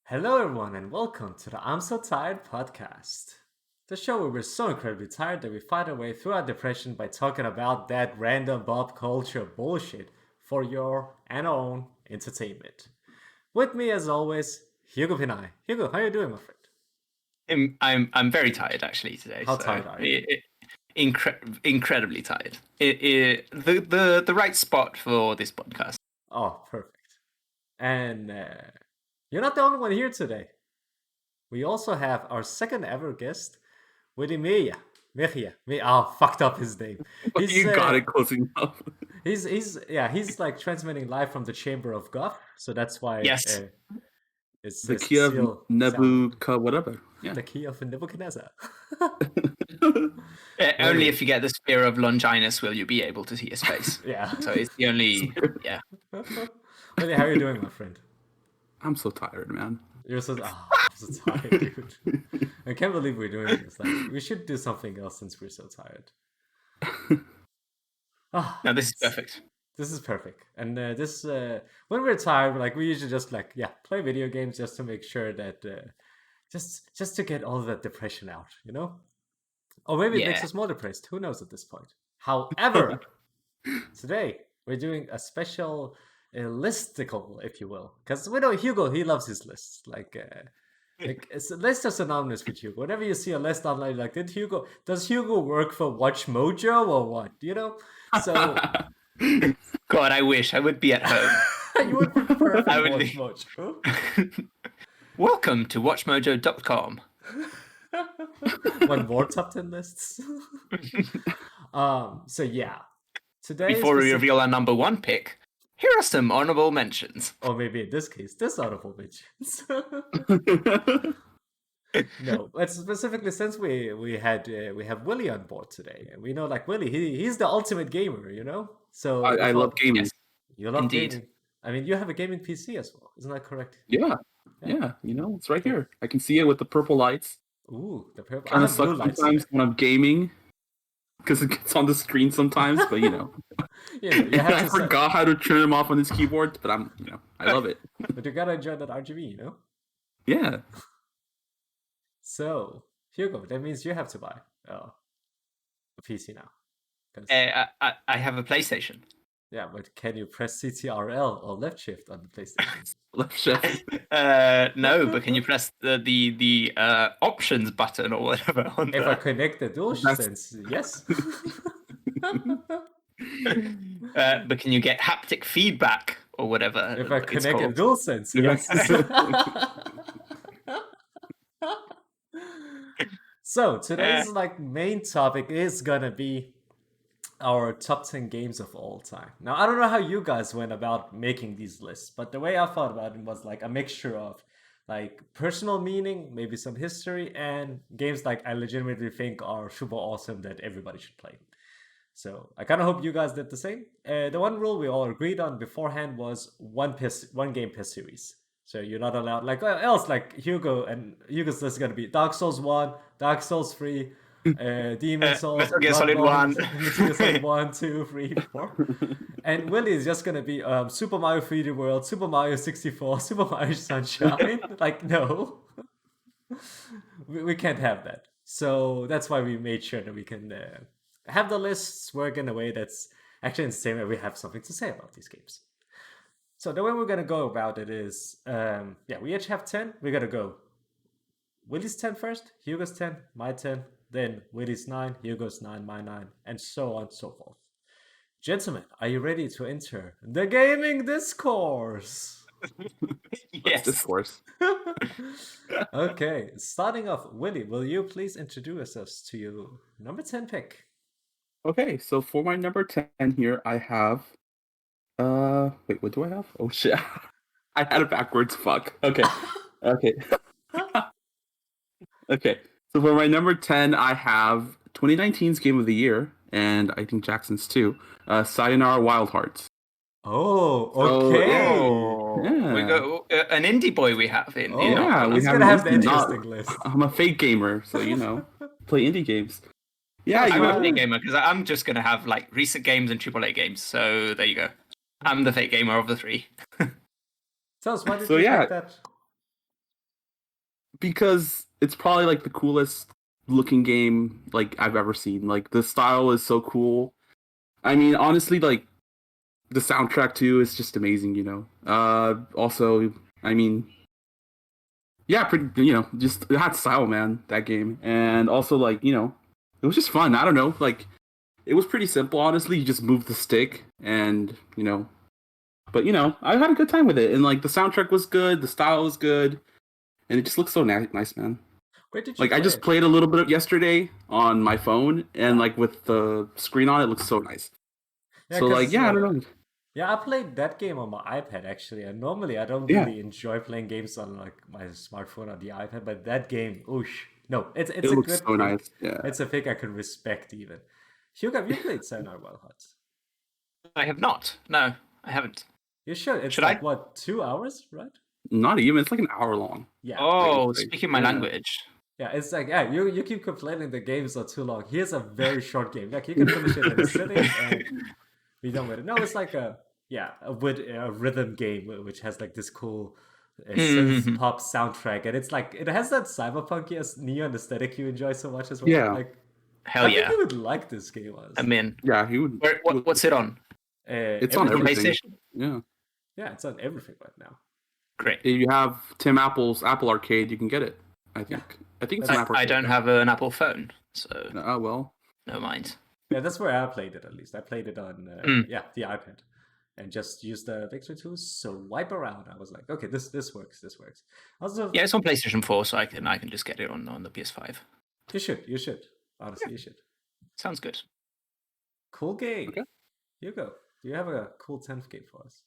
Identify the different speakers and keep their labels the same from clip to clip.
Speaker 1: Hello, everyone, and welcome to the I'm So Tired podcast. The show where we're so incredibly tired that we fight our way through our depression by talking about that random pop culture bullshit for your and our own entertainment. With me, as always, Hugo Pinay. Hugo, how are you doing, my friend?
Speaker 2: I'm very tired actually today.
Speaker 1: How tired are you?
Speaker 2: Incredibly tired. The right spot for this podcast.
Speaker 1: Oh, perfect. And you're not the only one here today. We also have our second ever guest, Willy Mejia. Fucked up his name.
Speaker 3: You got it close enough.
Speaker 1: He's like transmitting live from the Chamber of God, so that's why
Speaker 2: Yes.
Speaker 1: it's
Speaker 3: The key of Nebuchadnezzar, whatever. Yeah.
Speaker 1: The key of Nebuchadnezzar.
Speaker 2: Only if you get the Spear of Longinus will you be able to see his face.
Speaker 1: Yeah.
Speaker 2: So it's the only. Yeah.
Speaker 1: Willy, how are you doing, my friend?
Speaker 3: I'm so tired, man.
Speaker 1: I'm so tired, dude. I can't believe we're doing this. Like, we should do something else since we're so tired.
Speaker 2: No, this is perfect.
Speaker 1: This is perfect. And when we're tired, like we usually just play video games just to make sure that just to get all of that depression out, you know? Or maybe it makes us more depressed. Who knows at this point? However, today we're doing a special listicle, if you will, because we know Hugo, he loves his lists. Like it's a list is synonymous with Hugo. Whenever you see a list online, like does Hugo work for Watch Mojo or what? You know? So
Speaker 2: God, I wish I would be at home.
Speaker 1: You would be perfect for Watch Mojo.
Speaker 2: Welcome to WatchMojo.com.
Speaker 1: One more top 10 lists. So yeah, today
Speaker 2: before we reveal our number one pick, here are some honorable mentions.
Speaker 1: Or maybe in this case, honorable mentions. No, but specifically since we have Willy on board today, and we know like Willy, he's the ultimate gamer, you know. So
Speaker 3: I love gaming.
Speaker 1: Yes, you love
Speaker 2: Indeed.
Speaker 1: gaming. I mean, you have a gaming PC as well, isn't that correct?
Speaker 3: Yeah. You know, it's right here. I can see it with the purple lights.
Speaker 1: Ooh, the purple.
Speaker 3: Kind of sucks sometimes when I'm gaming because it gets on the screen sometimes, but you know. I forgot how to turn them off on this keyboard, but I love it.
Speaker 1: But you gotta enjoy that RGB, you know.
Speaker 3: Yeah.
Speaker 1: So Hugo, that means you have to buy a PC now.
Speaker 2: I have a PlayStation.
Speaker 1: Yeah, but can you press CTRL or left shift on the PlayStation?
Speaker 3: Left shift.
Speaker 2: No, but can you press the options button or whatever on
Speaker 1: If I connect the DualSense, yes.
Speaker 2: But can you get haptic feedback or whatever?
Speaker 1: If I connect the DualSense, yes. So today's main topic is gonna be our top 10 games of all time. Now, I don't know how you guys went about making these lists, but the way I thought about it was like a mixture of like personal meaning, maybe some history, and games like I legitimately think are super awesome that everybody should play. So I kind of hope you guys did the same. The one rule we all agreed on beforehand was one game per series. So you're not allowed Hugo's list is gonna be Dark Souls 1, Dark Souls 3, Demon Souls,
Speaker 2: Metal Gear Solid 1,
Speaker 1: Metal Gear Solid 1, 2, 3, 4. And Willy is just gonna be Super Mario 3D World, Super Mario 64, Super Mario Sunshine. No. We can't have that. So that's why we made sure that we can have the lists work in a way that's actually in the same way we have something to say about these games. So the way we're gonna go about it is, we each have 10. We're gonna go Willy's 10 first, Hugo's 10, my 10, then Willy's 9, Hugo's 9, my 9, and so on and so forth. Gentlemen, are you ready to enter the gaming discourse?
Speaker 2: Yes.
Speaker 3: Discourse.
Speaker 1: Okay, starting off, Willy, will you please introduce us to your number 10 pick?
Speaker 3: Okay, so for my number 10 here, I have wait, what do I have? Oh shit. I had it backwards. Fuck. Okay. Okay. So for my number 10, I have 2019's Game of the Year, and I think Jackson's too. Sayonara Wild Hearts.
Speaker 1: Oh, okay.
Speaker 2: We go an indie boy we have in.
Speaker 1: He's gonna have the interesting list.
Speaker 3: I'm a fake gamer, so play indie games. Yeah,
Speaker 2: I'm a fake gamer because I'm just gonna have like recent games and AAA games. So there you go. I'm the fake gamer of the three.
Speaker 1: Tell us, why did you pick that?
Speaker 3: Because it's probably like the coolest looking game like I've ever seen. Like the style is so cool. I mean, honestly, like the soundtrack too is just amazing. Also, I mean, yeah, pretty. Just it had style, man. That game, and also like it was just fun. I don't know, like it was pretty simple. Honestly, you just move the stick, and but I had a good time with it, and like the soundtrack was good, the style was good, and it just looks so nice, man.
Speaker 1: Where did you
Speaker 3: Like
Speaker 1: play
Speaker 3: I just
Speaker 1: it?
Speaker 3: played a little bit of yesterday on my phone, and like with the screen on, it looks so nice.
Speaker 1: Yeah,
Speaker 3: So like,
Speaker 1: because
Speaker 3: yeah, I don't know.
Speaker 1: yeah, I played that game on my iPad actually, and normally I don't
Speaker 3: Yeah,
Speaker 1: really enjoy playing games on like my smartphone or the iPad, but that game, oosh, no,
Speaker 3: it
Speaker 1: it's a
Speaker 3: looks
Speaker 1: good
Speaker 3: so
Speaker 1: thing.
Speaker 3: nice. Yeah.
Speaker 1: It's a thing I can respect even. Hugo, have you played Sayonara Wild Hearts?
Speaker 2: I have not. No, I haven't.
Speaker 1: You should. It's
Speaker 2: Should
Speaker 1: like
Speaker 2: I?
Speaker 1: what, 2 hours, right?
Speaker 3: Not even. It's like an hour long.
Speaker 1: Yeah,
Speaker 3: That
Speaker 2: Oh,
Speaker 3: gameplay.
Speaker 2: speaking my
Speaker 3: Yeah.
Speaker 2: language.
Speaker 1: yeah. It's like you keep complaining the games are too long. Here's a very short game. Like you can finish it in a sitting and be done with it. No, it's like a rhythm game which has like this cool synth
Speaker 2: Mhm.
Speaker 1: pop soundtrack, and it's like it has that cyberpunky as neon aesthetic you enjoy so much as well.
Speaker 3: Yeah.
Speaker 1: Like
Speaker 2: Hell
Speaker 1: I think
Speaker 2: yeah.
Speaker 1: you would like this game,
Speaker 2: I'm
Speaker 1: honestly.
Speaker 2: in.
Speaker 3: Yeah, he would.
Speaker 2: What's it on?
Speaker 3: It's on
Speaker 2: Is it on
Speaker 1: Everything.
Speaker 3: everything.
Speaker 2: PlayStation?
Speaker 3: Yeah.
Speaker 1: Yeah, it's on everything right now.
Speaker 2: Great.
Speaker 3: If you have Tim Apple's Apple Arcade, you can get it. I
Speaker 1: Yeah.
Speaker 3: think. I think it's
Speaker 1: That's-
Speaker 3: an Apple
Speaker 2: I
Speaker 3: Arcade.
Speaker 2: don't have an Apple phone, so
Speaker 3: Oh well.
Speaker 2: no mind.
Speaker 1: Yeah, that's where I played it at least. I played it on
Speaker 2: Mm.
Speaker 1: the iPad, and just used the Victory to swipe around. I was like, okay, this works. This works. Also,
Speaker 2: Yeah, it's on PlayStation 4, so I can just get it on the PS5.
Speaker 1: you should. Honestly, you should.
Speaker 2: Sounds good.
Speaker 1: Cool game.
Speaker 3: Okay.
Speaker 1: Hugo, do you have a cool 10th game for us?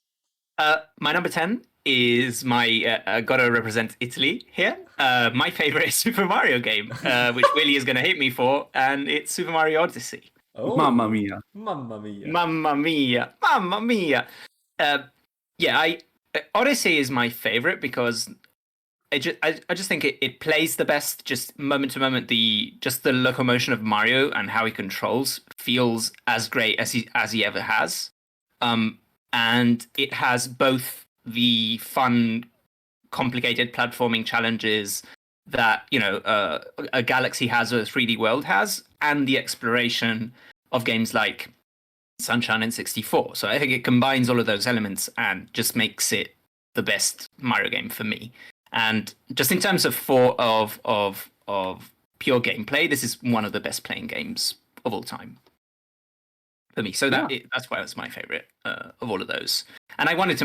Speaker 2: My number 10 is my gotta represent Italy here. My favorite Super Mario game, which Willy is gonna hate me for, and it's Super Mario Odyssey.
Speaker 1: Oh,
Speaker 3: Mamma mia.
Speaker 1: Mamma mia.
Speaker 2: Mamma mia, mamma mia. Odyssey is my favorite because I just think it plays the best, just moment to moment. The locomotion of Mario and how he controls feels as great as he ever has. And it has both the fun, complicated platforming challenges that a Galaxy has or a 3D World has, and the exploration of games like Sunshine and 64. So I think it combines all of those elements and just makes it the best Mario game for me. And just in terms of pure gameplay, this is one of the best playing games of all time for me. So that's why it was my favorite of all of those. And I wanted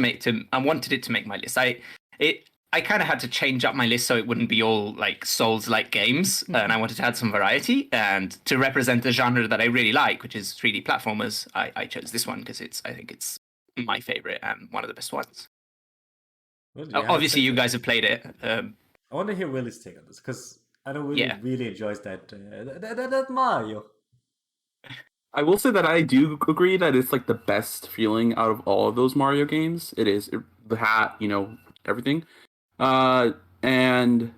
Speaker 2: it to make my list. I kind of had to change up my list so it wouldn't be all like Souls-like games, and I wanted to add some variety. And to represent the genre that I really like, which is 3D platformers, I chose this one because I think it's my favorite and one of the best ones.
Speaker 1: Well,
Speaker 2: Obviously, you guys have played it.
Speaker 1: I want to hear Willie's take on this because I know Willie really enjoys that Mario.
Speaker 3: I will say that I do agree that it's like the best feeling out of all of those Mario games. It is the hat, everything. And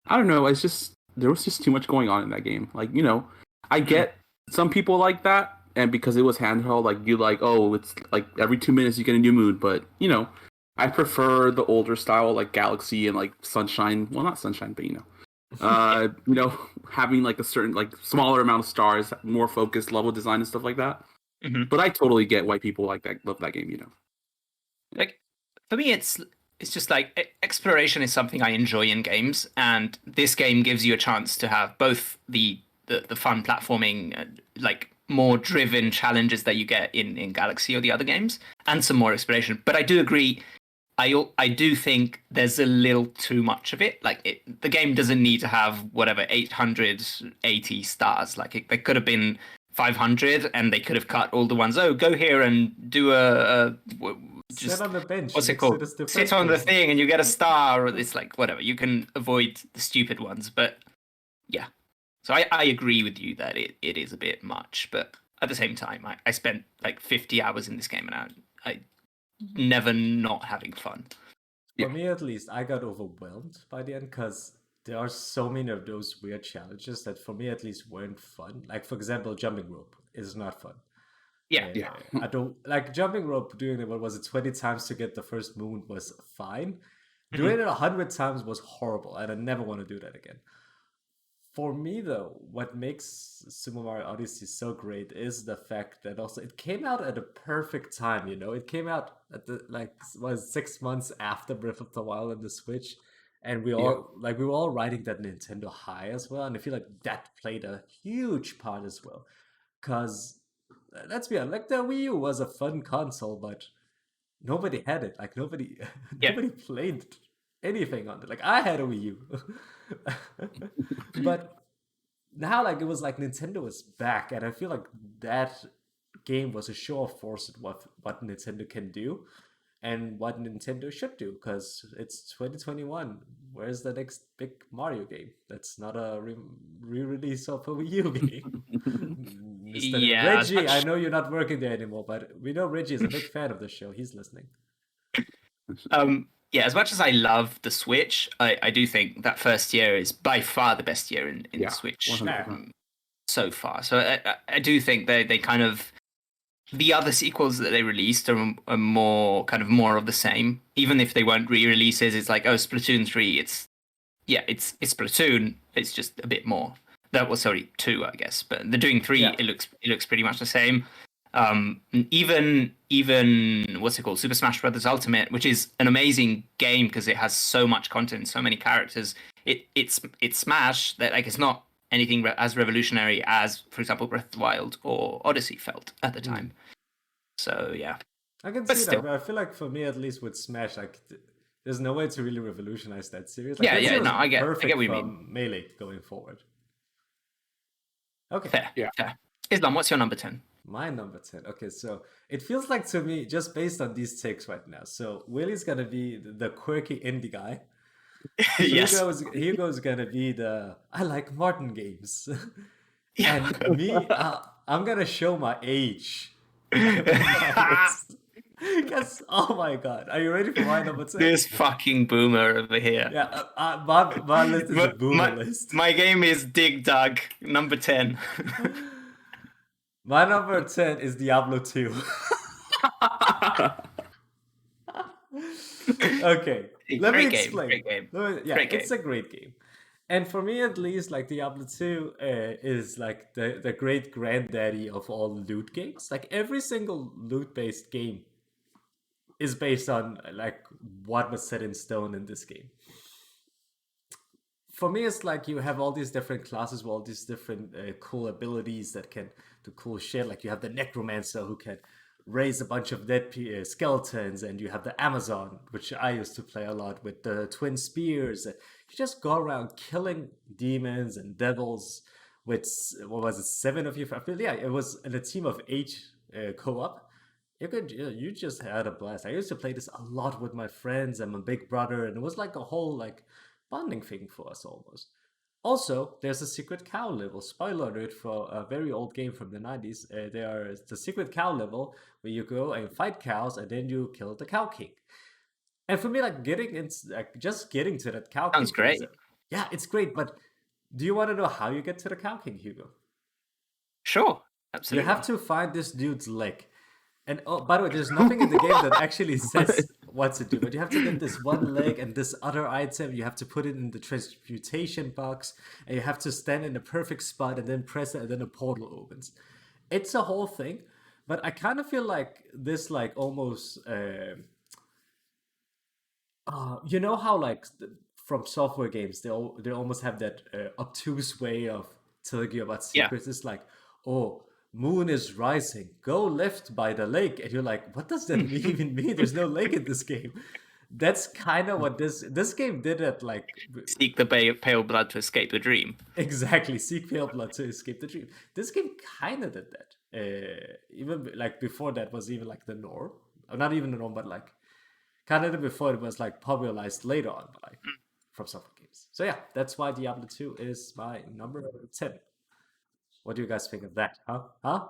Speaker 3: I don't know. It's just there was just too much going on in that game. Like I get some people like that, and because it was handheld, like it's like every 2 minutes you get a new mood. But I prefer the older style, like Galaxy and like Sunshine. Well, not Sunshine, but having like a certain like smaller amount of stars, more focused level design and stuff like that.
Speaker 2: Mm-hmm.
Speaker 3: But I totally get why people love that game.
Speaker 2: Like for me, it's just like exploration is something I enjoy in games, and this game gives you a chance to have both the fun platforming, like more driven challenges that you get in Galaxy or the other games, and some more exploration. But I do agree. I do think there's a little too much of it. Like the game doesn't need to have whatever 880 stars. Like there could have been 500, and they could have cut all the ones. Oh, go here and do
Speaker 1: sit on the bench.
Speaker 2: What's it called? Sit on the thing and you get a star. Or it's like whatever. You can avoid the stupid ones, but yeah. So I agree with you that it is a bit much, but at the same time, I spent like 50 hours in this game, and I never not having fun.
Speaker 1: For me, at least, I got overwhelmed by the end because there are so many of those weird challenges that, for me at least, weren't fun. Like, for example, jumping rope is not fun.
Speaker 2: Yeah.
Speaker 1: I don't like jumping rope. Doing it, what was it, 20 times to get the first moon was fine. Doing it 100 times was horrible, and I never want to do that again. For me, though, what makes Super Mario Odyssey so great is the fact that also it came out at a perfect time. It came out at the was 6 months after Breath of the Wild and the Switch, and
Speaker 3: Yeah.
Speaker 1: we were all riding that Nintendo high as well, and I feel like that played a huge part as well. Cause let's be honest, like the Wii U was a fun console, but nobody had it. Like nobody,
Speaker 2: Yeah.
Speaker 1: nobody played anything on it. Like I had a Wii U, but now like it was like Nintendo was back, and I feel like that game was a show of force at what Nintendo can do and what Nintendo should do because it's 2021. Where's the next big Mario game? That's not a re-release of a Wii U game. Mr.
Speaker 2: Yeah, as
Speaker 1: Reggie, I
Speaker 2: much
Speaker 1: know you're not working there anymore, but we know Reggie is a big fan of the show. He's listening.
Speaker 2: yeah, as much as I love the Switch, I do think that first year is by far the best year in
Speaker 3: Yeah,
Speaker 2: Switch
Speaker 3: 100%.
Speaker 2: so far. So I do think they kind of the other sequels that they released are more of the same. Even if they weren't re-releases, it's like, oh, Splatoon 3, it's Splatoon, it's just a bit more. That was, sorry, 2, I guess, but they're doing 3.
Speaker 1: Yeah.
Speaker 2: It looks pretty much the same. Even what's it called, Super Smash Brothers Ultimate, which is an amazing game because it has so much content, so many characters. It's Smash that like it's not anything as revolutionary as, for example, Breath of the Wild or Odyssey felt at the time. So yeah,
Speaker 1: I can
Speaker 2: But
Speaker 1: see
Speaker 2: still.
Speaker 1: that, but I feel like for me at least with Smash, like there's no way to really revolutionize that series.
Speaker 2: Yeah,
Speaker 1: that
Speaker 2: yeah,
Speaker 1: series
Speaker 2: no,
Speaker 1: is
Speaker 2: I get
Speaker 1: perfect
Speaker 2: what you
Speaker 1: for
Speaker 2: mean.
Speaker 1: Melee going forward. Okay.
Speaker 2: Fair,
Speaker 3: Yeah.
Speaker 2: fair. Islam, what's your number 10?
Speaker 1: My number 10. Okay, so it feels like to me, just based on these takes right now. So Willy's gonna be the quirky indie guy.
Speaker 2: Yes.
Speaker 1: Hugo's gonna be the I like Martin games.
Speaker 2: Yeah.
Speaker 1: And me, I'm gonna show my age. Because, oh my god, are you ready for my number 10?
Speaker 2: This fucking boomer over here.
Speaker 1: Yeah, my list is a boomer
Speaker 2: my,
Speaker 1: list.
Speaker 2: my game is Dig Dug, number 10.
Speaker 1: My number 10 is Diablo 2. Okay, let me
Speaker 2: Great game,
Speaker 1: explain.
Speaker 2: great game.
Speaker 1: Yeah,
Speaker 2: Great
Speaker 1: it's
Speaker 2: game.
Speaker 1: a great game. And for me, at least, like Diablo 2 is like the great granddaddy of all loot games. Like every single loot-based game is based on like what was set in stone in this game. For me, it's like you have all these different classes with all these different cool abilities that can do cool shit. Like you have the necromancer who can raise a bunch of dead skeletons, and you have the Amazon, which I used to play a lot with the twin spears. You just go around killing demons and devils with what was it, 7 of you? I feel, yeah, it was in a team of 8 co-op. You just had a blast. I used to play this a lot with my friends and my big brother, and it was like a whole like bonding thing for us almost. Also, there's a secret cow level. Spoiler alert for a very old game from the 90s. There is the secret cow level where you go and fight cows and then you kill the cow king. And for me, like just getting to that cow
Speaker 2: Sounds
Speaker 1: king.
Speaker 2: great.
Speaker 1: Yeah, it's great. But do you want to know how you get to the cow king, Hugo?
Speaker 2: Sure,
Speaker 1: You
Speaker 2: absolutely.
Speaker 1: have to find this dude's leg. And oh, by the way, there's nothing in the game that actually says what to do, but you have to get this one leg and this other item. You have to put it in the transmutation box, and you have to stand in the perfect spot and then press it, and then a portal opens. It's a whole thing, but I kind of feel like this, like almost, you know how like from software games they almost have that obtuse way of telling you about
Speaker 2: Yeah.
Speaker 1: secrets. It's like, oh, moon is rising, go left by the lake, and you're like, what does that even mean? There's no lake in this game. That's kind of what this game did at like
Speaker 2: Seek the pale blood to escape the dream.
Speaker 1: exactly, seek pale blood to escape the dream. This game kind of did that. Even like before that was even like the norm, or not even the norm, but like kind of before it was like popularized later on by from software games. So yeah, that's why Diablo 2 is my number 10. What do you guys think of that? Huh?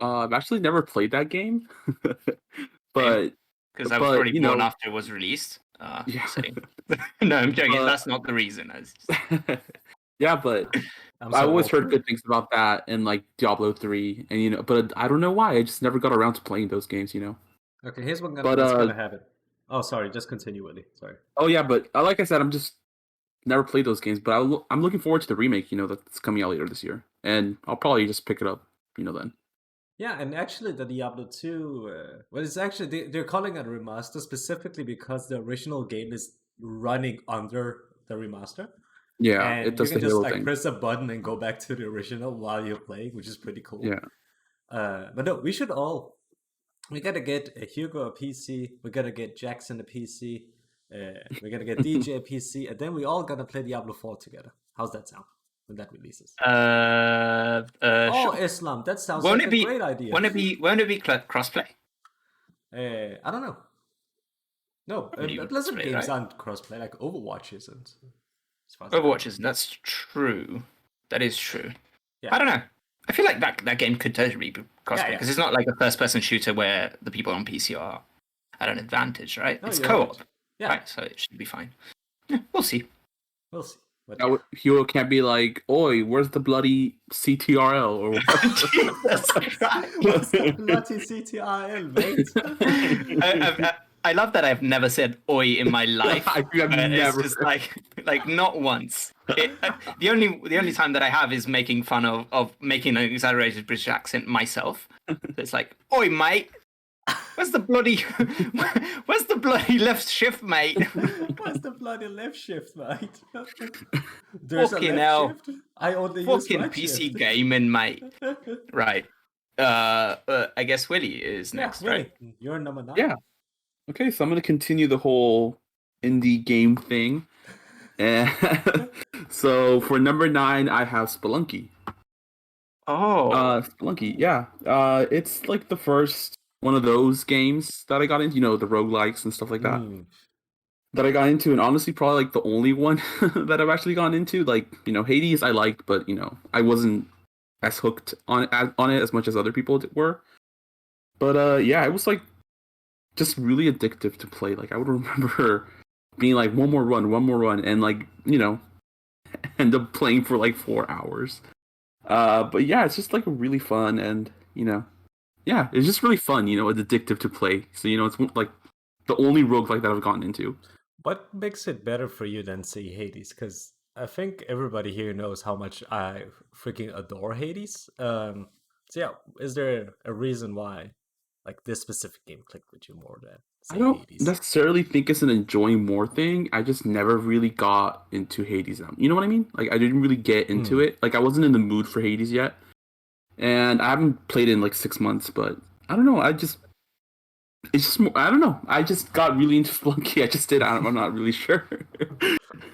Speaker 3: I've actually never played that game, but
Speaker 2: Because I was probably
Speaker 3: you
Speaker 2: born
Speaker 3: know,
Speaker 2: after it was released.
Speaker 3: yeah,
Speaker 2: So. No, I'm joking.
Speaker 3: But-
Speaker 2: That's not the reason.
Speaker 3: yeah, but
Speaker 1: I'm
Speaker 3: I
Speaker 1: so
Speaker 3: always
Speaker 1: old.
Speaker 3: heard good things about that and like Diablo 3, and but I don't know why I just never got around to playing those games.
Speaker 1: Okay, here's
Speaker 3: But,
Speaker 1: what's gonna happen. Oh, sorry. Just continue, Willy. Sorry.
Speaker 3: Oh yeah, but like I said, I'm just never played those games. But I'm looking forward to the remake. That's coming out later this year, and I'll probably just pick it up. Then.
Speaker 1: Yeah, and actually, the Diablo 2, well, it's actually they're calling it a remaster specifically because the original game is running under the remaster,
Speaker 3: Yeah, it
Speaker 1: and you
Speaker 3: does
Speaker 1: can
Speaker 3: the
Speaker 1: just
Speaker 3: Halo
Speaker 1: like
Speaker 3: thing.
Speaker 1: press a button and go back to the original while you're playing, which is pretty cool.
Speaker 3: Yeah.
Speaker 1: But no, we gotta get Hugo a PC, we gotta get Jackson a PC, we gotta get DJ a PC, and then we all gonna play Diablo 4 together. How's that sound when that releases? Oh,
Speaker 2: Sure.
Speaker 1: Islam, that sounds
Speaker 2: Won't
Speaker 1: like
Speaker 2: it
Speaker 1: a
Speaker 2: be?
Speaker 1: great idea.
Speaker 2: Won't it be crossplay?
Speaker 1: I don't know. No,
Speaker 2: Probably
Speaker 1: Blizzard
Speaker 2: crossplay,
Speaker 1: games
Speaker 2: right?
Speaker 1: aren't crossplay, like Overwatch isn't. As far as
Speaker 2: Overwatch is. That's true. That is true.
Speaker 1: Yeah.
Speaker 2: I don't know. I feel like that game could totally be crossplay because it's not like a first-person shooter where the people on PC are at an advantage, right?
Speaker 1: No,
Speaker 2: It's
Speaker 1: you're
Speaker 2: co-op,
Speaker 1: right. Yeah,
Speaker 2: right? So it should be fine. Yeah, we'll see.
Speaker 1: we'll see. But
Speaker 3: Now, Hero can't be like, "Oi, where's the bloody CTRL?" Or
Speaker 2: Jesus Christ.
Speaker 1: what's the bloody CTRL, mate?
Speaker 2: I love that I've never said "oi" in my life.
Speaker 3: I think I've never.
Speaker 2: It's just like not once. The only time that I have is making fun of making an exaggerated British accent myself. It's like, "Oi, mate, where's the bloody left shift, mate?"
Speaker 1: What's the bloody left shift, mate? There's
Speaker 2: Fucking
Speaker 1: a left
Speaker 2: hell.
Speaker 1: shift. I only use
Speaker 2: Fucking
Speaker 1: right
Speaker 2: PC
Speaker 1: shift.
Speaker 2: gaming, mate. Right. I guess Willy is
Speaker 1: Yeah,
Speaker 2: next,
Speaker 1: Willy,
Speaker 2: right?
Speaker 1: you're number 9.
Speaker 3: Yeah. Okay, so I'm gonna continue the whole indie game thing. And so for number 9, I have Spelunky.
Speaker 2: Oh.
Speaker 3: Spelunky, yeah. It's like the first one of those games that I got into, the roguelikes and stuff like that. That I got into, and honestly, probably like the only one that I've actually gone into. Like, Hades I liked, but I wasn't as hooked on it as much as other people were. But yeah, it was like just really addictive to play. Like, I would remember being like, one more run, and like, end up playing for like 4 hours. But yeah, it's just like really fun, and yeah, it's just really fun. It's addictive to play. So it's like the only roguelike that I've gotten into.
Speaker 1: What makes it better for you than, say, Hades? Because I think everybody here knows how much I freaking adore Hades. So yeah, is there a reason why, like, this specific game clicked with you more than,
Speaker 3: I
Speaker 1: say,
Speaker 3: don't
Speaker 1: Hades?
Speaker 3: necessarily think it's an enjoying more thing. I just never really got into Hades. You know what I mean? Like, I didn't really get into it. Like, I wasn't in the mood for Hades yet. And I haven't played it in like 6 months, but I don't know. It's just more, I don't know. I just got really into Spelunky. I just did. I'm not really sure.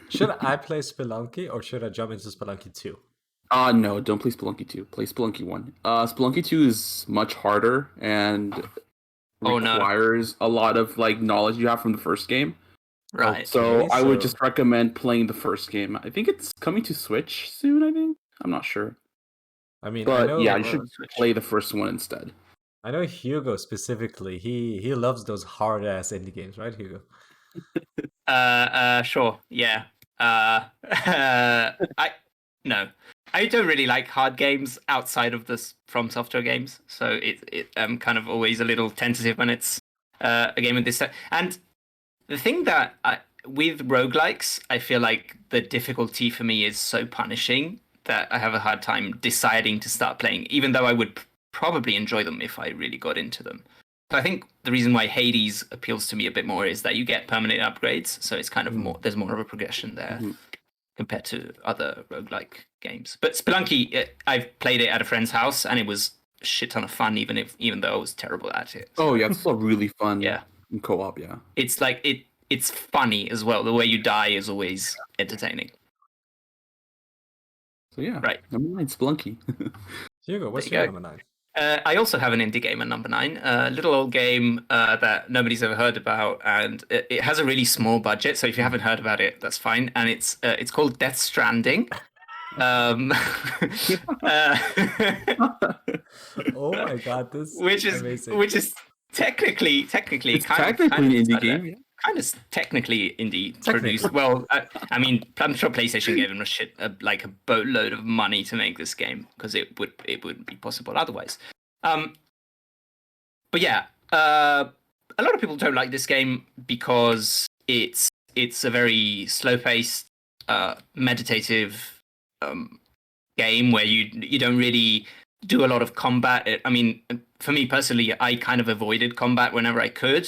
Speaker 1: Should I play Spelunky or should I jump into Spelunky 2?
Speaker 3: No, don't play Spelunky 2. Play Spelunky 1. Spelunky 2 is much harder and requires a lot of like knowledge you have from the first game.
Speaker 2: Right.
Speaker 3: So I would just recommend playing the first game. I think it's coming to Switch soon, I think. I'm not sure.
Speaker 1: I mean,
Speaker 3: But
Speaker 1: I know,
Speaker 3: yeah, you should play the first one instead.
Speaker 1: I know Hugo specifically. He loves those hard ass indie games, right, Hugo?
Speaker 2: Sure. Yeah. I don't really like hard games outside of the From Software games, so I'm kind of always a little tentative when it's a game with this. And the thing that with roguelikes, I feel like the difficulty for me is so punishing that I have a hard time deciding to start playing, even though I would probably enjoy them if I really got into them. So I think the reason why Hades appeals to me a bit more is that you get permanent upgrades, so it's kind of more. There's more of a progression there compared to other roguelike games. But Spelunky, I've played it at a friend's house, and it was a shit ton of fun, even though I was terrible at it.
Speaker 3: So. Oh yeah, it's really fun.
Speaker 2: Yeah,
Speaker 3: in co-op. Yeah,
Speaker 2: it's like it's funny as well. The way you die is always entertaining.
Speaker 3: So yeah,
Speaker 2: right.
Speaker 3: Number 9, Spelunky.
Speaker 1: Hugo, what's your number 9?
Speaker 2: I also have an indie game at number 9, a little old game that nobody's ever heard about, and it has a really small budget. So if you haven't heard about it, that's fine. And it's called Death Stranding.
Speaker 1: Oh my god, this
Speaker 2: which is
Speaker 1: amazing.
Speaker 2: Which is technically
Speaker 3: it's technically an indie game. Yeah.
Speaker 2: Kind of technically indie produced. Well, I mean, I'm sure PlayStation gave them like a boatload of money to make this game because it wouldn't be possible otherwise. But yeah, a lot of people don't like this game because it's a very slow-paced, meditative game where you don't really do a lot of combat. I mean, for me personally, I kind of avoided combat whenever I could,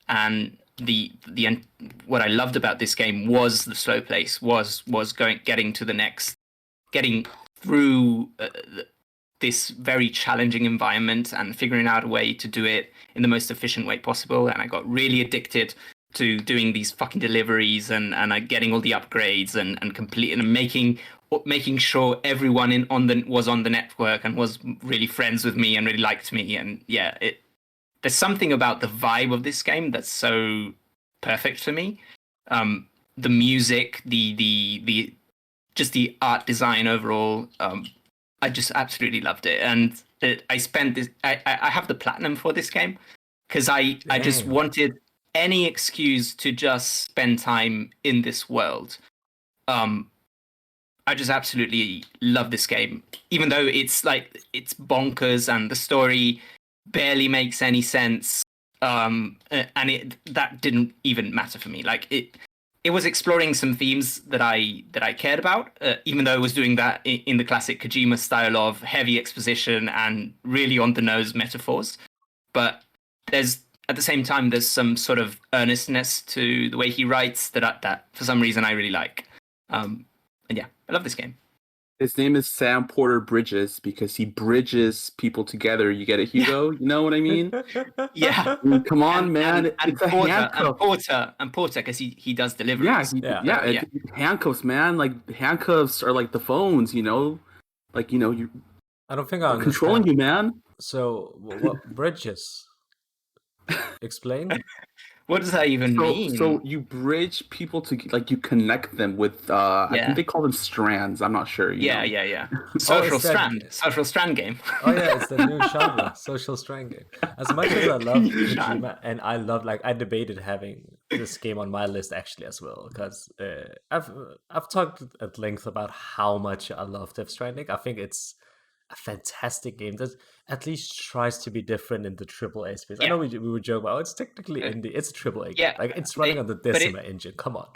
Speaker 2: and the what I loved about this game was the slow pace, was getting through this very challenging environment and figuring out a way to do it in the most efficient way possible. And I got really addicted to doing these fucking deliveries and getting all the upgrades and completing and making sure everyone was on the network and was really friends with me and really liked me. And yeah, there's something about the vibe of this game that's so perfect for me. The music, the just the art design overall, I just absolutely loved it. And I spent this. I have the platinum for this game because I just wanted any excuse to just spend time in this world. I just absolutely love this game, even though it's bonkers and the story barely makes any sense. And that didn't even matter for me. Like it was exploring some themes that I cared about, even though it was doing that in the classic Kojima style of heavy exposition and really on the nose metaphors. But at the same time, there's some sort of earnestness to the way he writes that for some reason I really like. And yeah, I love this game.
Speaker 3: His name is Sam Porter Bridges because he bridges people together. You get it, Hugo? You know what I mean?
Speaker 2: Yeah.
Speaker 3: I mean, come on, man.
Speaker 2: And Porter, because he does deliveries.
Speaker 3: Yeah. Handcuffs, man. Like handcuffs are like the phones, you know? Like, you know, you
Speaker 1: I don't think I'm
Speaker 3: controlling you, man.
Speaker 1: So what bridges? Explain.
Speaker 2: What does that even mean?
Speaker 3: So you bridge people to, like, you connect them with, I think they call them strands. I'm not sure.
Speaker 2: Yeah. Social strand game.
Speaker 1: Oh yeah, it's the new genre, social strand game. As much as I love Kojima, and I debated having this game on my list actually as well, because I've talked at length about how much I love Death Stranding. I think it's a fantastic game that at least tries to be different in the AAA space. I know we were joking about it's technically indie. It's a AAA game. Like it's running on the Decima engine. Come on.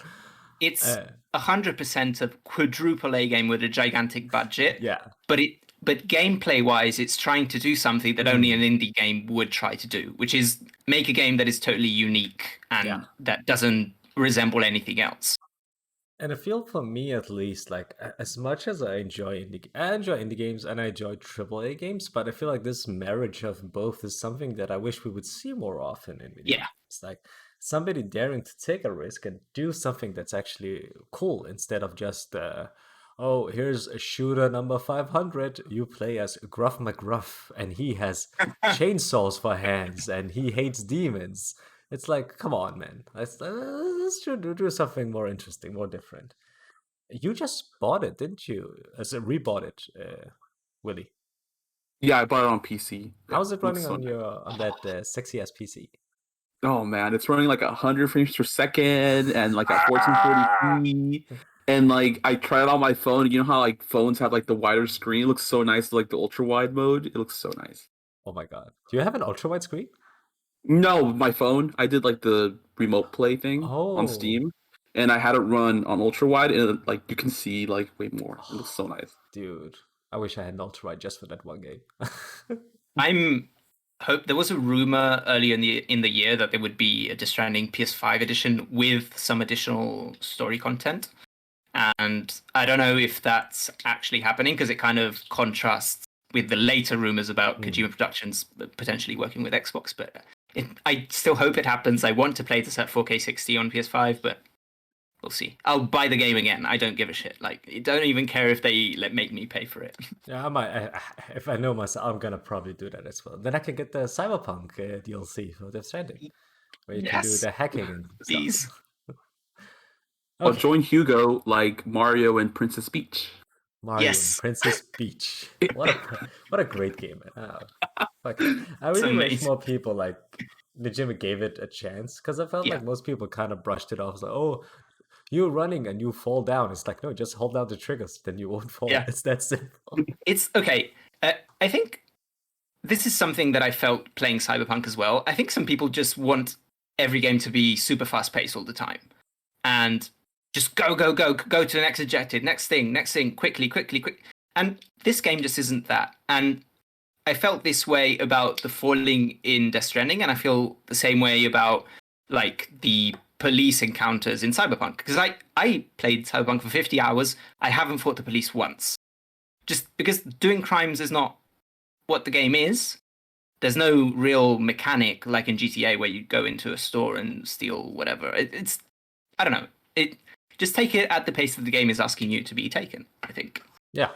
Speaker 2: It's 100% a quadruple A game with a gigantic budget.
Speaker 1: Yeah.
Speaker 2: But gameplay wise, it's trying to do something that only an indie game would try to do, which is make a game that is totally unique and that doesn't resemble anything else.
Speaker 1: And I feel for me at least, like as much as I enjoy indie games and I enjoy AAA games, but I feel like this marriage of both is something that I wish we would see more often in video games. It's like somebody daring to take a risk and do something that's actually cool instead of just here's a shooter number 500. You play as Gruff McGruff and he has chainsaws for hands and he hates demons. It's like, come on, man. Let's do something more interesting, more different. You just bought it, didn't you? Rebought it, Willy.
Speaker 3: Yeah, I bought it on PC.
Speaker 1: How's it running on that sexy ass PC?
Speaker 3: Oh man, it's running like 100 frames per second and like at 1440p. And like I tried it on my phone. You know how like phones have like the wider screen? It looks so nice, like the ultra wide mode. It looks so nice.
Speaker 1: Oh my god, do you have an ultra wide screen?
Speaker 3: No, my phone. I did like the remote play thing on Steam, and I had it run on ultra wide, and like you can see like way more. It looks so nice,
Speaker 1: dude. I wish I had an ultra wide just for that one game.
Speaker 2: There was a rumor earlier in the year that there would be a Death Stranding PS5 edition with some additional story content, and I don't know if that's actually happening because it kind of contrasts with the later rumors about Kojima Productions potentially working with Xbox, but. I still hope it happens. I want to play this at 4K 60 on PS5, but we'll see. I'll buy the game again. I don't give a shit. Like, I don't even care if they make me pay for it.
Speaker 1: Yeah, I might. If I know myself, I'm gonna probably do that as well. Then I can get the Cyberpunk DLC for Death Stranding, where you can do the hacking and stuff.
Speaker 3: I'll join Hugo like Mario and Princess Peach.
Speaker 1: Mario and Princess Peach. What a great game, man. I really wish more people like legitimately gave it a chance, because I felt like most people kind of brushed it off. It's like, oh, you're running and you fall down. It's like, no, just hold down the triggers, then you won't fall. It's that simple.
Speaker 2: It's okay. I think this is something that I felt playing Cyberpunk as well. I think some people just want every game to be super fast paced all the time, and just go go go go to the next objective, next thing, quickly, quickly, quick. And this game just isn't that. And I felt this way about the falling in Death Stranding, and I feel the same way about like the police encounters in Cyberpunk. Because I played Cyberpunk for 50 hours. I haven't fought the police once. Just because doing crimes is not what the game is. There's no real mechanic like in GTA where you go into a store and steal whatever. It's I don't know. It just take it at the pace that the game is asking you to be taken, I think.
Speaker 1: Yeah.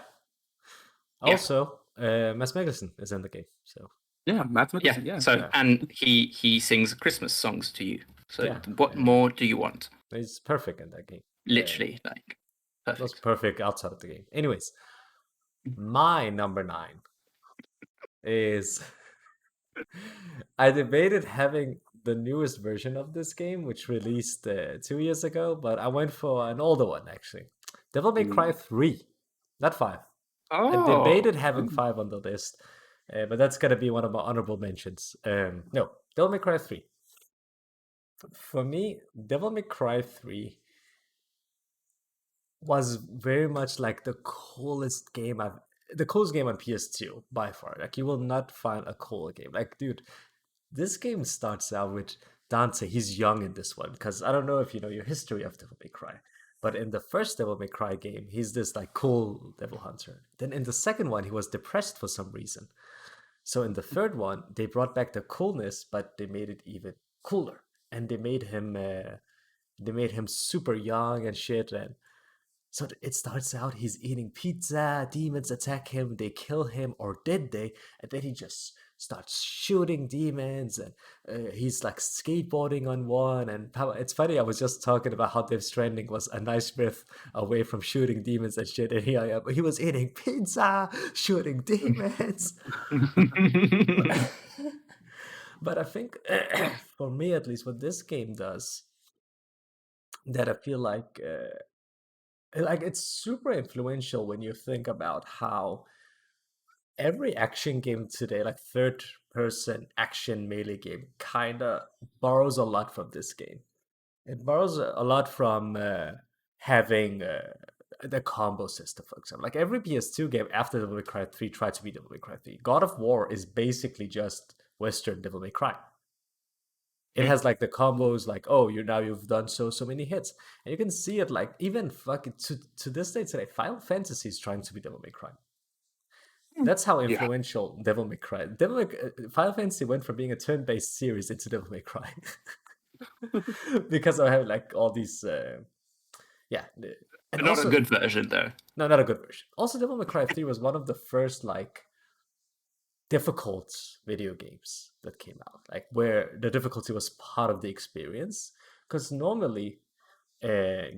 Speaker 2: Yeah.
Speaker 1: Also, Mads Mikkelsen is in the game, so
Speaker 3: Yeah, Matt Mikkelsen.
Speaker 2: Yeah.
Speaker 3: Yeah.
Speaker 2: So
Speaker 1: Yeah.
Speaker 2: and he sings Christmas songs to you. So
Speaker 1: Yeah.
Speaker 2: what more do you want?
Speaker 1: he's perfect in that game.
Speaker 2: Literally, like
Speaker 1: It was
Speaker 2: perfect.
Speaker 1: perfect outside of the game. Anyways, my number 9 is I debated having the newest version of this game, which released 2 years ago, but I went for an older one actually. Devil May Cry 3, not 5. I
Speaker 2: Oh,
Speaker 1: debated having 5 on the list, but that's gonna be one of my honorable mentions. No, Devil May Cry 3. For me, Devil May Cry 3 was very much like the coolest game on PS2 by far. Like you will not find a cooler game. Like, dude, this game starts out with Dante. He's young in this one because I don't know if you know your history of Devil May Cry, but in the first Devil May Cry game, he's this like cool devil hunter. Then in the second one, he was depressed for some reason. So in the third one, they brought back the coolness, but they made it even cooler, and they made him super young and shit. And so it starts out, he's eating pizza, demons attack him, they kill him, or did they? And then he just starts shooting demons, and he's like skateboarding on one. And it's funny, I was just talking about how Death Stranding was a nice breath away from shooting demons and shit, and here I am, he was eating pizza, shooting demons. But I think, for me at least, what this game does, that I feel like it's super influential when you think about how every action game today, like third person action melee game, kind of borrows a lot from this game. It borrows a lot from having the combo system, for example. Like every PS2 game after Devil May Cry 3 tried to be Devil May Cry 3. God of War is basically just Western Devil May Cry. It has like the combos, like, oh, you've done so many hits, and you can see it like even fucking to this day today. Final Fantasy is trying to be Devil May Cry. That's how
Speaker 3: Yeah.
Speaker 1: influential Devil May Cry. Final Fantasy went from being a turn-based series into Devil May Cry because I have like all these, yeah, and
Speaker 2: not
Speaker 1: also
Speaker 2: a good version though.
Speaker 1: no, not a good version. Also, Devil May Cry 3 was one of the first like difficult video games that came out, like where the difficulty was part of the experience. Because normally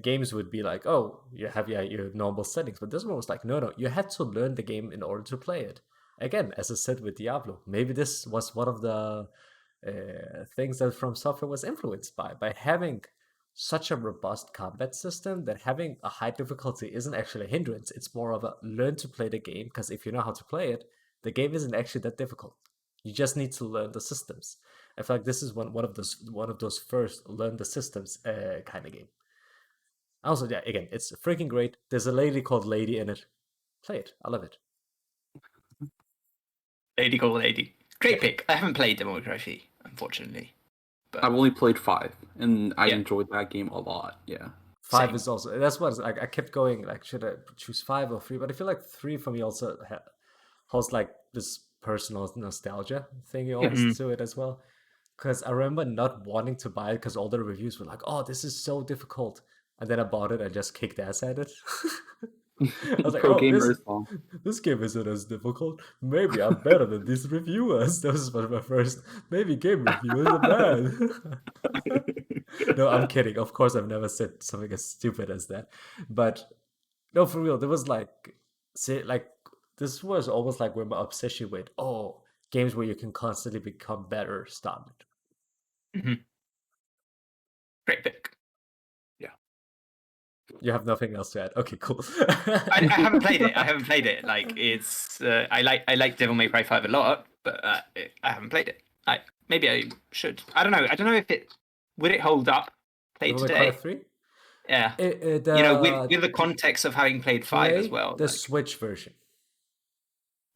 Speaker 1: games would be like, oh, you have your normal settings, but this one was like, no, you had to learn the game in order to play it. Again, as I said with Diablo, maybe this was one of the things that From Software was influenced by having such a robust combat system, that having a high difficulty isn't actually a hindrance. It's more of a learn to play the game, because if you know how to play it, the game isn't actually that difficult. You just need to learn the systems. I feel like this is one of those first learn the systems kind of game. Also, yeah, again, it's freaking great. There's a lady called Lady in it. Play it. I love it.
Speaker 2: Lady Call Lady. Great
Speaker 1: Yeah.
Speaker 2: pick. I haven't played Devil May Cry 3, unfortunately.
Speaker 3: I've only played 5, and I
Speaker 2: Yeah.
Speaker 3: enjoyed that game a lot. Yeah.
Speaker 1: 5
Speaker 2: Same.
Speaker 1: is also, that's what I kept going, like, should I choose 5 or 3? But I feel like 3 for me also holds like this personal nostalgia thing almost to it as well. Because I remember not wanting to buy it because all the reviews were like, oh, this is so difficult. And then I bought it and just kicked ass at it. I was like,
Speaker 3: Pro
Speaker 1: oh,
Speaker 3: gamer song.
Speaker 1: this game isn't as difficult. Maybe I'm better than these reviewers. That was one of my first. Maybe game reviewers are bad. No, I'm kidding. Of course, I've never said something as stupid as that. But no, for real, there was like, this was almost like where my obsession with, oh, games where you can constantly become better started.
Speaker 2: Great pick.
Speaker 3: Yeah.
Speaker 1: You have nothing else to add. Okay, cool.
Speaker 2: I haven't played it. I haven't played it. Like it's I like Devil May Cry 5 a lot, but I haven't played it. Maybe I should. I don't know. I don't know if it would it hold up played
Speaker 1: Devil May Cry
Speaker 2: today.
Speaker 1: 3?
Speaker 2: Yeah.
Speaker 1: The
Speaker 2: With the context of having played 5 as well.
Speaker 1: The Switch version.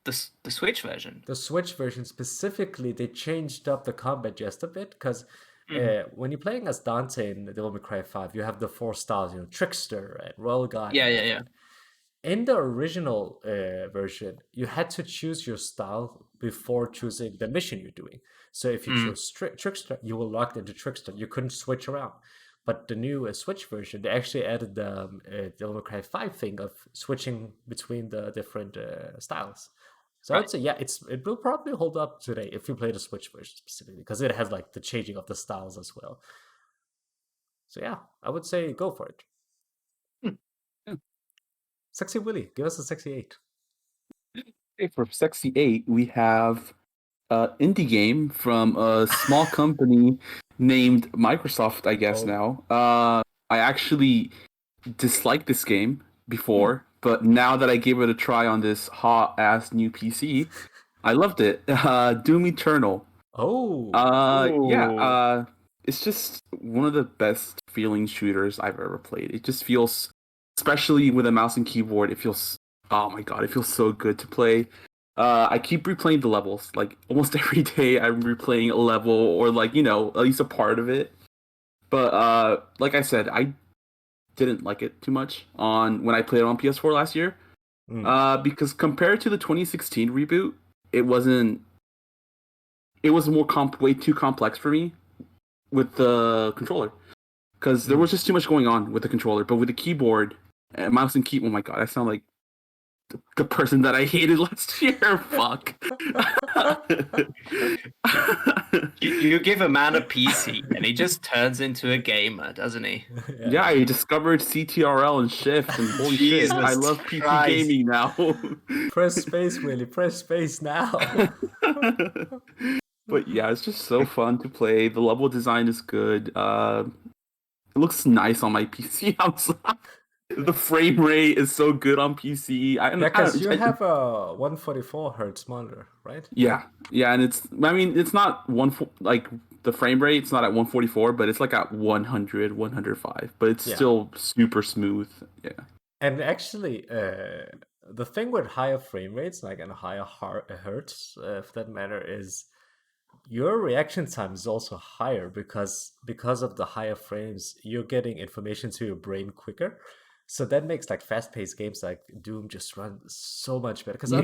Speaker 2: The Switch version.
Speaker 1: The Switch version specifically, they changed up the combat just a bit because when you're playing as Dante in Devil May Cry 5, you have the 4 styles, Trickster and Royal Guard.
Speaker 2: Yeah.
Speaker 1: In the original version, you had to choose your style before choosing the mission you're doing. So if you chose Trickster, you were locked into Trickster. You couldn't switch around. But the new Switch version, they actually added the Devil May Cry 5 thing of switching between the different styles. So I would say, yeah, it will probably hold up today if you play the Switch version specifically, because it has like the changing of the styles as well. So yeah, I would say go for it.
Speaker 3: Yeah.
Speaker 1: Sexy Willy, give us a sexy 8.
Speaker 3: Okay, for sexy 8, we have an indie game from a small company named Microsoft, I guess now. I actually disliked this game before, but now that I gave it a try on this hot ass new PC, I loved it. Doom Eternal. Yeah. It's just one of the best feeling shooters I've ever played. It just feels, especially with a mouse and keyboard, oh my god, it feels so good to play. I keep replaying the levels. Like almost every day I'm replaying a level or like, at least a part of it. But like I said, I didn't like it too much when I played it on PS4 last year. Because compared to the 2016 reboot, it was way too complex for me with the controller. Because there was just too much going on with the controller. But with the keyboard, mouse and keyboard, oh my god, I sound like the person that I hated last year. Fuck.
Speaker 2: You give a man a PC and he just turns into a gamer, doesn't he?
Speaker 3: Yeah, he discovered CTRL and Shift and holy shit, I love PC gaming now.
Speaker 1: Press space, Willy. Press space now.
Speaker 3: But yeah, it's just so fun to play. The level design is good. It looks nice on my PC. The frame rate is so good on PC.
Speaker 1: Because you have a 144 hertz monitor, right?
Speaker 3: Yeah, and it's not the frame rate. It's not at 144, but it's like at 100, 105. But it's still super smooth. Yeah.
Speaker 1: And actually, the thing with higher frame rates, like and higher hertz, for that matter, is your reaction time is also higher because of the higher frames. You're getting information to your brain quicker. So that makes like fast-paced games like Doom just run so much better. Because I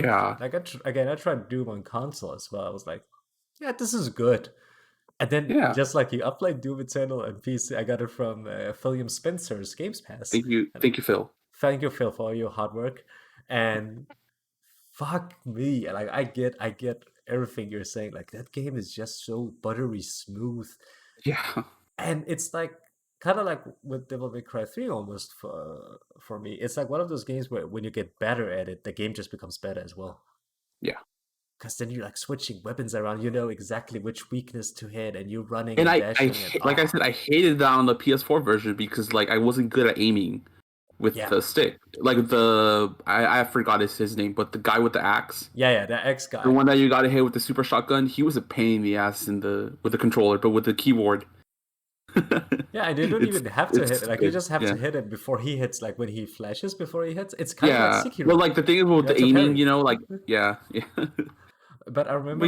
Speaker 1: tried Doom on console as well. I was like, yeah, this is good. And then just like you, I played Doom Eternal on PC. I got it from William Spencer's Games Pass.
Speaker 3: Thank you, Phil.
Speaker 1: Thank you, Phil, for all your hard work. And fuck me, like I get everything you're saying. Like that game is just so buttery smooth.
Speaker 3: Yeah,
Speaker 1: and it's like kind of like with Devil May Cry 3 almost for me. It's like one of those games where when you get better at it, the game just becomes better as well.
Speaker 3: Yeah.
Speaker 1: Because then you're like switching weapons around, you know exactly which weakness to hit, and you're running
Speaker 3: and
Speaker 1: dashing.
Speaker 3: Like I said, I hated that on the PS4 version because like I wasn't good at aiming with the stick. Like I forgot his name, but the guy with the axe.
Speaker 1: Yeah, the X guy.
Speaker 3: The one that you got to hit with the super shotgun. He was a pain in the ass with the controller, but with the keyboard.
Speaker 1: Yeah, and you don't even have to hit it. Like you just have to hit it before he hits. Like when he flashes before he hits, it's kind of like Sekiro.
Speaker 3: Well, like the thing is with the aiming, like
Speaker 1: But I remember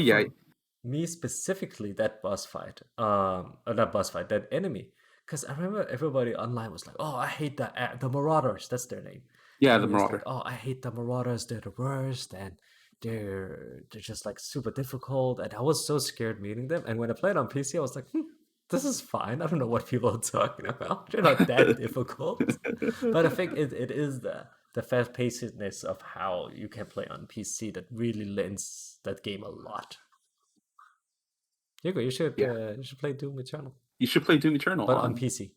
Speaker 1: me specifically that boss fight, not boss fight, that enemy. Because I remember everybody online was like, "Oh, I hate the Marauders." That's their name.
Speaker 3: Yeah, the Marauder.
Speaker 1: Like, oh, I hate the Marauders. They're the worst, and they're just like super difficult. And I was so scared meeting them. And when I played on PC, I was like, this is fine. I don't know what people are talking about. They're not that difficult. But I think it is the fast-pacedness of how you can play on PC that really lends that game a lot. Hugo, you should play Doom Eternal.
Speaker 3: You should play Doom Eternal,
Speaker 1: but on PC.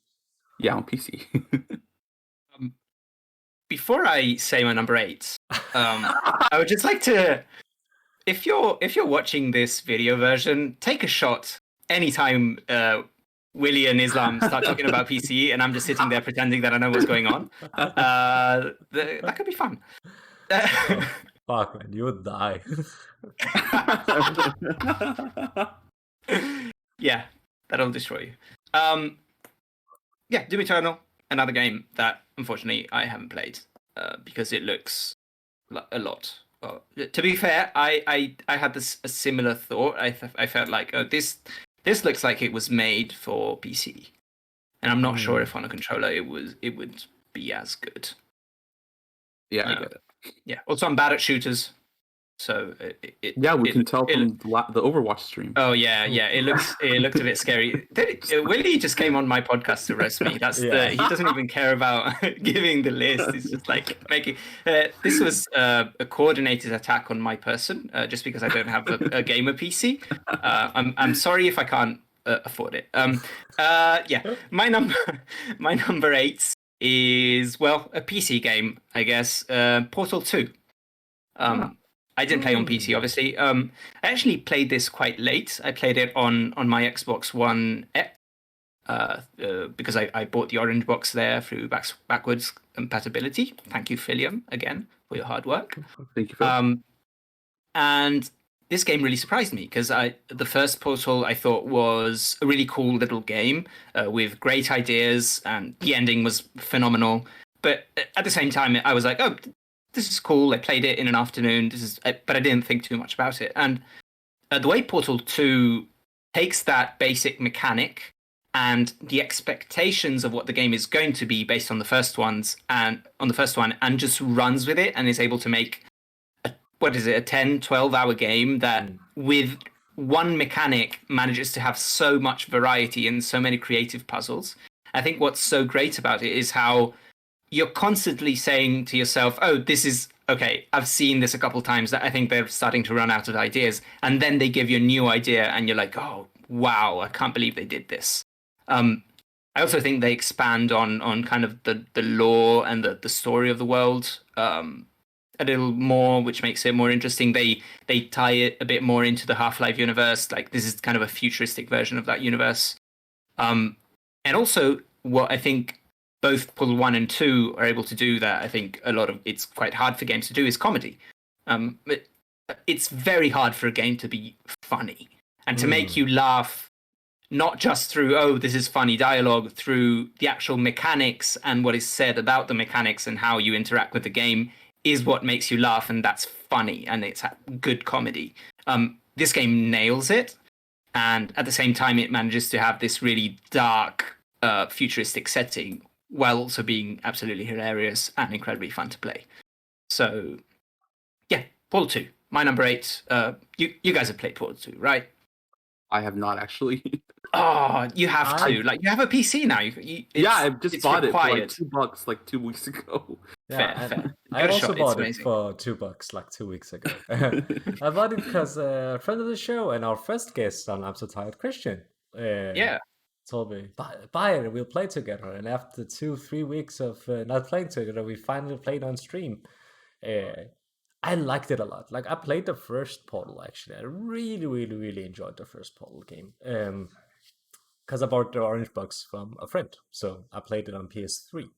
Speaker 3: Yeah, on PC.
Speaker 2: Before I say my number 8, I would just like to, if you're watching this video version, take a shot anytime Willy and Islam start talking about PC, and I'm just sitting there pretending that I know what's going on. That could be fun.
Speaker 1: Oh, fuck, man, you would die.
Speaker 2: Yeah, that'll destroy you. Yeah, Doom Eternal, another game that unfortunately I haven't played because it looks a lot. Well, to be fair, I had a similar thought. I felt like, oh, this looks like it was made for PC, and I'm not sure if on a controller it would be as good.
Speaker 3: Yeah, I get it.
Speaker 2: Yeah. Also, I'm bad at shooters, so
Speaker 3: we can tell from the Overwatch stream.
Speaker 2: Oh yeah. It looked a bit scary. Willy just came on my podcast to roast me. He doesn't even care about giving the list. He's just like making. This was a coordinated attack on my person, just because I don't have a gamer PC. I'm sorry if I can't afford it. Yeah. My number 8 is, well, a PC game, I guess. Portal 2. I didn't play on PC, obviously. I actually played this quite late. I played it on my Xbox One X, because I bought the orange box there through backwards compatibility. Thank you, Philium, again, for your hard work.
Speaker 3: Thank you, Phil.
Speaker 2: And this game really surprised me because the first Portal I thought was a really cool little game with great ideas, and the ending was phenomenal. But at the same time, I was like, oh, this is cool. I played it in an afternoon. But I didn't think too much about it. And the way Portal 2 takes that basic mechanic and the expectations of what the game is going to be based on the first one, and just runs with it and is able to make a 10, 12-hour game that with one mechanic manages to have so much variety and so many creative puzzles. I think what's so great about it is how you're constantly saying to yourself, oh, this is, okay, I've seen this a couple of times, that I think they're starting to run out of ideas. And then they give you a new idea and you're like, oh, wow, I can't believe they did this. I also think they expand on kind of the lore and the story of the world a little more, which makes it more interesting. They tie it a bit more into the Half-Life universe. Like, this is kind of a futuristic version of that universe. And also, what I think both Portal 1 and 2 are able to do that I think it's quite hard for games to do is comedy. It's very hard for a game to be funny and to make you laugh, not just through, oh, this is funny dialogue, through the actual mechanics and what is said about the mechanics and how you interact with the game is what makes you laugh, and that's funny, and it's good comedy. This game nails it, and at the same time it manages to have this really dark, futuristic setting while also being absolutely hilarious and incredibly fun to play. So, yeah, Portal 2, my number 8. You guys have played Portal 2, right?
Speaker 3: I have not, actually.
Speaker 2: Oh, you have to. Like, you have a PC now.
Speaker 3: Yeah, I just bought it for like $2 like 2 weeks ago.
Speaker 1: Yeah,
Speaker 2: fair.
Speaker 1: I also bought it for $2 like 2 weeks ago. I bought it because a friend of the show and our first guest on I'm So Tired, Christian, told me, buy it and we'll play together. And after 2-3 weeks of not playing together, we finally played on stream. I liked it a lot. Like, I played the first Portal, actually. I really, really, really enjoyed the first Portal game. Because I bought the orange box from a friend. So I played it on PS3.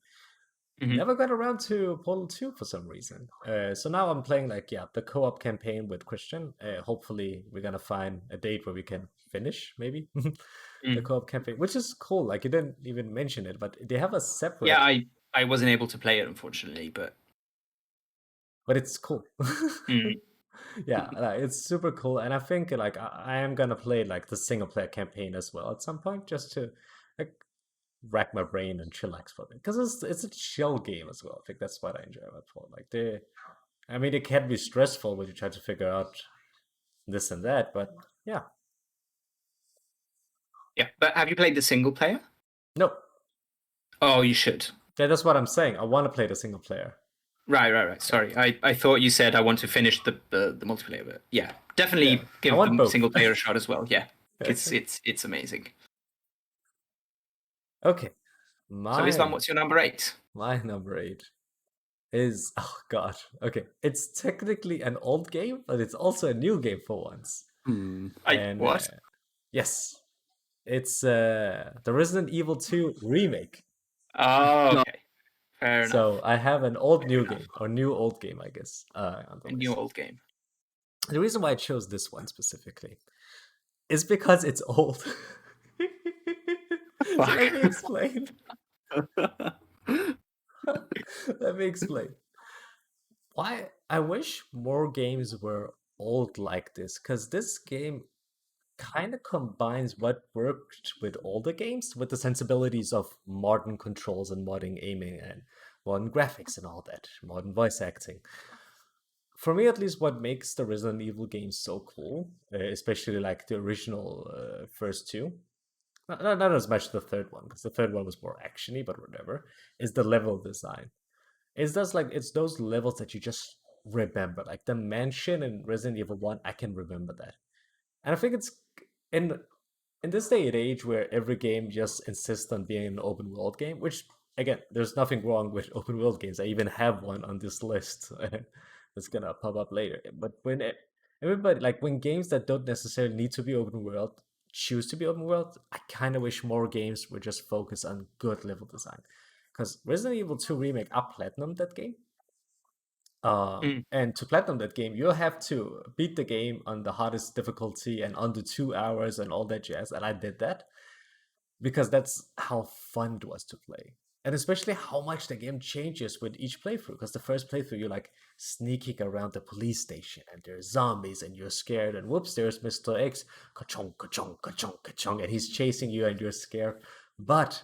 Speaker 1: Never got around to Portal 2 for some reason. So now I'm playing, like, the co-op campaign with Christian. Hopefully we're going to find a date where we can finish, maybe, the co-op campaign, which is cool. Like, you didn't even mention it, but they have a separate...
Speaker 2: Yeah, I wasn't able to play it, unfortunately, but
Speaker 1: it's cool. Yeah, it's super cool. And I think, like, I am going to play, like, the single-player campaign as well at some point, just to, like, rack my brain and chillax for it, because it's a chill game as well. I think that's what I enjoy about Portal. Like, it can be stressful when you try to figure out this and that, but yeah.
Speaker 2: But have you played the single player?
Speaker 1: No.
Speaker 2: Oh, you should.
Speaker 1: That's what I'm saying. I want to play the single player.
Speaker 2: Right. Sorry, I thought you said I want to finish the multiplayer, but yeah, definitely give the single player a shot as well. Yeah, it's amazing.
Speaker 1: Okay.
Speaker 2: So Islam, what's your number 8?
Speaker 1: My number 8 is, oh god, okay. It's technically an old game, but it's also a new game for once.
Speaker 2: What?
Speaker 1: Yes. It's the Resident Evil 2 remake.
Speaker 2: Oh,
Speaker 3: No.
Speaker 2: okay. Fair
Speaker 1: So
Speaker 2: enough.
Speaker 1: I have an old
Speaker 2: Fair
Speaker 1: new
Speaker 2: enough.
Speaker 1: game, or new old game, I guess, on the
Speaker 2: A new
Speaker 1: list.
Speaker 2: old game.
Speaker 1: The reason why I chose this one specifically is because it's old. So
Speaker 2: Fuck.
Speaker 1: let me explain. Let me explain. Why I wish more games were old like this, because this game kind of combines what worked with older games with the sensibilities of modern controls and modern aiming and modern graphics and all that, modern voice acting. For me, at least, what makes the Resident Evil games so cool, especially like the original first two, not as much the third one, because the third one was more actiony, but whatever, is the level design. It's those levels that you just remember. Like the mansion in Resident Evil 1, I can remember that. And I think it's in in this day and age where every game just insists on being an open world game, which again, there's nothing wrong with open world games. I even have one on this list that's gonna pop up later. But everybody like when games that don't necessarily need to be open world choose to be open world, I kind of wish more games would just focus on good level design. Because Resident Evil 2 Remake, I platinumed that game.
Speaker 2: Mm.
Speaker 1: And to platinum that game, you have to beat the game on the hardest difficulty and under 2 hours and all that jazz. And I did that because that's how fun it was to play. And especially how much the game changes with each playthrough. Because the first playthrough, you're like sneaking around the police station and there's zombies and you're scared. And whoops, there's Mr. X. Ka-chong, ka-chong, ka-chong, ka-chong. And he's chasing you and you're scared. But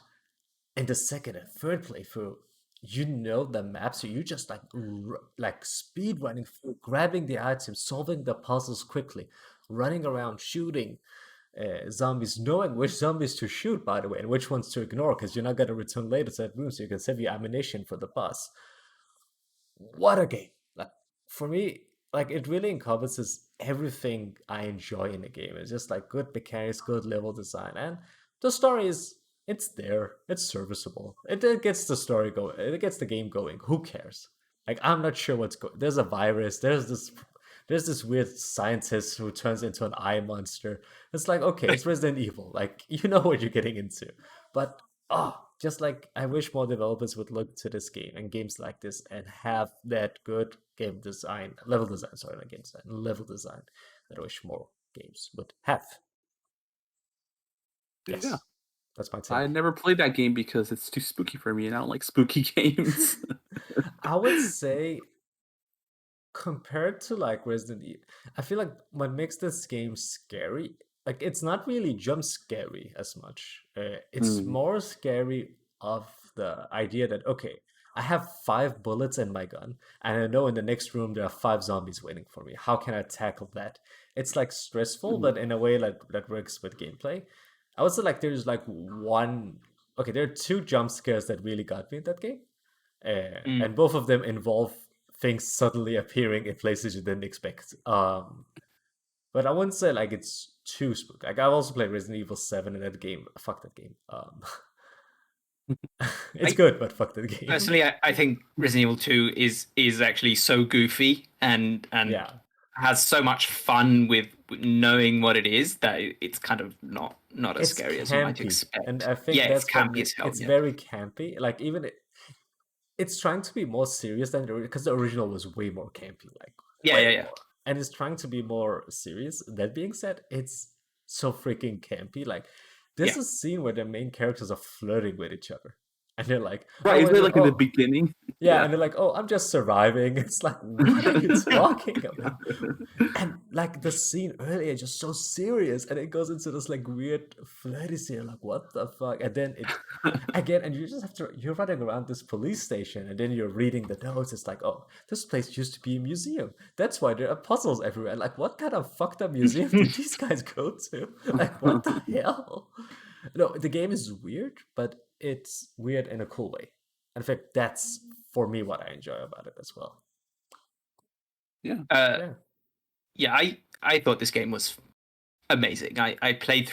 Speaker 1: in the second and third playthrough, you know the map, so you just like speed running through, grabbing the items, solving the puzzles quickly, running around shooting zombies, knowing which zombies to shoot, by the way, and which ones to ignore, because you're not gonna return later to that room, so you can save your ammunition for the boss. What a game! Like for me, like it really encompasses everything I enjoy in a game. It's just like good mechanics, good level design, and the story is it's there. It's serviceable. It gets the story going. It gets the game going. Who cares? Like I'm not sure what's going. There's a virus. There's this weird scientist who turns into an eye monster. It's like okay, it's Resident Evil. Like you know what you're getting into. But just like I wish more developers would look to this game and games like this and have that good game design, level design, sorry, not game design, level design that I wish more games would have.
Speaker 3: Yeah.
Speaker 1: Yes, that's my
Speaker 3: I
Speaker 1: take.
Speaker 3: never played that game because it's too spooky for me, and I don't like spooky games.
Speaker 1: I would say compared to like Resident Evil, I feel like what makes this game scary, like it's not really jump scary as much. It's
Speaker 3: Mm,
Speaker 1: more scary of the idea that okay, I have 5 bullets in my gun, and I know in the next room there are 5 zombies waiting for me. How can I tackle that? It's like stressful,
Speaker 3: mm,
Speaker 1: but in a way that works with gameplay. I would say like there's like one. Okay, there are 2 jump scares that really got me in that game,
Speaker 2: Mm.
Speaker 1: and both of them involve things suddenly appearing in places you didn't expect. But I wouldn't say like it's too spooky. Like I've also played Resident Evil 7 in that game. Fuck that game. It's
Speaker 2: I
Speaker 1: good, but fuck that game.
Speaker 2: personally, I think Resident Evil 2 is actually so goofy and
Speaker 1: Yeah,
Speaker 2: has so much fun with knowing what it is that it's kind of not as
Speaker 1: it's
Speaker 2: scary as you might
Speaker 1: campy, and
Speaker 2: expect.
Speaker 1: I
Speaker 2: Yeah,
Speaker 1: think
Speaker 2: it's
Speaker 1: that's what
Speaker 2: campy as hell.
Speaker 1: it's
Speaker 2: Yeah.
Speaker 1: very campy. Like it's trying to be more serious than because the original was way more campy, like
Speaker 2: Yeah,
Speaker 1: way
Speaker 2: yeah, yeah.
Speaker 1: more, and it's trying to be more serious. That being said, it's so freaking campy. Like there's
Speaker 2: Yeah.
Speaker 1: a scene where the main characters are flirting with each other, and they're like,
Speaker 3: right,
Speaker 1: "Oh,
Speaker 3: isn't it like in the
Speaker 1: oh,
Speaker 3: beginning?
Speaker 1: yeah,"
Speaker 3: Yeah.
Speaker 1: and they're like, "Oh, I'm just surviving." It's like, what are you talking about? And like the scene earlier, just so serious, and it goes into this like weird flirty scene. Like, what the fuck? And then it again, and you just have to. You're running around this police station, and then you're reading the notes. It's like, oh, this place used to be a museum. That's why there are puzzles everywhere. Like, what kind of fucked up museum did these guys go to? Like, what the hell? No, the game is weird, but it's weird in a cool way. In fact, that's for me what I enjoy about it as well.
Speaker 3: Yeah.
Speaker 2: Uh,
Speaker 1: Yeah.
Speaker 2: yeah, I thought this game was amazing. I played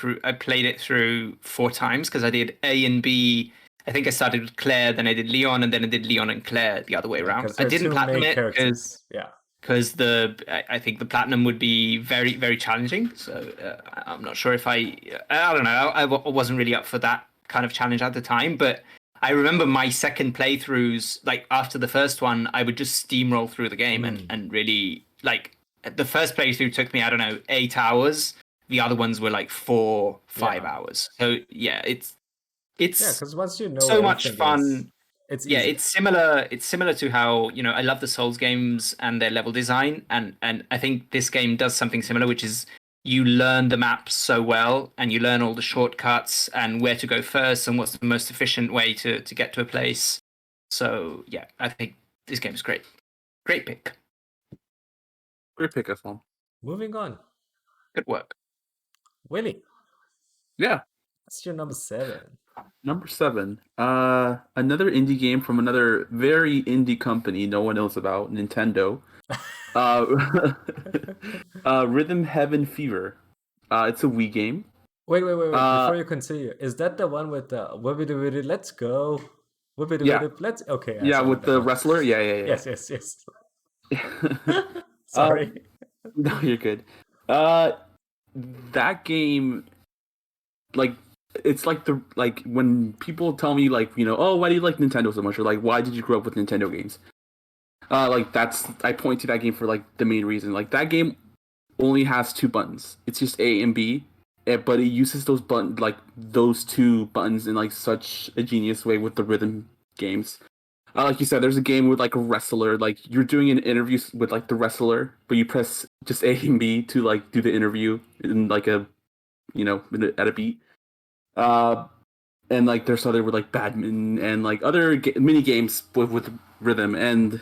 Speaker 2: it through 4 times because I did A and B. I think I started with Claire, then I did Leon, and then I did Leon and Claire the other way
Speaker 1: Yeah,
Speaker 2: around.
Speaker 1: because
Speaker 2: I
Speaker 1: there are
Speaker 2: didn't
Speaker 1: two
Speaker 2: platinum
Speaker 1: main
Speaker 2: it because
Speaker 1: characters. Yeah.
Speaker 2: because I think the platinum would be very, very challenging. So I'm not sure if I don't know. I wasn't really up for that kind of challenge at the time, but I remember my second playthroughs, like after the first one, I would just steamroll through the game and really like the first playthrough took me, I don't know, 8 hours. The other ones were like 5 hours. So yeah, it's
Speaker 1: because once you know
Speaker 2: so much
Speaker 1: everything
Speaker 2: fun.
Speaker 1: it's
Speaker 2: Yeah,
Speaker 1: easy.
Speaker 2: it's similar. It's similar to how, I love the Souls games and their level design, and I think this game does something similar, which is you learn the map so well, and you learn all the shortcuts and where to go first, and what's the most efficient way to get to a place. So yeah, I think this game is great. Great pick.
Speaker 3: Great pick, Islam.
Speaker 1: Moving on.
Speaker 2: Good work.
Speaker 1: Willy,
Speaker 3: Yeah.
Speaker 1: what's your number 7?
Speaker 3: Number 7. Another indie game from another very indie company no one knows about, Nintendo. Rhythm Heaven Fever. It's a Wii game.
Speaker 1: Wait. Before you continue, is that the one with the Wibbidi Let's Go?
Speaker 3: Yeah.
Speaker 1: Let's okay.
Speaker 3: Yeah, with the wrestler. Yeah.
Speaker 1: Yes.
Speaker 3: Uh,
Speaker 1: Sorry.
Speaker 3: no, you're good. That game, like, it's like when people tell me oh, why do you like Nintendo so much, or like why did you grow up with Nintendo games? I point to that game for like the main reason. Like that game only has 2 buttons. It's just A and B, but it uses those 2 buttons in like such a genius way with the rhythm games. Like you said, there's a game with like a wrestler, like you're doing an interview with like the wrestler, but you press just A and B to like do the interview in like at a beat. And like there's other with like badminton and like other mini games with rhythm, and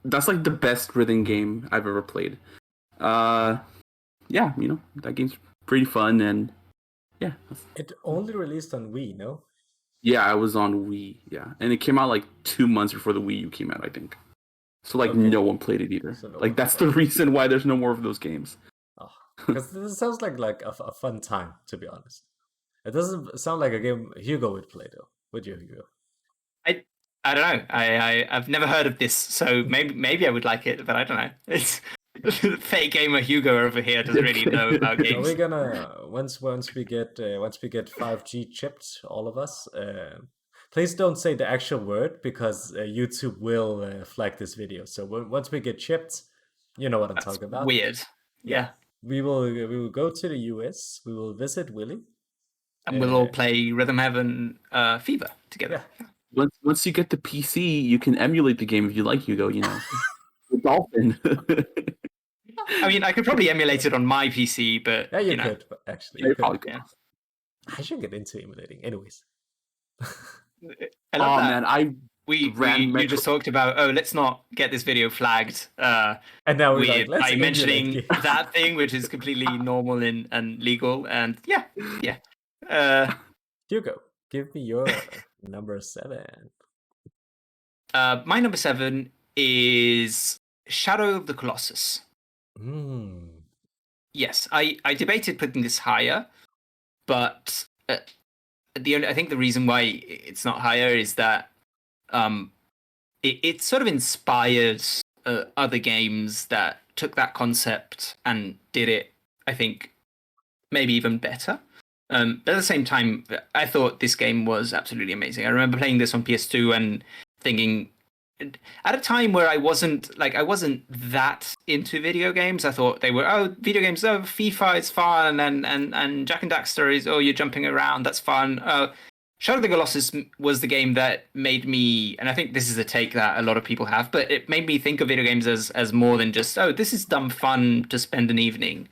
Speaker 3: that's like the best rhythm game I've ever played. Yeah, that game's pretty fun, and yeah.
Speaker 1: It only released on Wii, no?
Speaker 3: Yeah, I was on Wii, yeah. And it came out like 2 months before the Wii U came out, I think. So like
Speaker 1: Okay.
Speaker 3: no one played it either.
Speaker 1: So
Speaker 3: like that's the reason why there's no more of those games.
Speaker 1: Because this sounds like a fun time, to be honest. It doesn't sound like a game Hugo would play, though. Would you, Hugo?
Speaker 2: I don't know. I've never heard of this, so maybe I would like it, but I don't know. It's fake gamer Hugo over here doesn't really know about
Speaker 1: So
Speaker 2: games.
Speaker 1: we're gonna once we get 5G chipped, all of us. Please don't say the actual word because YouTube will flag this video. So once we get chipped, you know what I'm talking about.
Speaker 2: Weird. Yeah.
Speaker 1: We will go to the US. We will visit Willy.
Speaker 2: And we'll all play Rhythm Heaven Fever together.
Speaker 1: Yeah.
Speaker 3: Once you get the PC, you can emulate the game if you like, Hugo, The Dolphin.
Speaker 2: I mean, I could probably emulate it on my PC, but
Speaker 1: Yeah, you could, actually.
Speaker 3: Yeah, you probably could.
Speaker 2: Yeah.
Speaker 1: I should get into emulating, anyways.
Speaker 2: I love that.
Speaker 3: Man,
Speaker 2: you just talked about, let's not get this video flagged.
Speaker 1: And now we're like, let's
Speaker 2: by
Speaker 1: emulate
Speaker 2: mentioning
Speaker 1: games.
Speaker 2: that thing, which is completely normal and legal, and yeah.
Speaker 1: Hugo, give me your number 7.
Speaker 2: My number 7 is Shadow of the Colossus. Yes, I debated putting this higher, but I think the reason why it's not higher is that it sort of inspired other games that took that concept and did it, I think, maybe even better. But at the same time, I thought this game was absolutely amazing. I remember playing this on PS2 and thinking, at a time where I wasn't that into video games. I thought they were, video games, FIFA is fun, and Jak and Daxter is, you're jumping around, that's fun. Shadow of the Colossus was the game that made me, and I think this is a take that a lot of people have, but it made me think of video games as more than just, this is dumb fun to spend an evening.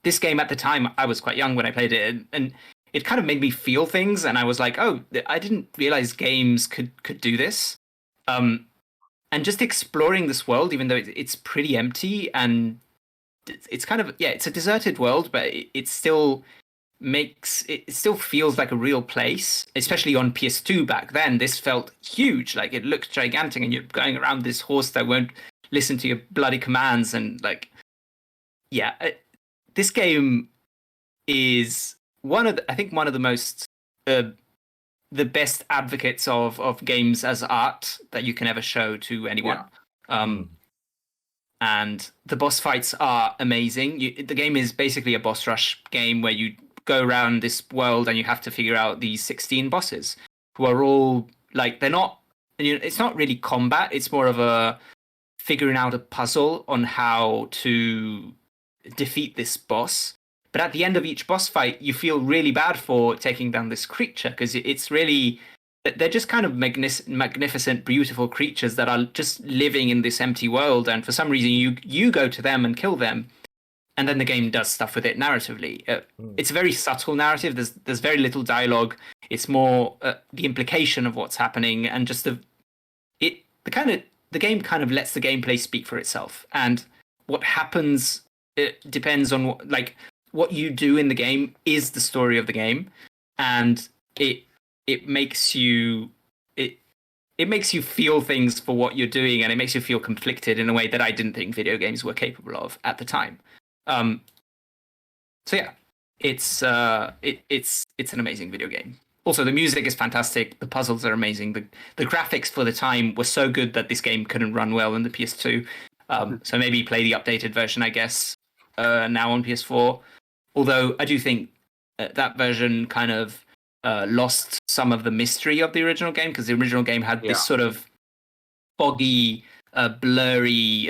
Speaker 2: This game at the time, I was quite young when I played it, and it kind of made me feel things, and I was like, I didn't realize games could do this. And just exploring this world, even though it's pretty empty and it's kind of, it's a deserted world, but it still feels like a real place, especially on PS2 back then. This felt huge, like it looked gigantic, and you're going around this horse that won't listen to your bloody commands, and this game is one of the most the best advocates of games as art that you can ever show to anyone. and the boss fights are amazing. The game is basically a boss rush game where you go around this world and you have to figure out these 16 bosses who are all like they're not. It's not really combat. It's more of a figuring out a puzzle on how to defeat this boss. But at the end of each boss fight, you feel really bad for taking down this creature because it's really they're just kind of magnificent, beautiful creatures that are just living in this empty world. And for some reason, you go to them and kill them, and then the game does stuff with it narratively. It's a very subtle narrative. There's very little dialogue. It's more the implication of what's happening, and just the game kind of lets the gameplay speak for itself. And what happens, it depends on what you do in the game is the story of the game, and it makes you feel things for what you're doing, and it makes you feel conflicted in a way that I didn't think video games were capable of at the time. So yeah, it's an amazing video game. Also, the music is fantastic. The puzzles are amazing. The graphics for the time were so good that this game couldn't run well in the PS2. So maybe play the updated version, I guess, now on PS4. Although I do think that version kind of lost some of the mystery of the original game, because the original game had this sort of foggy, blurry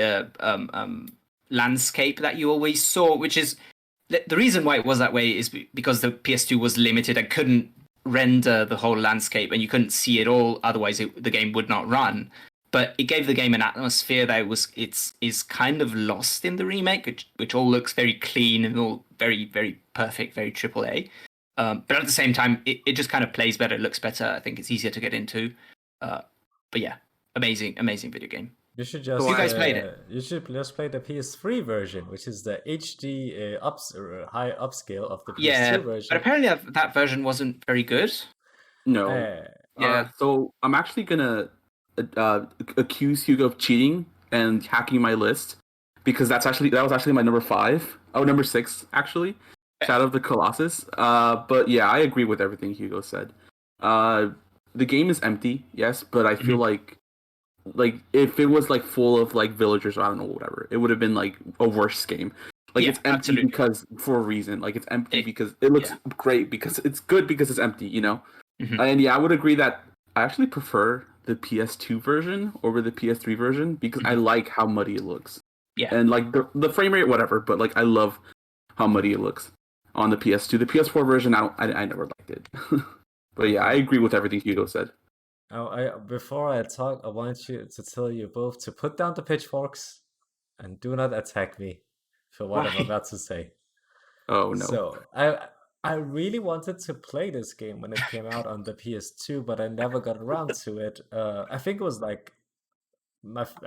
Speaker 2: landscape that you always saw, which is the reason why it was that way is because the PS2 was limited and couldn't render the whole landscape, and you couldn't see it all. Otherwise, the game would not run. But it gave the game an atmosphere that is kind of lost in the remake, which all looks very clean and all very, very perfect, very AAA. But at the same time, it just kind of plays better, looks better. I think it's easier to get into. But yeah, amazing video game.
Speaker 1: You should just
Speaker 2: you guys played it.
Speaker 1: You should just play the PS3 version, which is the HD high upscale of the PS2 version.
Speaker 2: But apparently that version wasn't very good.
Speaker 3: No. So I'm actually gonna accuse Hugo of cheating and hacking my list, because that was actually my number 6 actually. Shadow of the Colossus. But yeah, I agree with everything Hugo said. The game is empty, yes, but I feel like if it was full of villagers, I don't know, whatever, it would have been a worse game. It's empty absolutely. Because for a reason. It's empty because it looks great, because it's good because it's empty, you know? Mm-hmm. And yeah, I would agree that I actually prefer the PS2 version over the PS3 version, because I like how muddy it looks. Yeah. And the frame rate, whatever, but I love how muddy it looks on the PS2. The PS4 version, I never liked it. But yeah, I agree with everything Hugo said.
Speaker 1: Before I talk, I want you to tell you both to put down the pitchforks and do not attack me for what I'm about to say.
Speaker 3: Oh no!
Speaker 1: So I really wanted to play this game when it came out on the PS2, but I never got around to it. I think it was I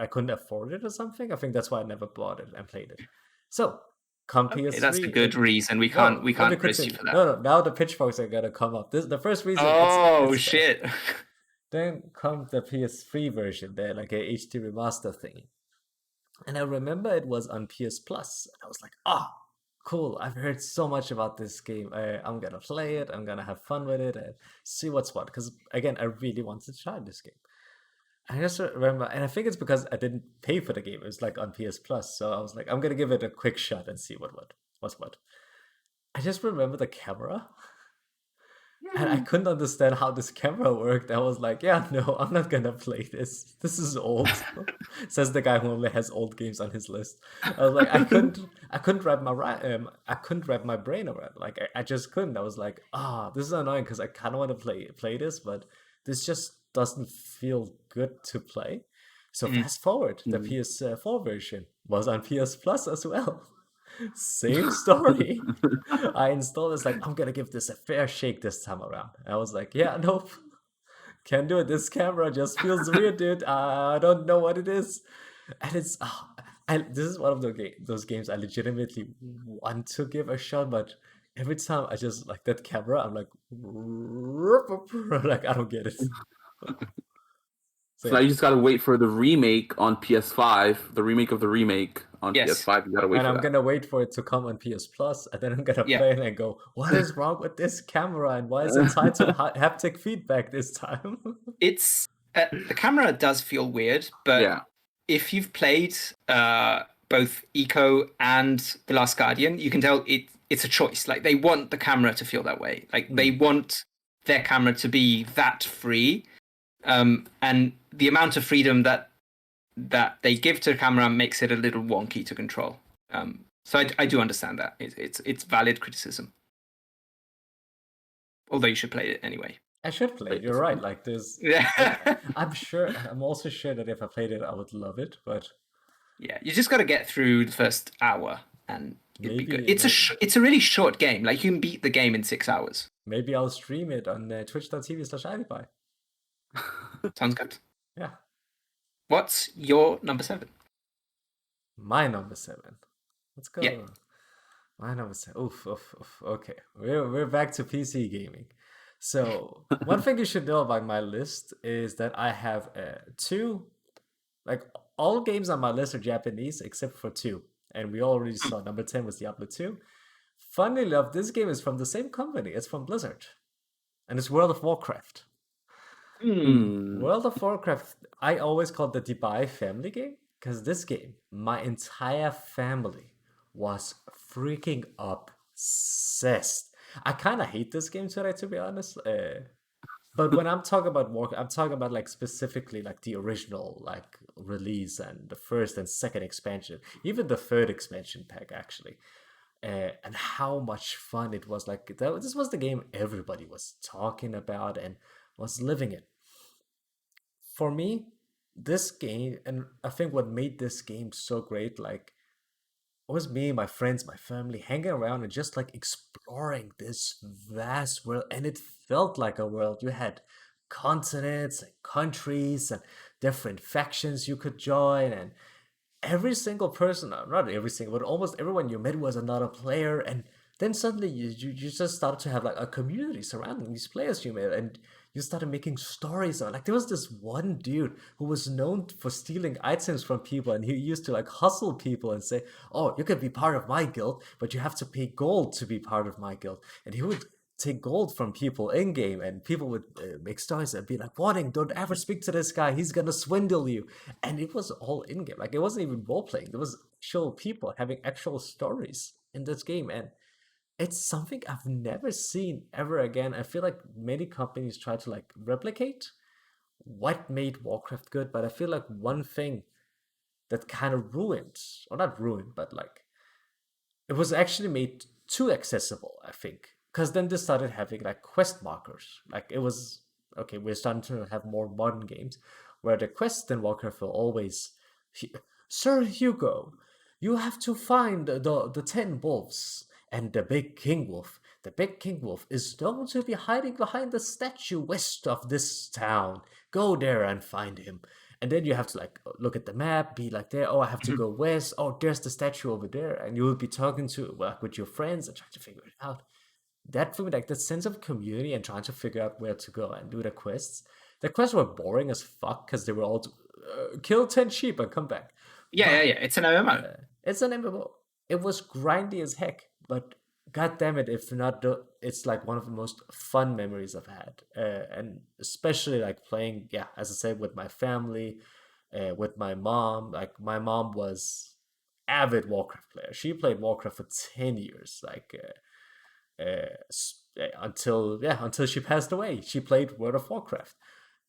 Speaker 1: couldn't afford it or something. I think that's why I never bought it and played it. So come PS3.
Speaker 2: That's a good reason. We can't praise you for that.
Speaker 1: No. Now the pitchforks are gonna come up. This the first reason.
Speaker 2: Oh shit!
Speaker 1: Then come the PS3 version, there like a HD remaster thing, and I remember it was on PS Plus. And I was like, cool! I've heard so much about this game. I'm gonna play it. I'm gonna have fun with it and see what's what. Because again, I really wanted to try this game. I just remember, and I think it's because I didn't pay for the game. It was on PS Plus, so I was like, I'm gonna give it a quick shot and see what's what. I just remember the camera. And I couldn't understand how this camera worked. I was like, yeah, no, I'm not gonna play this. This is old. Says the guy who only has old games on his list. I was like, I couldn't wrap my brain around it. I just couldn't. I was like, this is annoying because I kind of want to play this, but this just doesn't feel good to play. So fast forward, the PS4 version was on PS Plus as well. Same story. I installed it. I'm gonna give this a fair shake this time around. I was like, yeah, nope, can't do it. This camera just feels weird, dude. I don't know what it is. And it's this is one of those games I legitimately want to give a shot, but every time I just that camera, I'm like I don't get it.
Speaker 3: So now you just gotta wait for the remake on PS5, the remake of the remake on PS5. You gotta wait.
Speaker 1: And I'm gonna wait for it to come on PS Plus, and then I'm gonna play it and go, "What is wrong with this camera? And why is it tied to haptic feedback this time?"
Speaker 2: It's the camera does feel weird, but if you've played both Eco and The Last Guardian, you can tell it's a choice. Like they want the camera to feel that way. Like they want their camera to be that free, and the amount of freedom that they give to the camera makes it a little wonky to control. So I do understand that. It's valid criticism. Although you should play it anyway.
Speaker 1: I should play it. You're right. Like there's,
Speaker 2: Yeah.
Speaker 1: I'm also sure that if I played it, I would love it. But
Speaker 2: Yeah, you just got to get through the first hour, and it'd be good.
Speaker 1: Maybe-
Speaker 2: It's a really short game. Like you can beat the game in 6 hours.
Speaker 1: maybe I'll stream it on twitch.tv/iDepie.
Speaker 2: Sounds good.
Speaker 1: Yeah.
Speaker 2: What's your number 7?
Speaker 1: My number 7. Let's go.
Speaker 2: Yeah.
Speaker 1: My number 7. Oof. Okay, we're back to PC gaming. So one thing you should know about my list is that I have 2, like all games on my list are Japanese except for 2, and we already saw number 10 was Diablo 2. Funnily enough, this game is from the same company. It's from Blizzard, and it's World of Warcraft. World of Warcraft, I always called the Dubai family game because this game, my entire family was freaking obsessed. I kind of hate this game today, to be honest. But when I'm talking about Warcraft, I'm talking about like specifically like the original like release and the first and second expansion, even the third expansion pack actually, and how much fun it was. Like this was the game everybody was talking about and was living in. For me, this game, and I think what made this game so great, like it was me, my friends, my family hanging around and just like exploring this vast world. And it felt like a world. You had continents and countries and different factions you could join. And every single person, not every single, but almost everyone you met was another player. And then suddenly you just started to have like a community surrounding these players you met. And you started making stories on, like there was this one dude who was known for stealing items from people, and he used to like hustle people and say, oh, you can be part of my guild, but you have to pay gold to be part of my guild. And he would take gold from people in game, and people would make stories and be like, warning, don't ever speak to this guy, he's gonna swindle you. And it was all in game, like it wasn't even role playing, there was actual people having actual stories in this game. And it's something I've never seen ever again. I feel like many companies try to like replicate what made Warcraft good, but I feel like one thing that kind of ruined, or not ruined, but like it was actually made too accessible, I think. Because then they started having like quest markers. Like it was, okay, we're starting to have more modern games where the quests in Warcraft will always, Sir Hugo, you have to find the 10 wolves and the big king wolf. The big king wolf is known to be hiding behind the statue west of this town. Go there and find him. And then you have to like look at the map, be like there, oh, I have to go west. Oh, there's the statue over there. And you will be talking to like with your friends and trying to figure it out. That for me, like the sense of community and trying to figure out where to go and do the quests. The quests were boring as fuck because they were all kill 10 sheep and come back.
Speaker 2: Yeah. It's an MMO.
Speaker 1: It's an MMO. It was grindy as heck, but god damn it, if not, it's like one of the most fun memories I've had, and especially like playing, yeah, as I said, with my family, with my mom. Like my mom was avid Warcraft player. She played Warcraft for 10 years, like until she passed away. She played World of Warcraft.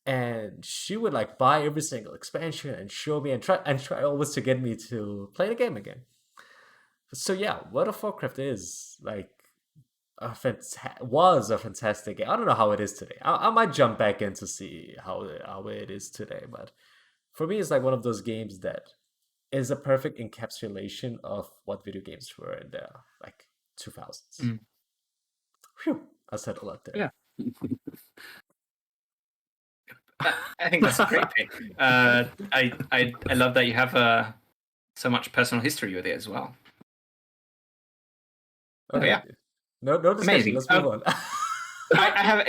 Speaker 1: And she would like buy every single expansion and show me and try always to get me to play the game again. So yeah, World of Warcraft is like was a fantastic game. I don't know how it is today. I might jump back in to see how it is today, but for me, it's like one of those games that is a perfect encapsulation of what video games were in the like 2000s. Phew, I said a lot there.
Speaker 2: Yeah. I think that's a great pick. I love that you have so much personal history with it as well.
Speaker 1: Okay.
Speaker 2: Yeah.
Speaker 1: No discussion.
Speaker 2: Amazing.
Speaker 1: Let's move on.
Speaker 2: I've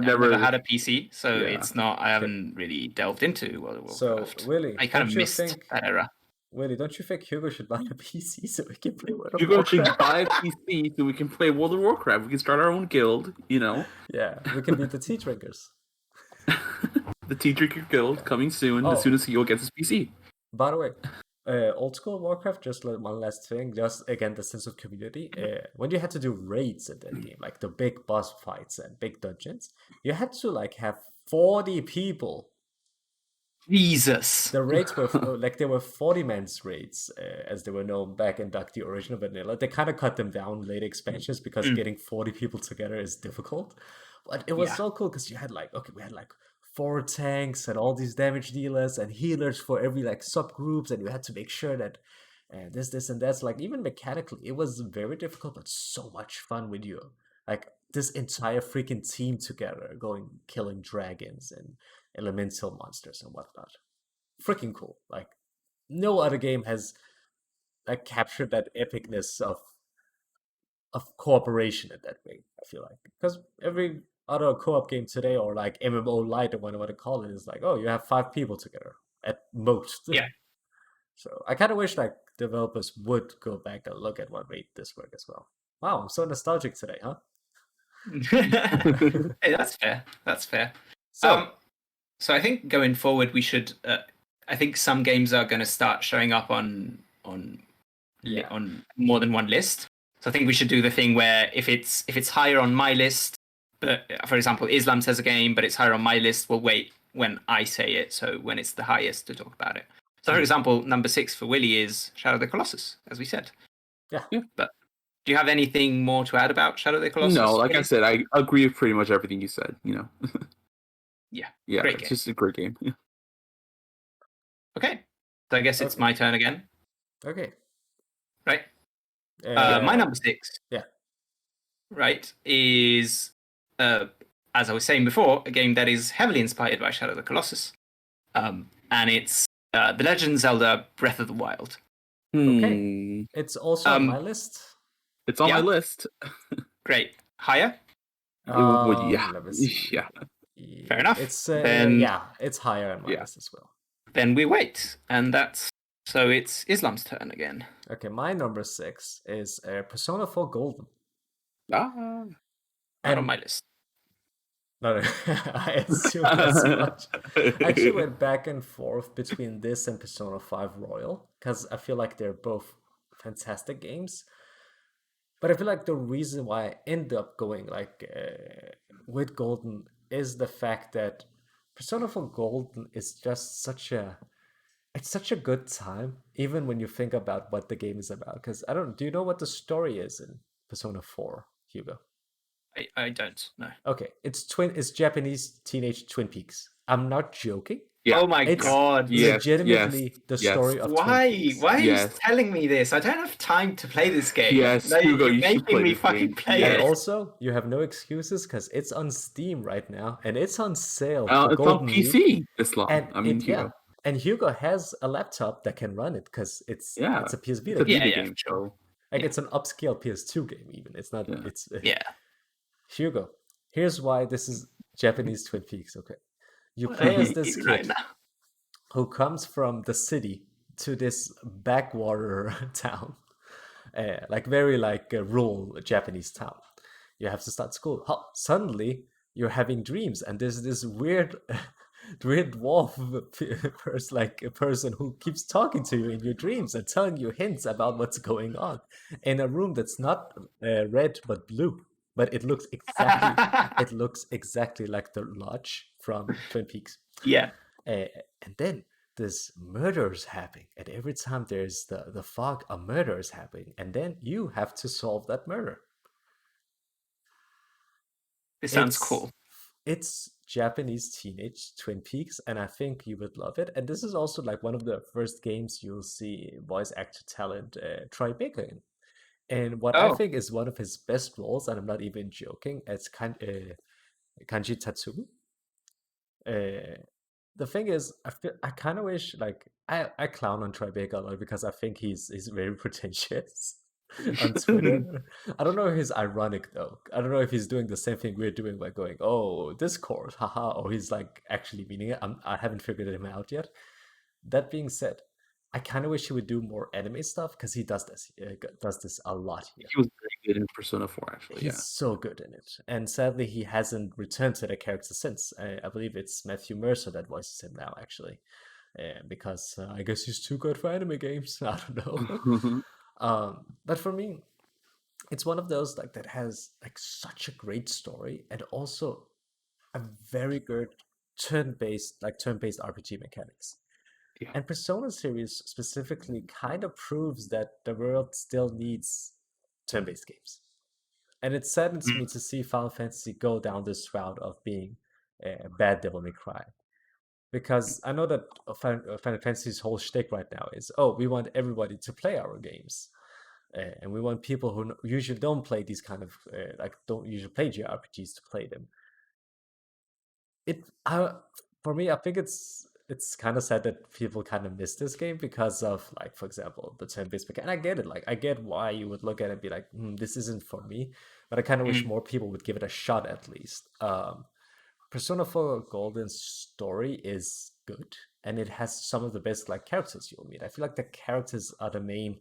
Speaker 2: never had a PC, so
Speaker 3: Yeah.
Speaker 2: it's not. I haven't really delved into World of Warcraft.
Speaker 1: So Willy,
Speaker 2: I kind of
Speaker 1: don't you
Speaker 2: missed
Speaker 1: think-
Speaker 2: that era.
Speaker 1: Willy, don't you think Hugo should buy a PC so we can play World of
Speaker 3: Hugo should
Speaker 1: Warcraft?
Speaker 3: buy a PC so we can play World of Warcraft. We can start our own guild, you know.
Speaker 1: Yeah, we can beat the tea drinkers.
Speaker 3: the Tea Drinker Guild coming soon.
Speaker 1: Oh.
Speaker 3: As soon as Hugo gets his PC.
Speaker 1: By the way, old school Warcraft, just like one last thing, just again the sense of community. When you had to do raids in that game, like the big boss fights and big dungeons, you had to like have 40 people.
Speaker 2: Jesus.
Speaker 1: The raids were like they were 40 man's raids, as they were known back in like the original vanilla. They kind of cut them down later expansions because getting 40 people together is difficult. But it was so cool because you had like we had like 4 tanks and all these damage dealers and healers for every like subgroups, and you had to make sure that this and that's like even mechanically it was very difficult but so much fun with you like this entire freaking team together going killing dragons and elemental monsters and whatnot. Freaking cool. Like no other game has like captured that epicness of cooperation in that way, I feel like. Because every other co-op game today, or like MMO Lite or whatever you want to call it, is like, oh, you have 5 people together at most.
Speaker 2: Yeah.
Speaker 1: So I kind of wish like developers would go back and look at what made this work as well. Wow, I'm so nostalgic today, huh?
Speaker 2: Hey, that's fair. That's fair. So I think going forward, we should. I think some games are going to start showing up on more than one list. So I think we should do the thing where if it's higher on my list, but for example, Islam says a game, but it's higher on my list, we'll wait when I say it. So when it's the highest to talk about it. So for example, number 6 for Willy is Shadow of the Colossus, as we said.
Speaker 1: Yeah.
Speaker 2: But do you have anything more to add about Shadow of the Colossus?
Speaker 3: No, like I said, I agree with pretty much everything you said. You know.
Speaker 2: Yeah.
Speaker 3: Great
Speaker 2: game.
Speaker 3: It's just a great game.
Speaker 2: Okay. So I guess it's my turn again.
Speaker 1: Okay.
Speaker 2: Right. My number 6.
Speaker 1: Yeah.
Speaker 2: Right, is as I was saying before, a game that is heavily inspired by Shadow of the Colossus. And it's The Legend of Zelda Breath of the Wild.
Speaker 1: Okay. It's also on my list.
Speaker 3: It's on my list.
Speaker 2: Great. Higher?
Speaker 3: Yeah. Yeah.
Speaker 2: Fair enough.
Speaker 1: It's
Speaker 2: then,
Speaker 1: it's higher on my list as well.
Speaker 2: Then we wait, and so it's Islam's turn again.
Speaker 1: Okay, my number 6 is Persona 4 Golden.
Speaker 2: Not on my list.
Speaker 1: No, I assume as much. I actually went back and forth between this and Persona 5 Royal because I feel like they're both fantastic games. But I feel like the reason why I end up going like with Golden is the fact that Persona 4 Golden is just such a good time, even when you think about what the game is about. Because do you know what the story is in Persona 4, Hugo?
Speaker 2: I don't know.
Speaker 1: Okay, it's Japanese teenage Twin Peaks. I'm not joking.
Speaker 2: Yeah. Oh my god!
Speaker 1: Legitimately the story of
Speaker 2: why?
Speaker 1: Twin Peaks.
Speaker 2: Why are you telling me this? I don't have time to play this game.
Speaker 3: Yes,
Speaker 2: Hugo,
Speaker 3: you're
Speaker 2: making me fucking play it.
Speaker 1: And also, you have no excuses because it's on Steam right now and it's on sale.
Speaker 3: It's on PC.
Speaker 1: Hugo. And Hugo has a laptop that can run it because it's a PS Vita
Speaker 3: game. Sure.
Speaker 1: Like it's an upscale PS2 game. Even it's not.
Speaker 2: Yeah.
Speaker 1: Hugo, here's why this is Japanese Twin Peaks. Okay, you play as this kid who comes from the city to this backwater town, like very like a rural Japanese town. You have to start school. Suddenly, you're having dreams, and there's this weird dwarf person who keeps talking to you in your dreams and telling you hints about what's going on in a room that's not red but blue. But it looks exactly like the lodge from Twin Peaks.
Speaker 2: Yeah.
Speaker 1: And then there's murders happening. And every time there's the fog, a murder is happening. And then you have to solve that murder.
Speaker 2: It sounds cool.
Speaker 1: It's Japanese teenage Twin Peaks, and I think you would love it. And this is also like one of the first games you'll see voice actor talent Troy Baker in. And what I think is one of his best roles, and I'm not even joking, it's Kanji Tatsumi. The thing is, I kind of wish, like, I clown on Troy Baker a lot because I think he's very pretentious on Twitter. I don't know if he's ironic though. I don't know if he's doing the same thing we're doing by going, "Oh, Discord, haha," or he's like actually meaning it. I haven't figured him out yet. That being said, I kind of wish he would do more anime stuff because he does this a lot here.
Speaker 3: He was very good in Persona 4, actually.
Speaker 1: He's so good in it, and sadly, he hasn't returned to the character since. I believe it's Matthew Mercer that voices him now, actually, because I guess he's too good for anime games. I don't know.
Speaker 3: Yeah.
Speaker 1: But for me, it's one of those like that has like such a great story and also a very good turn-based RPG mechanics.
Speaker 3: Yeah.
Speaker 1: And Persona series specifically kind of proves that the world still needs turn-based games. And it saddens me to see Final Fantasy go down this route of being a bad Devil May Cry. Because I know that Final Fantasy's whole shtick right now is, oh, we want everybody to play our games. And we want people who usually don't play these kind of, don't usually play JRPGs to play them. For me, I think it's kind of sad that people kind of miss this game because of, like, for example, the turn-based mechanic. And I get it, like I get why you would look at it and be like, this isn't for me. But I kind of wish more people would give it a shot at least. Persona 4 Golden's story is good, and it has some of the best like characters you'll meet. I feel like the characters are the main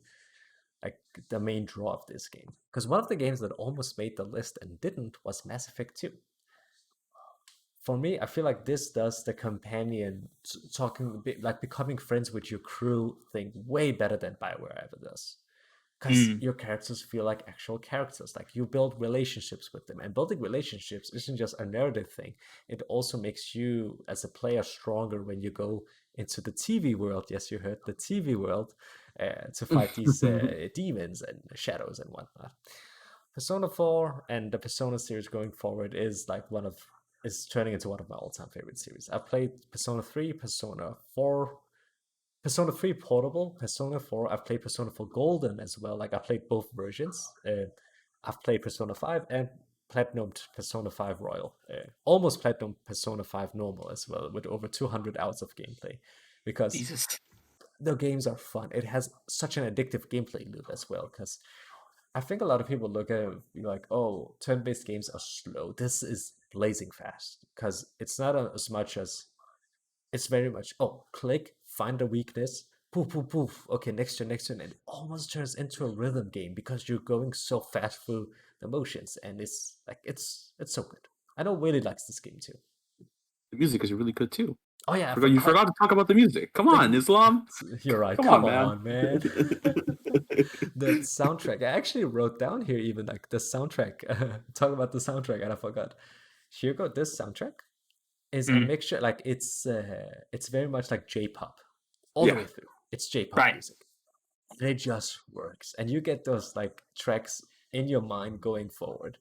Speaker 1: draw of this game. Because one of the games that almost made the list and didn't was Mass Effect 2. For me, I feel like this does the companion talking, like becoming friends with your crew thing way better than BioWare ever does. Because your characters feel like actual characters. Like you build relationships with them. And building relationships isn't just a narrative thing. It also makes you as a player stronger when you go into the TV world. Yes, you heard the TV world, to fight these demons and shadows and whatnot. Persona 4 and the Persona series going forward is turning into one of my all-time favorite series. I've played Persona 3, Persona 4, Persona 3 Portable, Persona 4. I've played Persona 4 Golden as well. Like I played both versions. I've played Persona 5 and platinumed Persona 5 Royal. Almost platinumed Persona 5 Normal as well, with over 200 hours of gameplay. Because
Speaker 2: Jesus.
Speaker 1: the games are fun. It has such an addictive gameplay loop as well. Because I think a lot of people look at it and be like, oh, turn-based games are slow. This is blazing fast. Because it's not as much as... It's very much, oh, click, find a weakness, poof, poof, poof. Okay, next turn. And it almost turns into a rhythm game because you're going so fast through the motions. And it's so good. I know Willy likes this game too.
Speaker 3: The music is really good too.
Speaker 1: Oh yeah,
Speaker 3: you forgot to talk about the music. Come on, Islam.
Speaker 1: You're right.
Speaker 3: Come
Speaker 1: on, man. The soundtrack. I actually wrote down here even like the soundtrack. Talk about the soundtrack, and I forgot. Hugo, this soundtrack is a mixture. Like it's very much like J-pop all the way through. It's J-pop music, and it just works. And you get those like tracks in your mind going forward.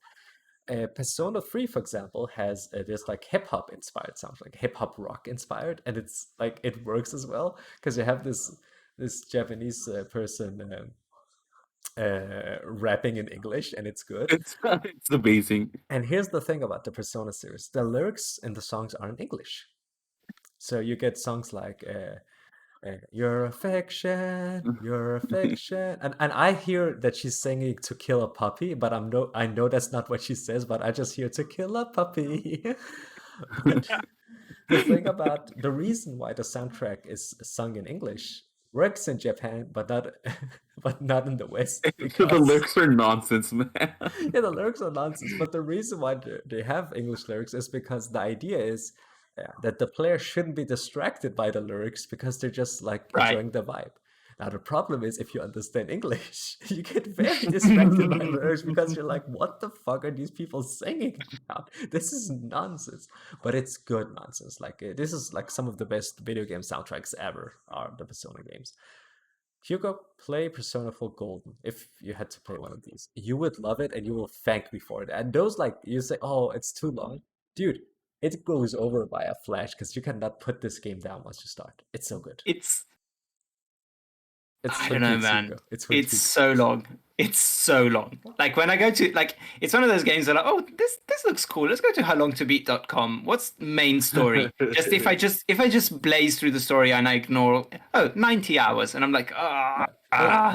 Speaker 1: Persona 3, for example, has this like hip hop inspired sound, like hip hop rock inspired, and it's like it works as well because you have this Japanese person rapping in English, and it's good.
Speaker 3: It's amazing.
Speaker 1: And here's the thing about the Persona series: the lyrics in the songs are in English, so you get songs like. Your affection, and I hear that she's singing to kill a puppy, but I know that's not what she says, but I just hear to kill a puppy. But the thing about the reason why the soundtrack is sung in English works in Japan, but not in the West.
Speaker 3: Because the lyrics are nonsense, man.
Speaker 1: Yeah, the lyrics are nonsense, but the reason why they have English lyrics is because the idea is that the player shouldn't be distracted by the lyrics because they're just like enjoying the vibe. Now the problem is if you understand English, you get very distracted by lyrics because you're like, what the fuck are these people singing about? This is nonsense. But it's good nonsense. Like this is like some of the best video game soundtracks ever are the Persona games. Hugo, play Persona 4 Golden. If you had to play one of these, you would love it and you will thank me for it. And those like you say, oh, it's too long. Dude, it goes over by a flash because you cannot put this game down once you start. It's so good.
Speaker 2: I don't know, man. It's so long. It's so long. Like when I go to it's one of those games that like, oh, this looks cool. Let's go to howlongtobeat.com. What's main story? if I just blaze through the story and I ignore 90 hours and I'm like,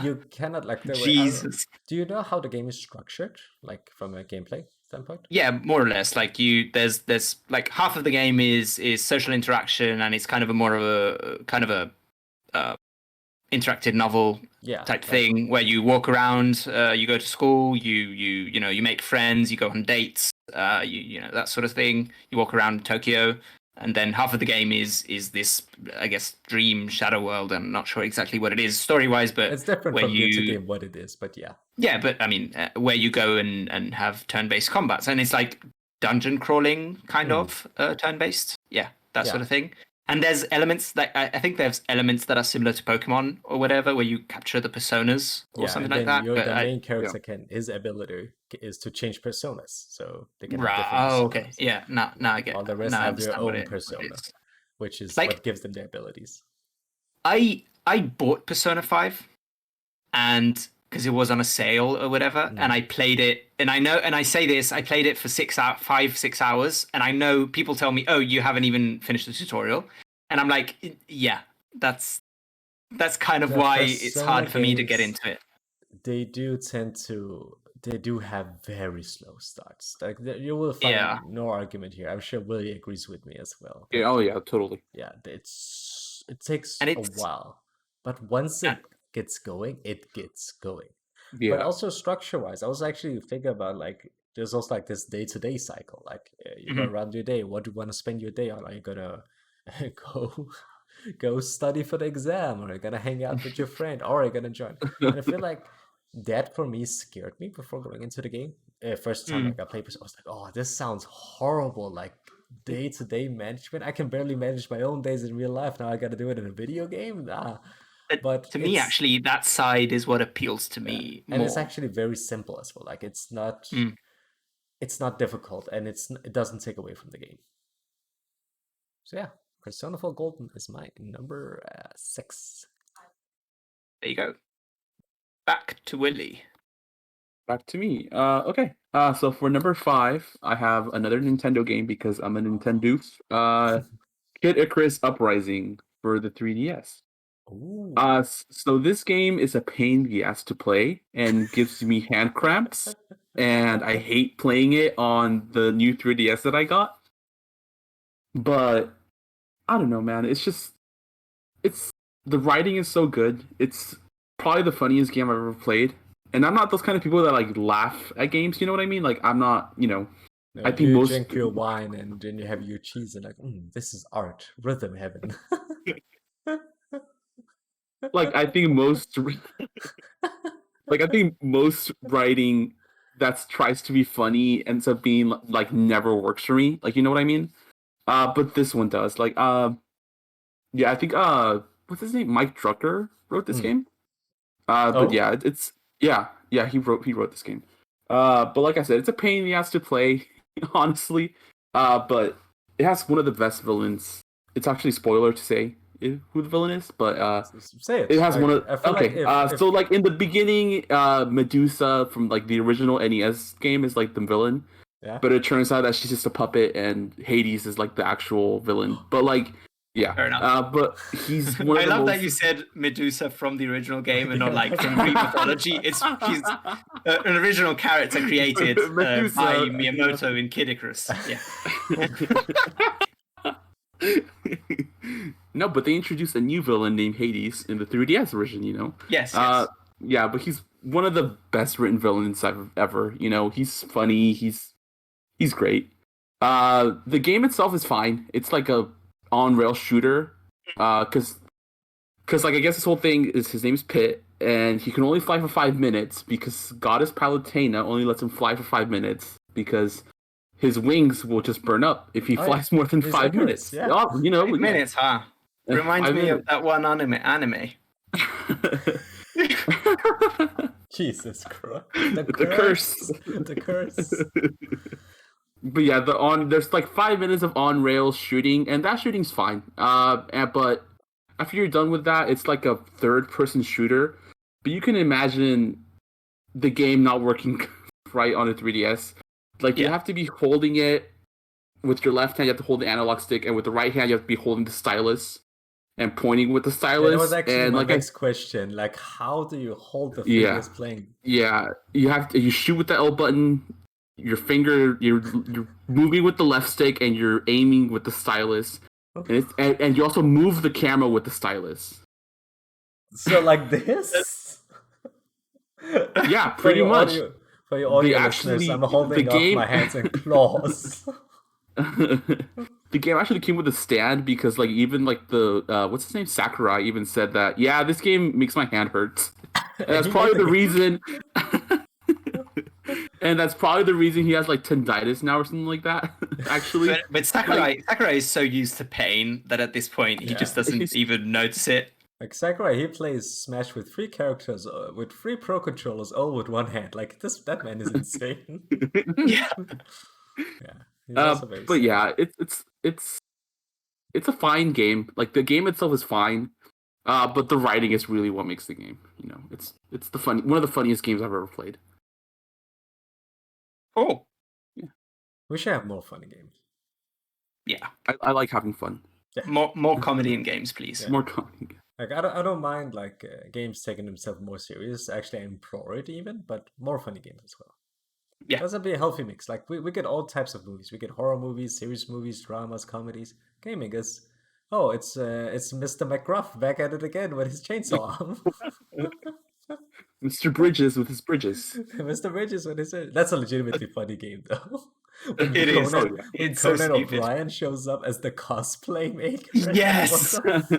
Speaker 1: you cannot like the
Speaker 2: Jesus.
Speaker 1: Do you know how the game is structured? Like from a gameplay standpoint?
Speaker 2: Yeah, more or less. Like there's like half of the game is social interaction and it's kind of a more of a interactive novel type thing where you walk around, you go to school, you make friends, you go on dates, you know, that sort of thing. You walk around Tokyo, and then half of the game is this, I guess, dream shadow world. I'm not sure exactly what it is story wise, but
Speaker 1: it's different from game to game what it is. But
Speaker 2: yeah, but I mean, where you go and have turn-based combats, and it's like dungeon crawling kind of turn-based, that sort of thing. And there's elements that I think there's elements that are similar to Pokemon or whatever, where you capture the personas or something like that.
Speaker 1: The main character his ability is to change personas, so they can have different personas.
Speaker 2: Okay, yeah. Now I get.
Speaker 1: All the rest have their own persona, which is like, what gives them their abilities.
Speaker 2: I bought Persona 5, and because it was on a sale or whatever, and I played it, and I say this, I played it for 6 hours, and I know people tell me, oh, you haven't even finished the tutorial, and I'm like, yeah, that's kind of why it's hard for me to get into it.
Speaker 1: They do have very slow starts. Like you will find no argument here. I'm sure Willy agrees with me as well.
Speaker 3: Yeah, oh yeah, totally.
Speaker 1: Yeah, it takes a while, but once it gets going, it gets going. Yeah. But also structure-wise, I was actually thinking about like there's also like this day-to-day cycle. Like you're gonna run your day. What do you want to spend your day on? Are you gonna go study for the exam, or are you gonna hang out with your friend, or are you gonna join? And I feel like that for me scared me before going into the game. First time like I played, I was like, oh, this sounds horrible. Like day-to-day management. I can barely manage my own days in real life. Now I gotta do it in a video game. But
Speaker 2: to me, actually, that side is what appeals to me more.
Speaker 1: And it's actually very simple as well. Like it's not difficult, and it doesn't take away from the game. So yeah, Persona 4 Golden is my number 6.
Speaker 2: There you go. Back to Willy.
Speaker 3: Back to me. Okay. So for number 5, I have another Nintendo game because I'm a Nintendo. Kid Icarus Uprising for the 3DS.
Speaker 1: Ooh.
Speaker 3: So this game is a pain in the ass to play and gives me hand cramps, and I hate playing it on the new 3DS that I got. But I don't know, man. The writing is so good. It's probably the funniest game I've ever played. And I'm not those kind of people that like laugh at games. You know what I mean? Like I'm not, I think
Speaker 1: you drink your wine and then you have your cheese and like, this is art, rhythm heaven.
Speaker 3: Like I think most writing that tries to be funny ends up being like never works for me. Like, you know what I mean? But this one does. Like, I think what's his name? Mike Drucker wrote this game. But yeah, he wrote this game. But like I said, it's a pain in the ass to play, honestly. But it has one of the best villains. It's actually a spoiler to say who the villain is, but
Speaker 1: say it.
Speaker 3: It has one of
Speaker 1: okay.
Speaker 3: So like in the beginning, Medusa from like the original NES game is like the villain.
Speaker 1: Yeah.
Speaker 3: But it turns out that she's just a puppet, and Hades is like the actual villain. But like, yeah.
Speaker 2: Fair enough.
Speaker 3: But he's one of
Speaker 2: I love that you said Medusa from the original game and not like from Greek mythology. She's an original character created by Miyamoto in Kid Icarus. Yeah.
Speaker 3: No, but they introduced a new villain named Hades in the 3DS version,
Speaker 2: Yes.
Speaker 3: Yeah, but he's one of the best written villains I've ever. He's funny. He's great. The game itself is fine. It's like a on-rail shooter. Because like I guess this whole thing is his name is Pit, and he can only fly for 5 minutes because Goddess Palutena only lets him fly for 5 minutes because his wings will just burn up if he flies more than 5 minutes.
Speaker 1: Yeah.
Speaker 2: 5 minutes, huh? Reminds me of that one anime.
Speaker 1: Jesus Christ.
Speaker 3: The curse.
Speaker 1: The curse.
Speaker 3: But yeah, there's like 5 minutes of on-rail shooting, and that shooting's fine. But after you're done with that, it's like a third-person shooter. But you can imagine the game not working right on a 3DS. Like, you have to be holding it with your left hand, you have to hold the analog stick, and with the right hand, you have to be holding the stylus and pointing with the stylus.
Speaker 1: That was actually my next question. Like, how do you hold the fingers playing?
Speaker 3: Yeah, you shoot with the L button. Your finger, you're moving with the left stick, and you're aiming with the stylus. Okay. And you also move the camera with the stylus.
Speaker 1: So like this?
Speaker 3: Yeah,
Speaker 1: For
Speaker 3: pretty
Speaker 1: your
Speaker 3: much.
Speaker 1: audio, for your
Speaker 3: They
Speaker 1: audio listeners, I'm
Speaker 3: actually
Speaker 1: holding up my hands in claws.
Speaker 3: the game actually came with a stand because like even like the what's his name, Sakurai, even said that yeah, this game makes my hand hurt. And
Speaker 1: And
Speaker 3: that's
Speaker 1: he made
Speaker 3: probably
Speaker 1: the
Speaker 3: the
Speaker 1: game.
Speaker 3: reason. And that's probably the reason he has like tendinitis now or something like that. Actually,
Speaker 2: But Sakurai is so used to pain that at this point he just
Speaker 1: Yeah.
Speaker 2: doesn't
Speaker 3: he's-
Speaker 2: even notice it.
Speaker 1: Like Sakurai, he plays Smash with 3 characters, with 3 pro controllers, all with one hand. Like that man is insane.
Speaker 2: Yeah.
Speaker 1: Yeah, he's also very
Speaker 3: but
Speaker 1: sad.
Speaker 3: yeah, it's a fine game. Like the game itself is fine. But the writing is really what makes the game. You know, it's the one of the funniest games I've ever played.
Speaker 2: Oh.
Speaker 1: We should have more funny games.
Speaker 2: Yeah.
Speaker 3: I like having fun.
Speaker 2: More comedy in games, please.
Speaker 1: Yeah.
Speaker 3: More comedy.
Speaker 1: Like I don't mind like games taking themselves more serious. Actually, I implore it even, but more funny games as well.
Speaker 2: Yeah.
Speaker 1: Doesn't be a healthy mix. Like we get all types of movies. We get horror movies, serious movies, dramas, comedies. Gaming is it's Mr. McGruff back at it again with his chainsaw arm.
Speaker 3: Mr. Bridges with his bridges.
Speaker 1: Mr. Bridges with his that's a legitimately funny game though. When
Speaker 2: It is.
Speaker 1: Conan,
Speaker 3: Oh, yeah.
Speaker 1: when
Speaker 2: It's so
Speaker 1: Conan
Speaker 2: stupid.
Speaker 1: O'Brien shows up as the cosplay maker.
Speaker 2: Yes!
Speaker 1: What the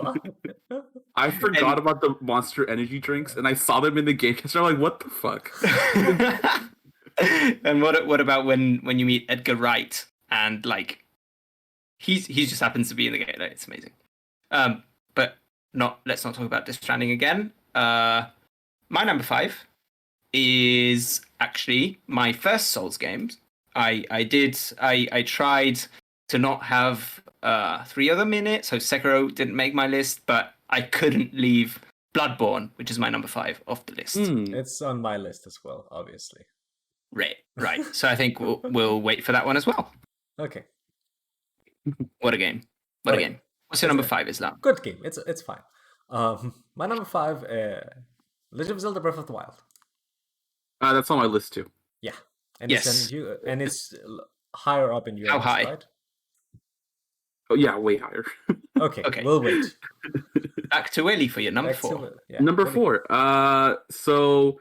Speaker 1: fuck?
Speaker 3: I forgot about the Monster Energy drinks, and I saw them in the game. So I'm like, what the fuck?
Speaker 2: And what about when you meet Edgar Wright and like he just happens to be in the game? It's amazing. But let's not talk about Death Stranding again. My number 5 is actually my first Souls games. I tried to not have 3 of them in it, so Sekiro didn't make my list, but I couldn't leave Bloodborne, which is my number 5, off the list.
Speaker 1: It's on my list as well, obviously.
Speaker 2: Right. So I think we'll wait for that one as well.
Speaker 1: Okay,
Speaker 2: What a game! What a
Speaker 1: Okay.
Speaker 2: game! What's your number 5, Islam?
Speaker 1: good game. It's fine. My number 5, Legend of Zelda: Breath of the Wild.
Speaker 3: That's on my list too.
Speaker 1: Yeah, and
Speaker 2: Yes.
Speaker 1: it's higher up in your
Speaker 2: How
Speaker 1: list,
Speaker 2: high?
Speaker 1: right?
Speaker 3: Oh yeah, way higher.
Speaker 1: Okay, we'll wait.
Speaker 2: Back to Willy for your number
Speaker 1: Back to
Speaker 2: 4.
Speaker 1: yeah,
Speaker 3: Number
Speaker 1: Willy.
Speaker 3: 4. So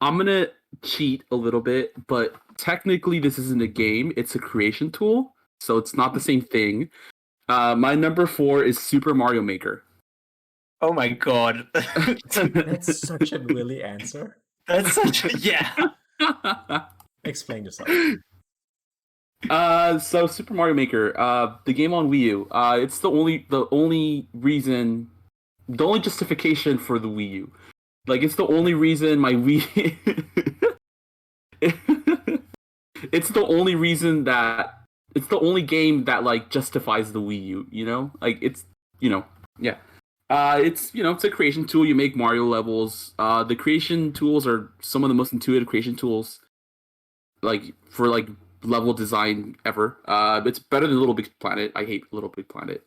Speaker 3: I'm gonna cheat a little bit, but technically this isn't a game; it's a creation tool, so it's not the same thing. My number 4 is Super Mario Maker.
Speaker 2: Oh my god!
Speaker 1: That's such a Willy answer.
Speaker 2: That's such a yeah.
Speaker 1: Explain yourself.
Speaker 3: So Super Mario Maker, the game on Wii U. It's the only reason, the only justification for the Wii U. Like it's the only reason my Wii. It's the only reason that it's the only game that like justifies the Wii U. You know, like it's yeah. It's it's a creation tool. You make Mario levels. The creation tools are some of the most intuitive creation tools, like for like level design ever. It's better than Little Big Planet. I hate Little Big Planet.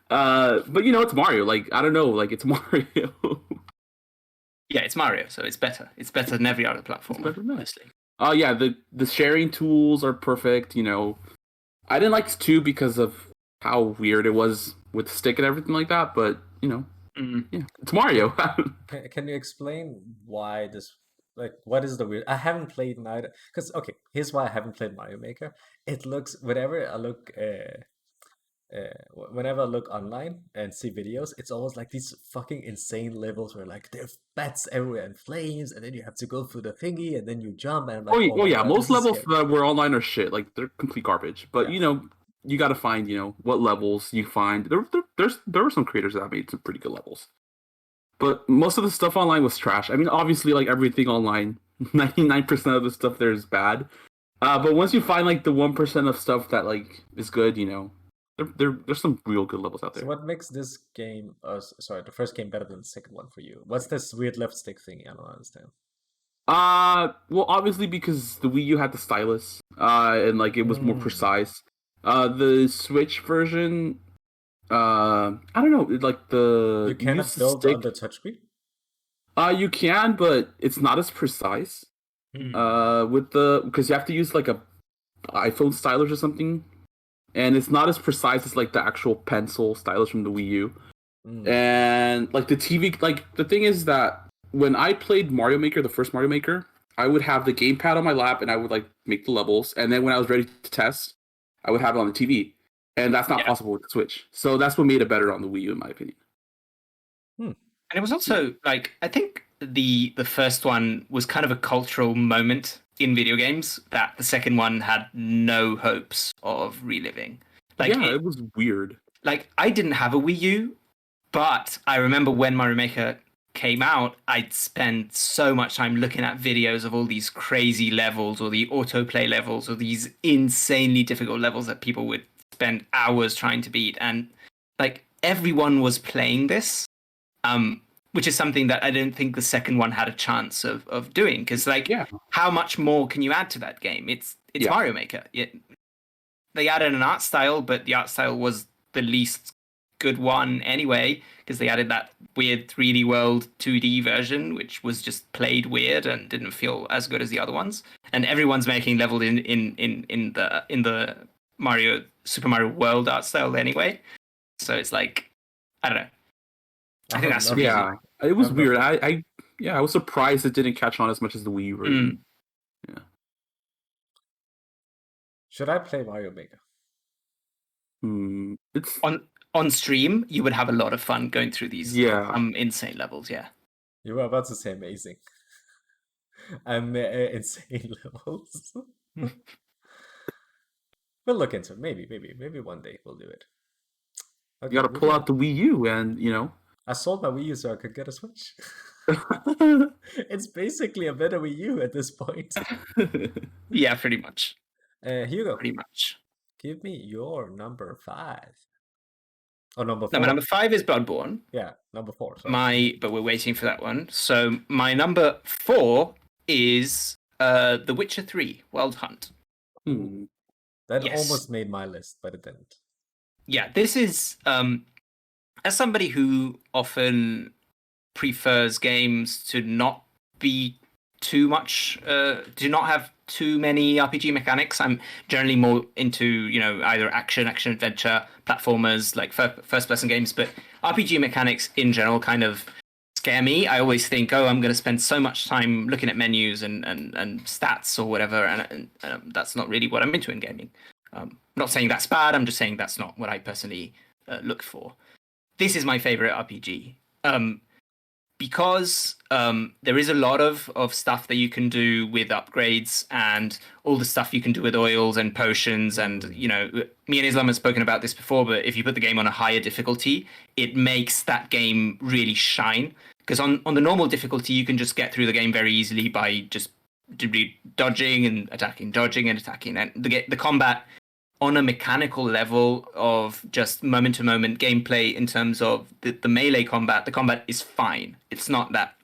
Speaker 3: But it's Mario. Like I don't know, like it's Mario.
Speaker 2: Yeah, it's Mario, so it's better. It's better than every other platform,
Speaker 3: It's better than that.
Speaker 2: honestly.
Speaker 3: Yeah, the sharing tools are perfect. I didn't like 2 because of how weird it was with the stick and everything like that. But yeah, it's Mario.
Speaker 1: Can you explain why this? Like, what is the weird? I haven't played neither. Because okay, here's why I haven't played Mario Maker. It looks whenever I look, whenever I look online and see videos, it's always like these fucking insane levels where like there are bats everywhere and flames, and then you have to go through the thingy, and then you jump, and I'm like,
Speaker 3: Oh
Speaker 1: my
Speaker 3: yeah,
Speaker 1: God,
Speaker 3: most
Speaker 1: this is
Speaker 3: levels
Speaker 1: scary.
Speaker 3: that were online are shit. Like they're complete garbage. But
Speaker 1: Yeah.
Speaker 3: you got to find what levels you find. There were some creators that made some pretty good levels. But most of the stuff online was trash. I mean, obviously, like everything online, 99% of the stuff there is bad. But once you find like the 1% of stuff that like is good, there's some real good levels out
Speaker 1: So
Speaker 3: there.
Speaker 1: what makes this game, sorry, the first game better than the second one for you? What's this weird left stick thingy? I don't understand.
Speaker 3: Well, obviously because the Wii U had the stylus, and like it was more precise. The Switch version, I don't know, like
Speaker 1: You
Speaker 3: you
Speaker 1: cannot
Speaker 3: use the
Speaker 1: build
Speaker 3: stick.
Speaker 1: on the touchscreen?
Speaker 3: You can, but it's not as precise. Because you have to use like a iPhone stylus or something, and it's not as precise as like the actual pencil stylus from the Wii U.
Speaker 1: Mm.
Speaker 3: And like the TV, like the thing is that when I played Mario Maker, the first Mario Maker, I would have the gamepad on my lap and I would like make the levels. And then when I was ready to test, I would have it on the TV. And that's not
Speaker 2: Yeah.
Speaker 3: possible with the Switch. So that's what made it better on the Wii U, in my opinion.
Speaker 2: And it was also like I think the first one was kind of a cultural moment in video games that the second one had no hopes of reliving. Like
Speaker 3: yeah, it was weird.
Speaker 2: like I didn't have a Wii U, but I remember when Mario Maker came out, I'd spend so much time looking at videos of all these crazy levels or the autoplay levels or these insanely difficult levels that people would spend hours trying to beat. And like everyone was playing this, which is something that I don't think the second one had a chance of doing. Because like,
Speaker 3: Yeah.
Speaker 2: how much more can you add to that game? It's
Speaker 3: Yeah.
Speaker 2: Mario Maker. They added an art style, but the art style was the least good one anyway, because they added that weird 3D World 2D version, which was just played weird and didn't feel as good as the other ones. And everyone's making leveled in the Mario Super Mario World art style anyway. So it's like, I don't know. I think that's
Speaker 3: Yeah, it was weird. I was surprised it didn't catch on as much as the Wii U version. Yeah.
Speaker 1: Should I play Mario Maker?
Speaker 3: It's
Speaker 2: on stream. You would have a lot of fun going through these insane levels. Yeah.
Speaker 1: You were about to say amazing. Insane levels. We'll look into it. Maybe one day we'll do it. Okay,
Speaker 3: you got to pull out the Wii U, and
Speaker 1: I sold my Wii U so I could get a Switch. It's basically a better Wii U at this point.
Speaker 2: Yeah, pretty much.
Speaker 1: Hugo,
Speaker 2: pretty much.
Speaker 1: Give me your number 5. Oh, number 4.
Speaker 2: No, my number 5 is Bloodborne.
Speaker 1: Yeah, number 4. Sorry.
Speaker 2: But we're waiting for that one. So my number 4 is The Witcher 3: Wild Hunt.
Speaker 1: That almost made my list, but it didn't.
Speaker 2: Yeah, this is as somebody who often prefers games to not be too much, do not have too many RPG mechanics. I'm generally more into, either action adventure, platformers, like first-person games. But RPG mechanics in general kind of scare me. I always think, I'm going to spend so much time looking at menus and stats or whatever, and that's not really what I'm into in gaming. I'm not saying that's bad. I'm just saying that's not what I personally look for. This is my favorite RPG. Because there is a lot of stuff that you can do with upgrades and all the stuff you can do with oils and potions. And, me and Islam have spoken about this before, but if you put the game on a higher difficulty, it makes that game really shine. Because on the normal difficulty, you can just get through the game very easily by just dodging and attacking, dodging and attacking. And the combat on a mechanical level of just moment-to-moment gameplay in terms of the melee combat, the combat is fine. It's not that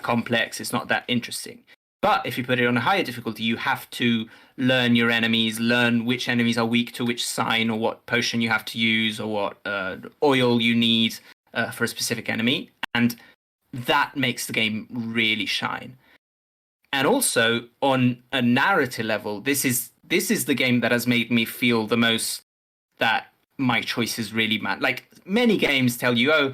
Speaker 2: complex. It's not that interesting. But if you put it on a higher difficulty, you have to learn your enemies, learn which enemies are weak to which sign, or what potion you have to use, or what oil you need for a specific enemy. And that makes the game really shine. And also, on a narrative level, this is the game that has made me feel the most that my choices really matter. Like, many games tell you,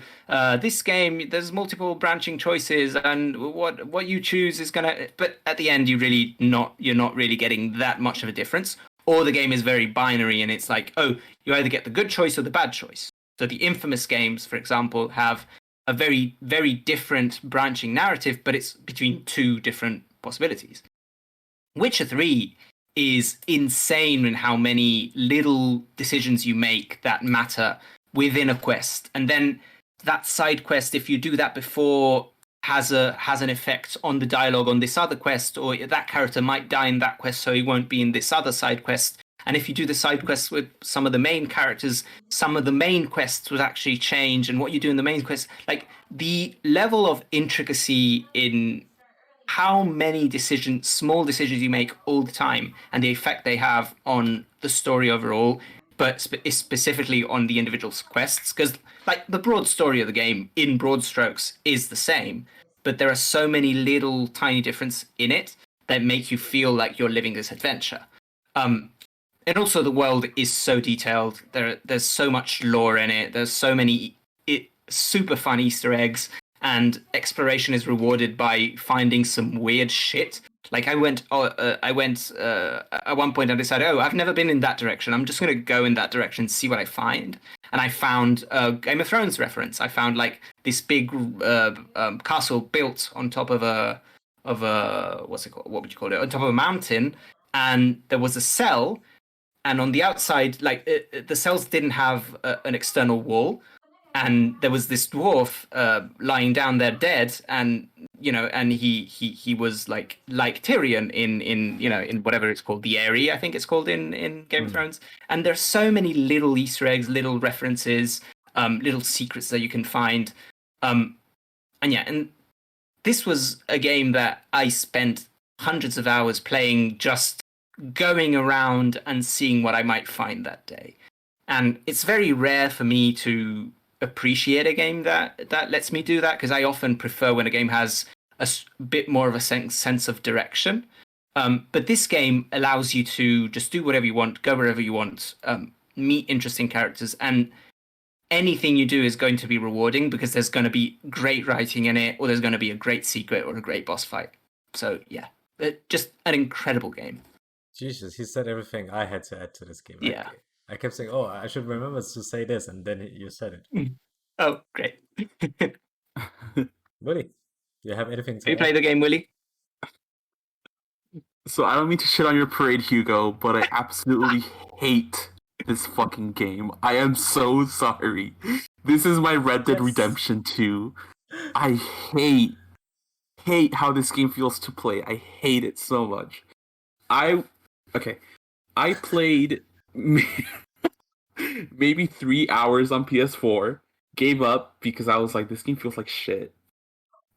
Speaker 2: this game, there's multiple branching choices, and what you choose is gonna... But at the end, you're not really getting that much of a difference. Or the game is very binary, and it's like, you either get the good choice or the bad choice. So the Infamous games, for example, have a very, very different branching narrative, but it's between two different possibilities. Witcher 3 is insane in how many little decisions you make that matter within a quest. And then that side quest, if you do that before, has an effect on the dialogue on this other quest, or that character might die in that quest, so he won't be in this other side quest. And if you do the side quests with some of the main characters, some of the main quests would actually change, and what you do in the main quest, like the level of intricacy in how many small decisions you make all the time, and the effect they have on the story overall, but specifically on the individual quests. Because like the broad story of the game, in broad strokes, is the same, but there are so many little tiny differences in it that make you feel like you're living this adventure. And also the world is so detailed. There's so much lore in it. There's so many super fun Easter eggs, and exploration is rewarded by finding some weird shit. Like I went at one point I decided, I've never been in that direction. I'm just gonna go in that direction and see what I find. And I found a Game of Thrones reference. I found like this big castle built on top of a what's it called? What would you call it? On top of a mountain, and there was a cell. And on the outside, like the cells didn't have an external wall, and there was this dwarf lying down there dead, and and he was like Tyrion in in whatever it's called, the Eyrie, I think it's called in Game of Thrones. And there's so many little Easter eggs, little references, little secrets that you can find, and this was a game that I spent hundreds of hours playing, just going around and seeing what I might find that day. And it's very rare for me to appreciate a game that lets me do that, because I often prefer when a game has a bit more of a sense of direction. But this game allows you to just do whatever you want, go wherever you want, meet interesting characters, and anything you do is going to be rewarding, because there's going to be great writing in it, or there's going to be a great secret or a great boss fight. So yeah, just an incredible game.
Speaker 1: Jesus, he said everything I had to add to this game.
Speaker 2: Yeah.
Speaker 1: I kept saying, I should remember to say this, and then you said it.
Speaker 2: Oh, great.
Speaker 1: Willy, do you have anything to
Speaker 2: Have you
Speaker 1: add?
Speaker 2: played the game, Willy?
Speaker 3: So I don't mean to shit on your parade, Hugo, but I absolutely hate this fucking game. I am so sorry. This is my Red Dead Redemption 2. I hate how this game feels to play. I hate it so much. I played maybe 3 hours on PS4, gave up because I was like, this game feels like shit,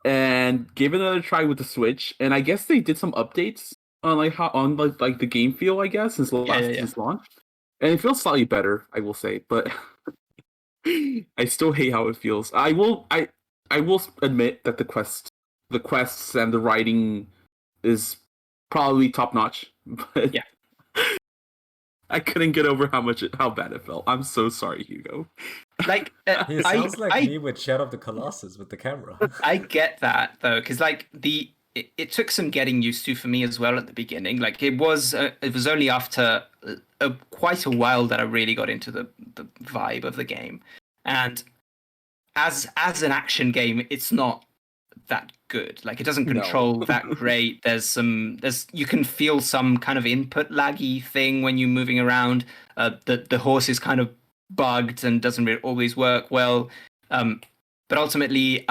Speaker 3: and gave it another try with the Switch. And I guess they did some updates on like the game feel, I guess, since since launch, and it feels slightly better, I will say. But I still hate how it feels. I will admit that the quests and the writing is probably top notch, but
Speaker 2: yeah,
Speaker 3: I couldn't get over how bad it felt. I'm so sorry, Hugo.
Speaker 2: Like
Speaker 1: He sounds like me with Shadow of the Colossus with the camera.
Speaker 2: I get that though, because like it took some getting used to for me as well at the beginning. Like it was only after quite a while that I really got into the vibe of the game. And as an action game, it's not that good. Like it doesn't control that great. You can feel some kind of input laggy thing when you're moving around. The horse is kind of bugged and doesn't really always work well. But ultimately,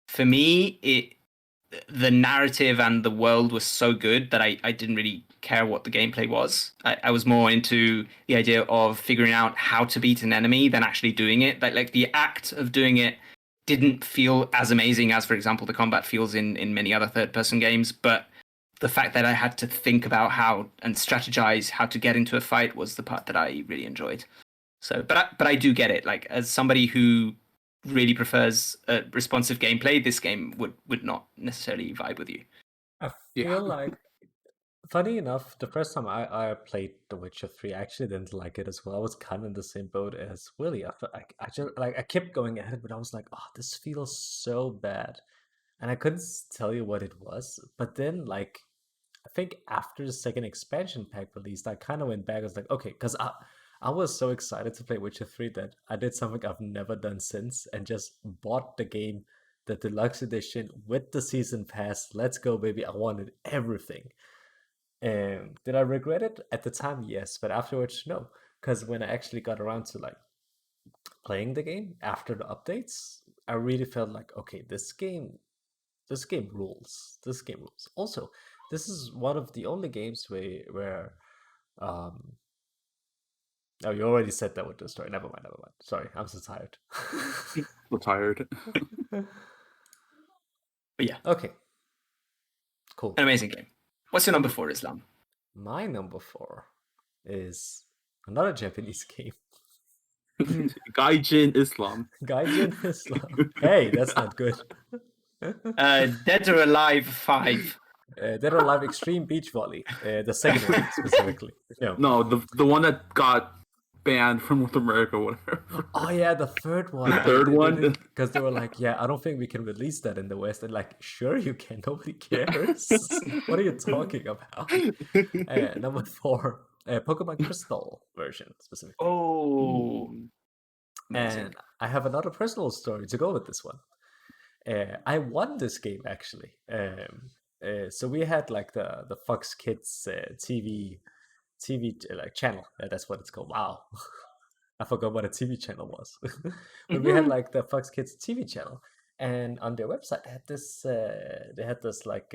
Speaker 2: for me, the narrative and the world was so good that I didn't really care what the gameplay was. I was more into the idea of figuring out how to beat an enemy than actually doing it. Like the act of doing it didn't feel as amazing as, for example, the combat feels in many other third-person games. But the fact that I had to think about how and strategize how to get into a fight was the part that I really enjoyed. So, but I do get it. Like as somebody who really prefers responsive gameplay, this game would not necessarily vibe with you.
Speaker 1: I feel like, funny enough, the first time I played The Witcher 3, I actually didn't like it as well. I was kind of in the same boat as Willy. I just like, I kept going at it, but I was like, this feels so bad, and I couldn't tell you what it was. But then, like, I think after the second expansion pack released, I kind of went back. I was like, okay, because I was so excited to play Witcher 3 that I did something I've never done since and just bought the game, the deluxe edition with the season pass. Let's go, baby. I wanted everything. And did I regret it? At the time, yes, but afterwards, no. Because when I actually got around to like playing the game after the updates, I really felt like, okay, this game rules. This game rules. Also, this is one of the only games where oh, you already said that with the story. Never mind. Sorry, I'm so tired.
Speaker 3: We're tired.
Speaker 2: But yeah.
Speaker 1: Okay. Cool.
Speaker 2: An amazing game. What's your number 4, Islam?
Speaker 1: My number 4 is another Japanese game.
Speaker 3: Gaijin Islam.
Speaker 1: Gaijin Islam. Hey, that's not good.
Speaker 2: Dead or Alive 5.
Speaker 1: Dead or Alive Extreme Beach Volley. The second one specifically.
Speaker 3: No, the one that got banned from North America, whatever.
Speaker 1: Oh yeah, the third one.
Speaker 3: The third one?
Speaker 1: Because they were like, yeah, I don't think we can release that in the West. And like, sure you can. Nobody cares. What are you talking about? Number 4, Pokemon Crystal version specifically.
Speaker 2: Oh, amazing.
Speaker 1: And I have another personal story to go with this one. I won this game actually. So we had like the Fox Kids TV like channel. That's what it's called. Wow, I forgot what a TV channel was. But we had like the Fox Kids TV channel, and on their website they had this like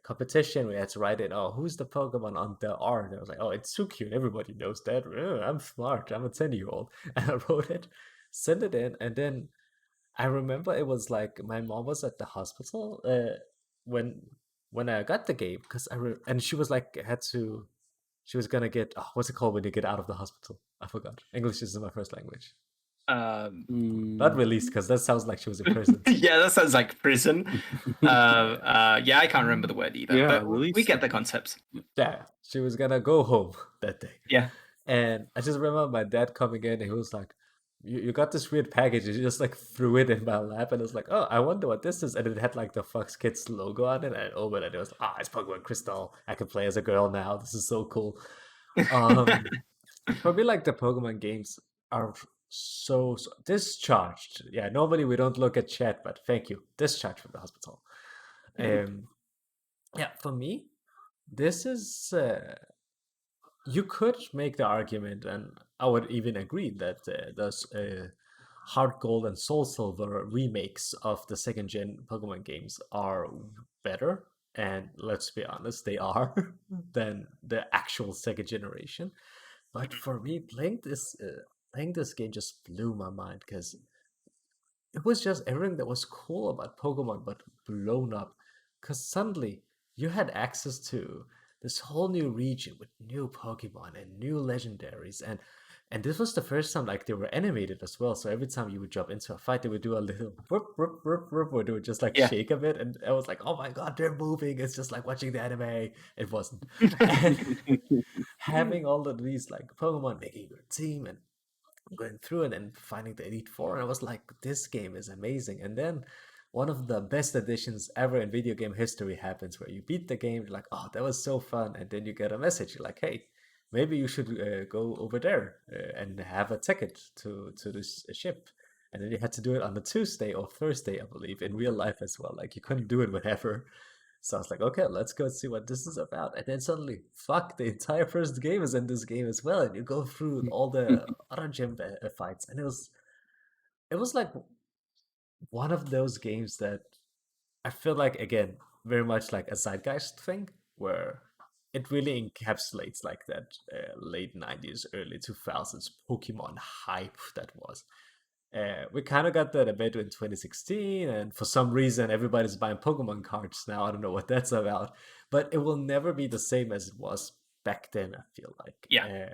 Speaker 1: competition. We had to write in, oh, who's the Pokemon on the R? And I was like, oh, it's Suki, everybody knows that. I'm smart. I'm a 10-year-old, and I wrote it, sent it in, and then I remember it was like my mom was at the hospital when when I got the game because and she was like she was gonna get what's it called when you get out of the hospital? I forgot. English isn't my first language. Not released because that sounds like she was in prison.
Speaker 2: Yeah, that sounds like prison. Yeah, I can't remember the word either.
Speaker 3: Yeah,
Speaker 2: but
Speaker 3: released.
Speaker 2: we get the concepts.
Speaker 1: Yeah, she was gonna go home that day.
Speaker 2: Yeah.
Speaker 1: And I just remember my dad coming in and he was like, you got this weird package. And he just like threw it in my lap and I was like, oh, I wonder what this is. And it had like the Fox Kids logo on it. And I opened it and it was like, it's Pokemon Crystal. I can play as a girl now. This is so cool. For me, like the Pokemon games are so discharged. Yeah, normally we don't look at chat, but thank you. Discharged from the hospital. Yeah, for me, this is you could make the argument, and I would even agree that those Heart Gold and Soul Silver remakes of the second gen Pokemon games are better, and let's be honest, they are than the actual second generation. But for me, playing this game just blew my mind because it was just everything that was cool about Pokemon, but blown up. Because suddenly you had access to this whole new region with new Pokemon and new legendaries, and this was the first time like they were animated as well. So every time you would jump into a fight, they would do a little whoop whoop whoop whoop, or they would just like shake a bit, and I was like, oh my god, they're moving! It's just like watching the anime. It wasn't. And having all of these like Pokemon making your team and going through it and finding the Elite Four, and I was like, this game is amazing. And then one of the best additions ever in video game history happens where you beat the game, you're like, oh, that was so fun. And then you get a message, you're like, hey, maybe you should go over there and have a ticket to this ship. And then you had to do it on a Tuesday or Thursday, I believe, in real life as well. Like you couldn't do it whenever. So I was like, okay, let's go see what this is about. And then suddenly, fuck, the entire first game is in this game as well. And you go through all the other gym fights. And it was like one of those games that I feel like, again, very much like a zeitgeist thing, where it really encapsulates like that late 90s, early 2000s Pokemon hype that was. We kind of got that a bit in 2016, and for some reason, everybody's buying Pokemon cards now. I don't know what that's about, but it will never be the same as it was back then, I feel like.
Speaker 2: Yeah,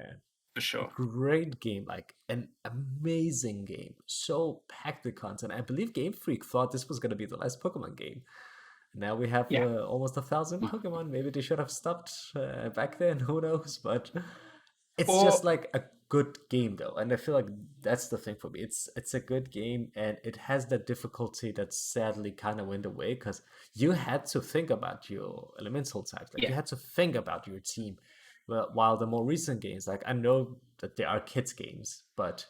Speaker 2: for sure.
Speaker 1: Great game, like an amazing game, so packed with content. I believe Game Freak thought this was going to be the last Pokemon game. Now we have almost 1,000 Pokemon. Maybe they should have stopped back then. Who knows? But it's just like a good game, though, and I feel like that's the thing for me. It's a good game, and it has that difficulty that sadly kind of went away because you had to think about your elemental types. Like you had to think about your team. Well, while the more recent games, like I know that there are kids games, but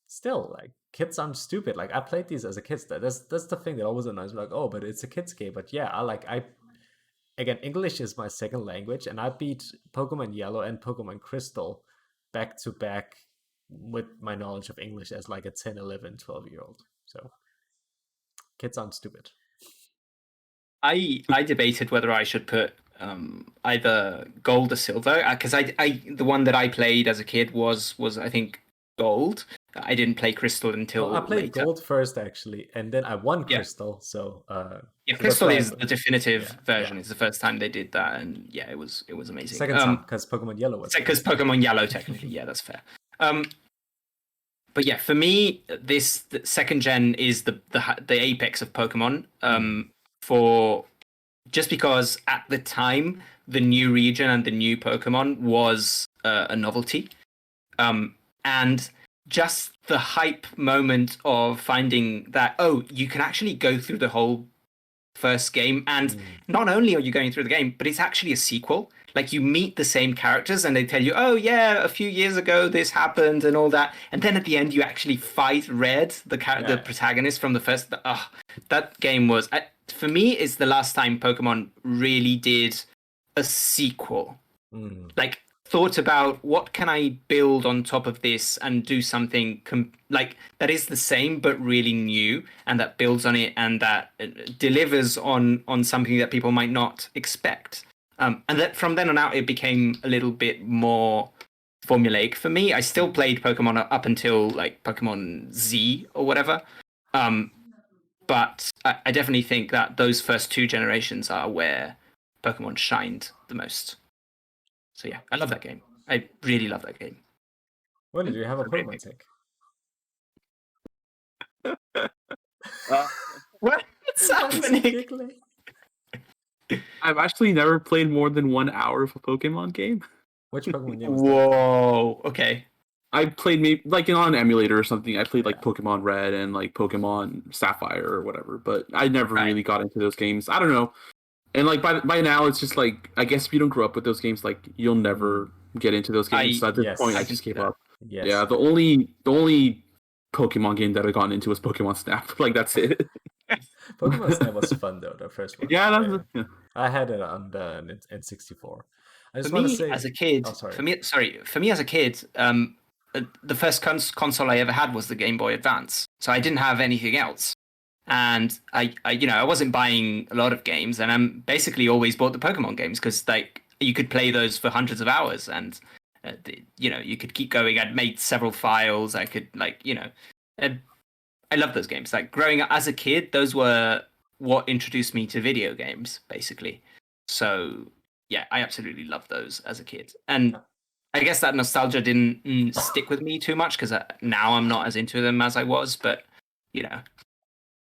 Speaker 1: still, like kids aren't stupid. Like I played these as a kid. That's the thing that always annoys me. Like, oh, but it's a kids game. But yeah, again, English is my second language, and I beat Pokemon Yellow and Pokemon Crystal back to back with my knowledge of English as like a 10, 11, 12-year-old. So kids aren't stupid.
Speaker 2: I debated whether I should put either gold or silver because I the one that I played as a kid was I think gold. I didn't play crystal until
Speaker 1: I played
Speaker 2: later.
Speaker 1: gold first actually, and then I won crystal. So
Speaker 2: crystal is the definitive version. It's the first time they did that, and it was amazing.
Speaker 1: Second time because Pokemon Yellow was
Speaker 2: because Pokemon Yellow technically, that's fair. But yeah, for me, the second gen is the apex of Pokemon. Just because at the time the new region and the new Pokemon was a novelty. And just the hype moment of finding that, oh, you can actually go through the whole first game, and not only are you going through the game, but it's actually a sequel. Like, you meet the same characters and they tell you, oh yeah, a few years ago this happened and all that, and then at the end you actually fight Red, the protagonist from the first. That game was, for me, it's the last time Pokemon really did a sequel. Like, thought about what can I build on top of this and do something like that is the same but really new, and that builds on it and that delivers on something that people might not expect. And that from then on out, it became a little bit more formulaic for me. I still played Pokemon up until like Pokemon Z or whatever. But I definitely think that those first two generations are where Pokemon shined the most. So yeah, I love that game. I really love that game.
Speaker 1: When did you have a Pokemon take?
Speaker 2: What's happening?
Speaker 3: I've actually never played more than 1 hour of a Pokemon game.
Speaker 1: Which Pokemon game was
Speaker 2: Whoa, okay.
Speaker 3: I played maybe like on an emulator or something. I played like Pokemon Red and like Pokemon Sapphire or whatever, but I never really got into those games. I don't know. And like by now, it's just like, I guess if you don't grow up with those games, like you'll never get into those games. So at this point, I just gave up.
Speaker 1: Yes.
Speaker 3: Yeah, the only Pokemon game that I got into was Pokemon Snap. Like that's it.
Speaker 1: Pokemon Snap was fun though, the first one.
Speaker 3: Yeah,
Speaker 1: I had it on the N64. I just
Speaker 2: for
Speaker 1: want
Speaker 2: me
Speaker 1: to say,
Speaker 2: as a kid, for me as a kid, the first console I ever had was the Game Boy Advance. So I didn't have anything else. And I wasn't buying a lot of games, and I'm basically always bought the Pokemon games because like you could play those for hundreds of hours, and you could keep going. I'd made several files. I could I love those games. Like growing up as a kid, those were what introduced me to video games, basically. So yeah, I absolutely loved those as a kid, and I guess that nostalgia didn't stick with me too much because now I'm not as into them as I was, but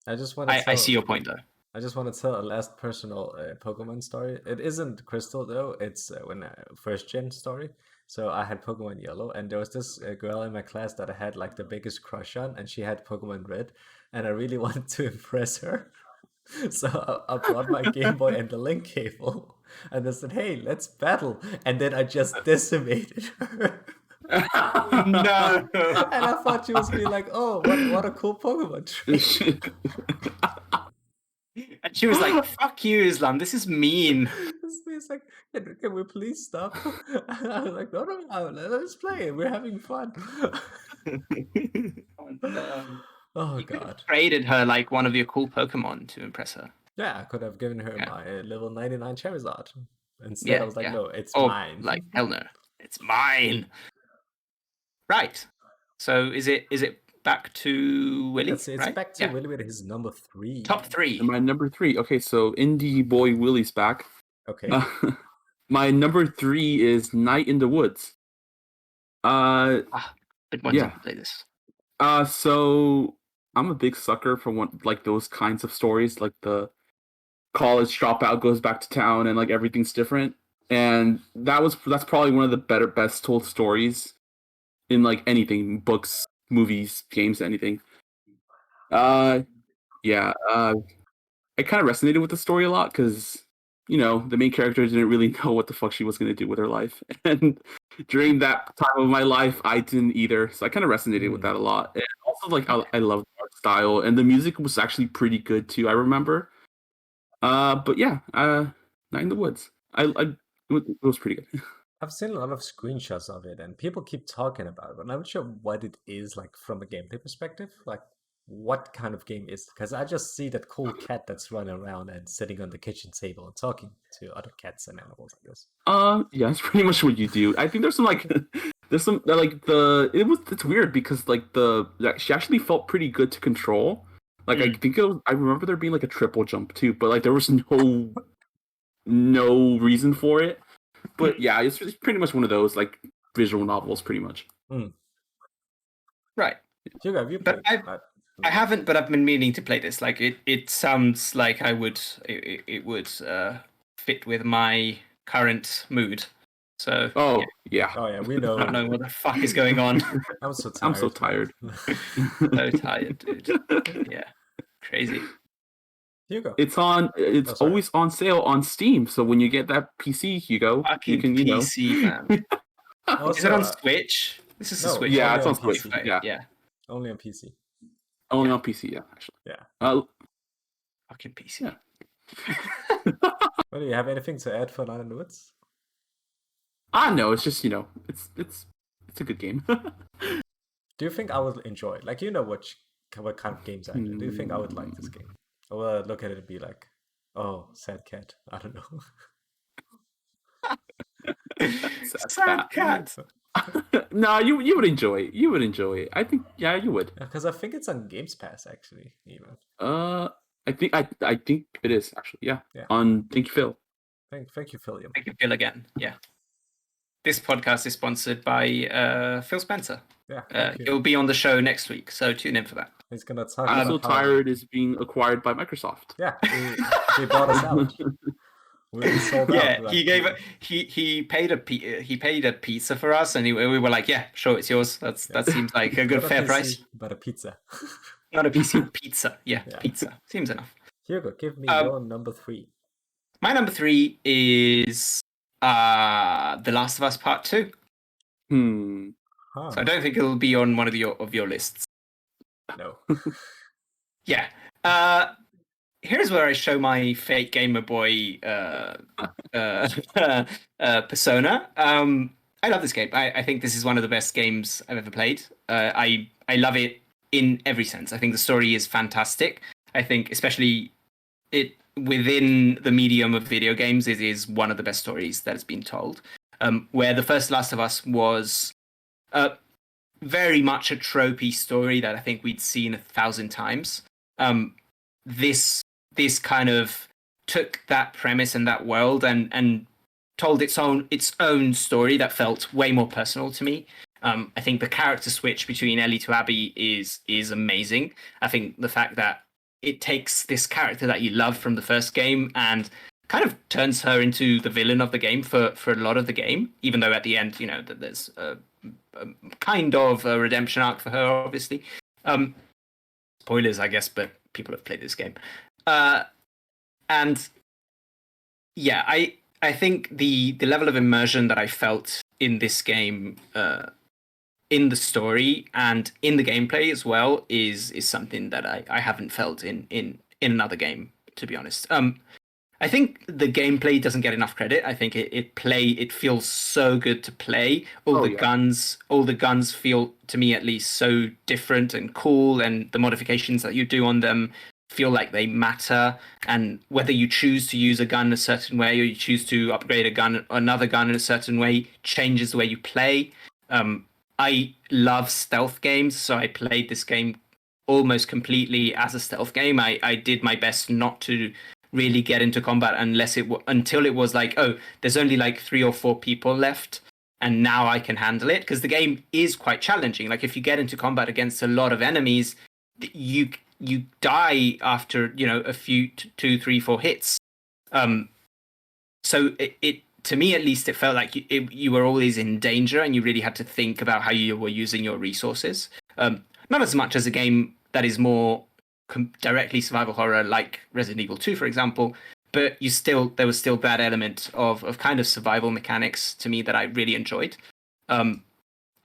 Speaker 1: I just want to
Speaker 2: I see your point, though.
Speaker 1: I just want to tell a last personal Pokemon story. It isn't Crystal, though. It's when first gen story. So I had Pokemon Yellow, and there was this girl in my class that I had like the biggest crush on, and she had Pokemon Red, and I really wanted to impress her. So I brought my Game Boy and the link cable, and I said, "Hey, let's battle!" And then I just decimated her.
Speaker 2: No.
Speaker 1: And I thought she was being like, "Oh, what a cool Pokemon tree."
Speaker 2: And she was like, "Fuck you, Islam. This is mean."
Speaker 1: It's like, can we please stop? I was like, no, let's play. We're having fun. Oh god.
Speaker 2: Traded her like one of your cool Pokemon to impress her.
Speaker 1: Yeah, I could have given her my level 99 Charizard. Instead, I was like, no, it's mine.
Speaker 2: Like, hell no. It's mine. Right. So is it back to Willy?
Speaker 1: It's back to Willy with his number 3.
Speaker 2: Top 3.
Speaker 3: My number 3. Okay, so indie boy Willy's back.
Speaker 1: Okay.
Speaker 3: My number 3 is Night in the Woods.
Speaker 2: Been wanting to play this.
Speaker 3: So I'm a big sucker for those kinds of stories, like the college dropout goes back to town and like everything's different. And that's probably one of the best told stories in like anything, books, movies, games, anything. I kind of resonated with the story a lot because, the main character didn't really know what the fuck she was going to do with her life. And during that time of my life, I didn't either. So I kind of resonated with that a lot. And also, like, I love the art style. And the music was actually pretty good, too, I remember. But yeah, Night in the Woods. It was pretty good.
Speaker 1: I've seen a lot of screenshots of it, and people keep talking about it, but I'm not sure what it is, like, from a gameplay perspective. Like, what kind of game is it? Because I just see that cool cat that's running around and sitting on the kitchen table and talking to other cats and animals, I guess.
Speaker 3: Yeah, that's pretty much what you do. I think it's weird because like she actually felt pretty good to control. Like I remember there being like a triple jump too, but like there was no reason for it. But yeah, it's pretty much one of those like visual novels, pretty much.
Speaker 2: Right.
Speaker 1: Hugo, have you played?
Speaker 2: I haven't, but I've been meaning to play this. Like it sounds like it would fit with my current mood. So
Speaker 3: Oh yeah,
Speaker 1: Oh yeah, we
Speaker 2: I don't
Speaker 1: know.
Speaker 2: know what the fuck is going on.
Speaker 1: I'm so tired.
Speaker 3: I'm so tired.
Speaker 2: So tired, dude. Yeah, crazy.
Speaker 1: Hugo.
Speaker 3: It's
Speaker 1: Oh, sorry.
Speaker 3: always on sale on Steam. So when you get that PC, Hugo,
Speaker 2: Fucking
Speaker 3: you can
Speaker 2: PC, man. Is
Speaker 1: Also,
Speaker 2: it on Switch? This is a
Speaker 1: no,
Speaker 2: Switch.
Speaker 3: Yeah,
Speaker 1: only
Speaker 3: it's
Speaker 1: on
Speaker 3: on Switch.
Speaker 1: PC.
Speaker 3: Yeah,
Speaker 2: Yeah.
Speaker 1: Only on PC.
Speaker 3: only
Speaker 2: Yeah.
Speaker 3: on PC. Yeah, actually.
Speaker 1: Yeah.
Speaker 2: Fucking PC.
Speaker 3: Yeah.
Speaker 1: Well, do you have anything to add for Line and Woods?
Speaker 3: I know. It's just it's a good game.
Speaker 1: Do you think I would enjoy it? Like, you know what kind of games I do. Do you think I would like this game? Or will I look at it and be like, oh, sad cat? I don't know.
Speaker 2: Sad cat.
Speaker 3: No, you would enjoy it. You would enjoy it. I think you would.
Speaker 1: Because I think it's on Games Pass, actually, even.
Speaker 3: I think it is actually. Yeah.
Speaker 1: Yeah.
Speaker 3: On Thank You Phil.
Speaker 1: Thank you, Philium.
Speaker 2: Thank you, Phil, again. Yeah. This podcast is sponsored by Phil Spencer.
Speaker 1: Yeah, thank you.
Speaker 2: He'll be on the show next week, so tune in for that.
Speaker 1: He's gonna talk
Speaker 3: I'm
Speaker 1: about
Speaker 3: so
Speaker 1: how-
Speaker 3: tired is being acquired by Microsoft.
Speaker 1: Yeah, he bought us out. We sold
Speaker 2: Yeah,
Speaker 1: out.
Speaker 2: he gave it. He paid a pizza for us, and we were like, yeah, sure, it's yours. That seems like a good
Speaker 1: Not
Speaker 2: fair
Speaker 1: PC,
Speaker 2: price.
Speaker 1: but a pizza.
Speaker 2: Not a PC, pizza. Yeah,
Speaker 1: Yeah.
Speaker 2: pizza seems enough.
Speaker 1: Hugo, give me
Speaker 2: Um,
Speaker 1: your number 3.
Speaker 2: My number 3 is The Last of Us Part 2.
Speaker 1: Huh.
Speaker 2: So I don't think it'll be on one of your lists.
Speaker 1: No.
Speaker 2: Yeah. Here's where I show my fake gamer boy persona. I love this game. I think this is one of the best games I've ever played. I love it in every sense. I think the story is fantastic. I think especially it within the medium of video games, it is one of the best stories that has been told. Where the first Last of Us was very much a tropey story that I think we'd seen 1,000 times. This kind of took that premise and that world and told its own story that felt way more personal to me. I think the character switch between Ellie to Abby is amazing. I think the fact that it takes this character that you love from the first game and kind of turns her into the villain of the game for a lot of the game, even though at the end, that there's a kind of a redemption arc for her, obviously. Spoilers, I guess, but people have played this game. And yeah, I think the level of immersion that I felt in this game, in the story and in the gameplay as well, is something that I haven't felt in another game, to be honest. I think the gameplay doesn't get enough credit. I think it feels so good to play. All the guns feel, to me at least, so different and cool, and the modifications that you do on them feel like they matter. And whether you choose to use a gun a certain way or you choose to upgrade another gun in a certain way changes the way you play. I love stealth games, so I played this game almost completely as a stealth game. I did my best not to really get into combat until it was like, oh, there's only like 3 or 4 people left, and now I can handle it, because the game is quite challenging. Like if you get into combat against a lot of enemies, you die after a few 2, 3, 4 hits. So it to me at least, it felt like you were always in danger, and you really had to think about how you were using your resources. Not as much as a game that is more directly survival horror like Resident Evil 2, for example, but there was still that element of kind of survival mechanics to me that I really enjoyed. And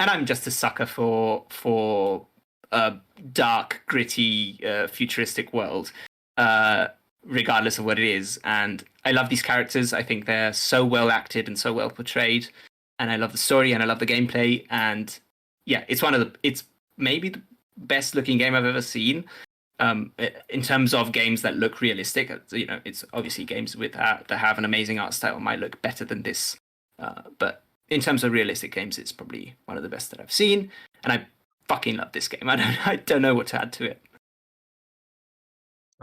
Speaker 2: I'm just a sucker for a dark, gritty, futuristic world, regardless of what it is. And I love these characters. I think they're so well acted and so well portrayed. And I love the story and I love the gameplay. And yeah, it's maybe the best looking game I've ever seen. In terms of games that look realistic, it's obviously games that have an amazing art style might look better than this. But in terms of realistic games, it's probably one of the best that I've seen. And I fucking love this game. I don't know what to add to it.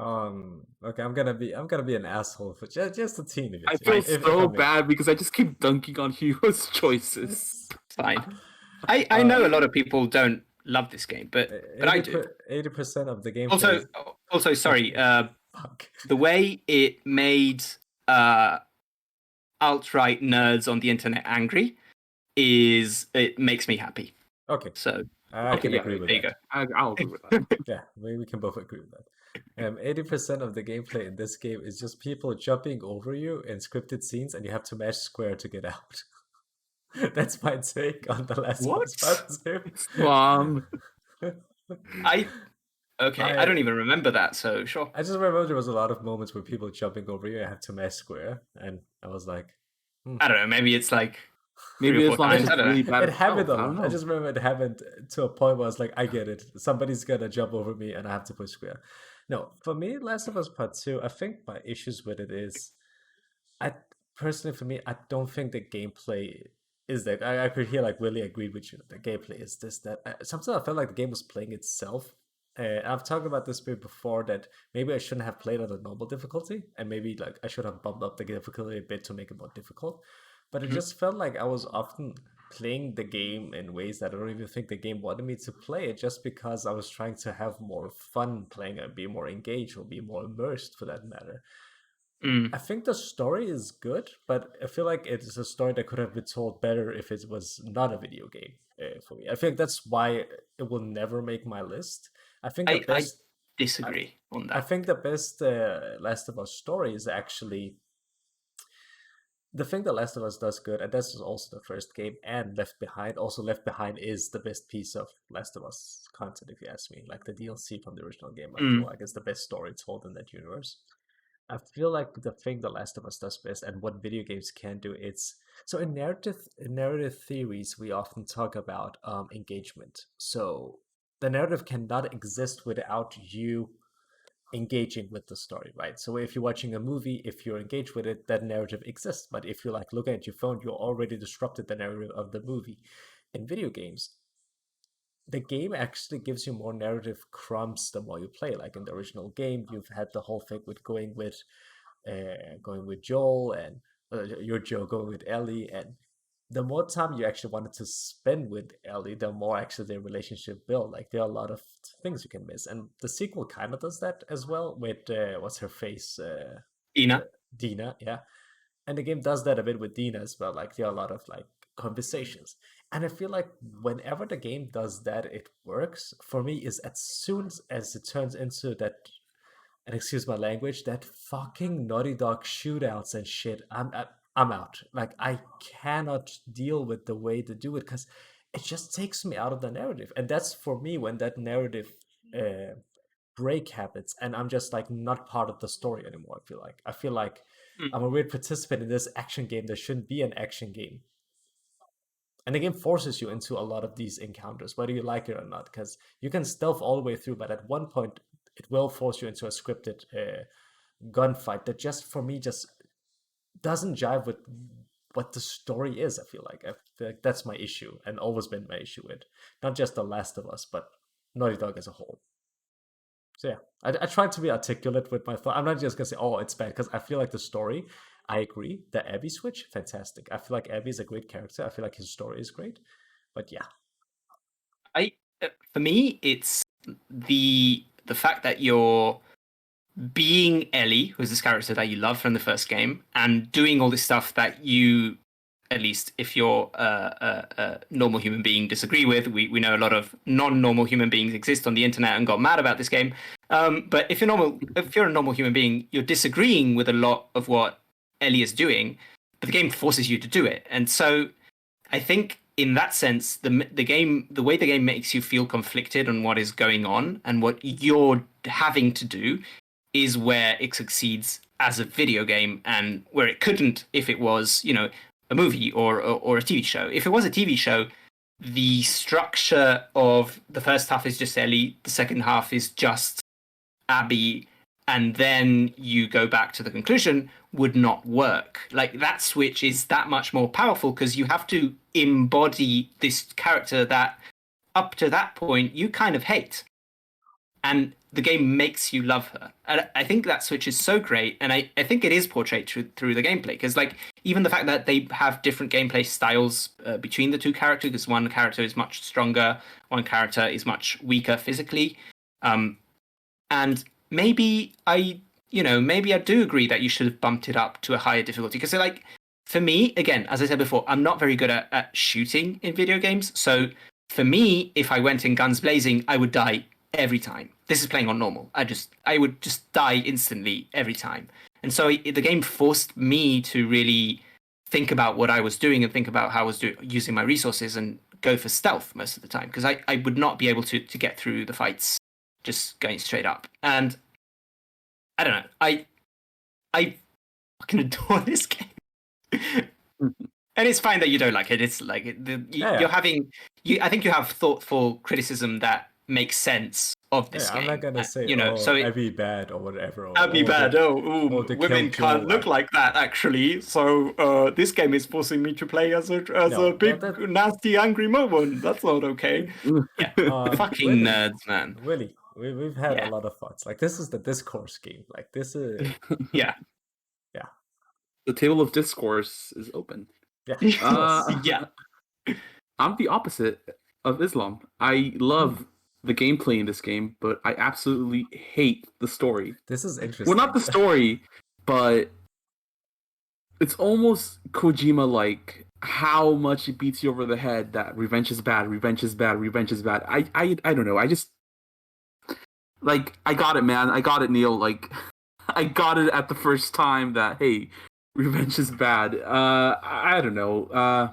Speaker 1: Okay, I'm gonna be an asshole for just a teeny bit.
Speaker 3: I feel
Speaker 1: if
Speaker 3: so
Speaker 1: I may.
Speaker 3: bad because I just keep dunking on Hugo's choices.
Speaker 2: Fine. I know a lot of people don't love this game, but I do.
Speaker 1: 80% of the game.
Speaker 2: Also, sorry.
Speaker 1: Fuck.
Speaker 2: The way it made alt-right nerds on the internet angry it makes me happy.
Speaker 1: Okay,
Speaker 2: So
Speaker 1: I can agree with
Speaker 2: there you
Speaker 1: that.
Speaker 2: go.
Speaker 3: I'll agree with that.
Speaker 1: Yeah, we can both agree with that. 80% of the gameplay in this game is just people jumping over you in scripted scenes, and you have to mash square to get out. That's my take on The Last of Us Part 2.
Speaker 2: I don't even remember that, so sure.
Speaker 1: I just remember there was a lot of moments where people jumping over you and I have to mash square, and I was like,
Speaker 2: I don't know, maybe it's like
Speaker 3: Maybe
Speaker 2: 3 or
Speaker 3: as
Speaker 2: 4
Speaker 3: long as
Speaker 2: times. I
Speaker 3: it's
Speaker 2: don't know.
Speaker 3: really bad.
Speaker 1: it happened a
Speaker 3: itself, I don't
Speaker 1: lot. I
Speaker 3: know.
Speaker 1: just remember it happened to a point where I was like, I get it. Somebody's gonna jump over me and I have to push square. No, for me, Last of Us Part 2, I think my issues with it is I personally, for me, I don't think the gameplay is that. I could hear like Willie agreed with you. The gameplay is this that. Sometimes I felt like the game was playing itself. I've talked about this before that maybe I shouldn't have played on a normal difficulty, and maybe like I should have bumped up the difficulty a bit to make it more difficult. But it just felt like I was often playing the game in ways that I don't even think the game wanted me to play it, just because I was trying to have more fun playing it, be more engaged, or be more immersed for that matter. I think the story is good, but I feel like it is a story that could have been told better if it was not a video game for me. I think that's why it will never make my list. I think the
Speaker 2: I
Speaker 1: best.
Speaker 2: disagree on
Speaker 1: I
Speaker 2: that.
Speaker 1: think the best Last of Us story is actually the thing that Last of Us does good, and this is also the first game, and Left Behind. Also, Left Behind is the best piece of Last of Us content, if you ask me. Like the DLC from the original game, I feel like is the best story told in that universe. I feel like the thing The Last of Us does best, and what video games can do, it's so in narrative theories we often talk about engagement. So the narrative cannot exist without you engaging with the story, right? So if you're watching a movie, if you're engaged with it, that narrative exists. But if you're like looking at your phone, you're already disrupted the narrative of the movie. In video games, the game actually gives you more narrative crumbs the more you play. Like in the original game, you've had the whole thing with going with Joel, and your Joe going with Ellie, and the more time you actually wanted to spend with Ellie, the more actually their relationship built. Like there are a lot of things you can miss, and the sequel kind of does that as well with what's her face,
Speaker 2: Ina.
Speaker 1: Dina, yeah. And the game does that a bit with Dina as well. Like there are a lot of like conversations, and I feel like whenever the game does that, it works. For me, is as soon as it turns into that, and excuse my language, that fucking Naughty Dog shootouts and shit. I'm out. Like I cannot deal with the way they do it because it just takes me out of the narrative, and that's for me when that narrative uh, break happens, and I'm just like not part of the story anymore. I feel like I'm a weird participant in this action game that shouldn't be an action game. And the game forces you into a lot of these encounters, whether you like it or not, because you can stealth all the way through, but at one point it will force you into a scripted gunfight that just for me just doesn't jive with what the story is. I feel like that's my issue, and always been my issue with not just The Last of Us, but Naughty Dog as a whole. So yeah, I tried to be articulate with my thought. I'm not just gonna say, oh, it's bad, because I feel like the story. I agree. The Abby switch, fantastic. I feel like Abby is a great character. I feel like his story is great. But yeah,
Speaker 2: For me, it's the fact that you're being Ellie, who's this character that you love from the first game, and doing all this stuff that you, at least if you're a normal human being, disagree with. We know a lot of non-normal human beings exist on the internet and got mad about this game. But if you're a normal human being, you're disagreeing with a lot of what Ellie is doing, but the game forces you to do it. And so I think in that sense, the way the game makes you feel conflicted on what is going on and what you're having to do is where it succeeds as a video game, and where it couldn't if it was, a movie or a TV show. If it was a TV show, the structure of the first half is just Ellie, the second half is just Abby, and then you go back to the conclusion, would not work. Like that switch is that much more powerful because you have to embody this character that up to that point you kind of hate. And the game makes you love her. And I think that switch is so great, and I think it is portrayed through the gameplay, because like even the fact that they have different gameplay styles between the two characters, because one character is much stronger, one character is much weaker physically, and maybe I do agree that you should have bumped it up to a higher difficulty, because like for me, again, as I said before, I'm not very good at shooting in video games. So for me, if I went in guns blazing, I would die every time. This is playing on normal. I would just die instantly every time. And so the game forced me to really think about what I was doing and think about how I was using my resources and go for stealth most of the time, because I would not be able to get through the fights just going straight up. And I don't know. I fucking adore this game. And it's fine that you don't like it. It's like you're having I think you have thoughtful criticism that makes sense of this game.
Speaker 1: I'm not gonna say,
Speaker 2: so
Speaker 1: I'd be bad or whatever.
Speaker 2: I'd be bad.
Speaker 1: the
Speaker 2: Women can't look like that actually. So this game is forcing me to play as a big nasty angry woman. That's not okay. Yeah, fucking
Speaker 1: Willy,
Speaker 2: nerds, man.
Speaker 1: Willy, we've had a lot of thoughts. Like, this is the discourse game. Like, this is
Speaker 2: yeah.
Speaker 3: The table of discourse is open.
Speaker 1: Yeah.
Speaker 3: I'm the opposite of Islam. I love the gameplay in this game, but I absolutely hate the story.
Speaker 1: This is interesting.
Speaker 3: Well, not the story, but it's almost Kojima-like, how much it beats you over the head that revenge is bad, revenge is bad, revenge is bad. I don't know. I just, like, I got it, man. I got it, Neil. Like, I got it at the first time that, hey, revenge is bad. I don't know.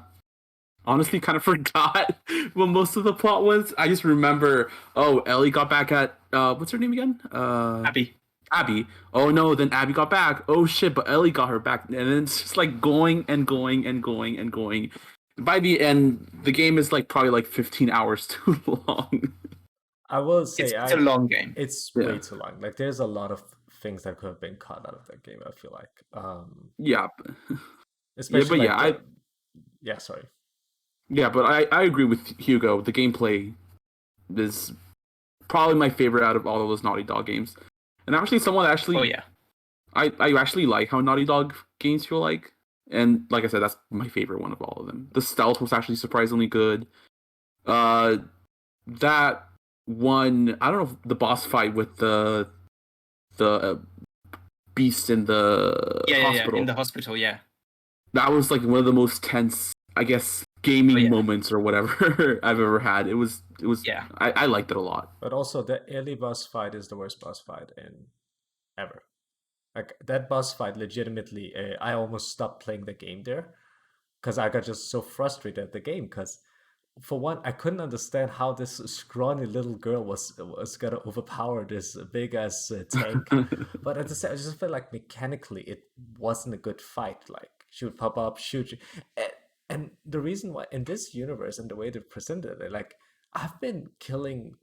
Speaker 3: Honestly, kind of forgot what most of the plot was. I just remember, Ellie got back at what's her name again? Abby. Oh no, then Abby got back. Oh shit, but Ellie got her back, and then it's just like going and going and going and going. By the end, the game is like probably like 15 hours too long.
Speaker 1: I will say
Speaker 2: it's a long game.
Speaker 1: It's way too long. Like, there's a lot of things that could have been cut out of that game, I feel like.
Speaker 3: Yeah.
Speaker 1: Especially sorry.
Speaker 3: Yeah, but I agree with Hugo. The gameplay is probably my favorite out of all of those Naughty Dog games. And actually, I actually like how Naughty Dog games feel like. And like I said, that's my favorite one of all of them. The stealth was actually surprisingly good. That one, I don't know, if the boss fight with the beast in the hospital.
Speaker 2: Yeah, in the hospital, yeah.
Speaker 3: That was like one of the most tense, I guess, gaming moments or whatever I've ever had. It was I liked it a lot.
Speaker 1: But also, the Ellie boss fight is the worst boss fight ever. Like, that boss fight, legitimately, I almost stopped playing the game there because I got just so frustrated at the game. Because, for one, I couldn't understand how this scrawny little girl was gonna overpower this big ass tank. But at the same, I just felt like mechanically it wasn't a good fight. Like, she would pop up, shoot you. And the reason why in this universe and the way they presented it, like, I've been killing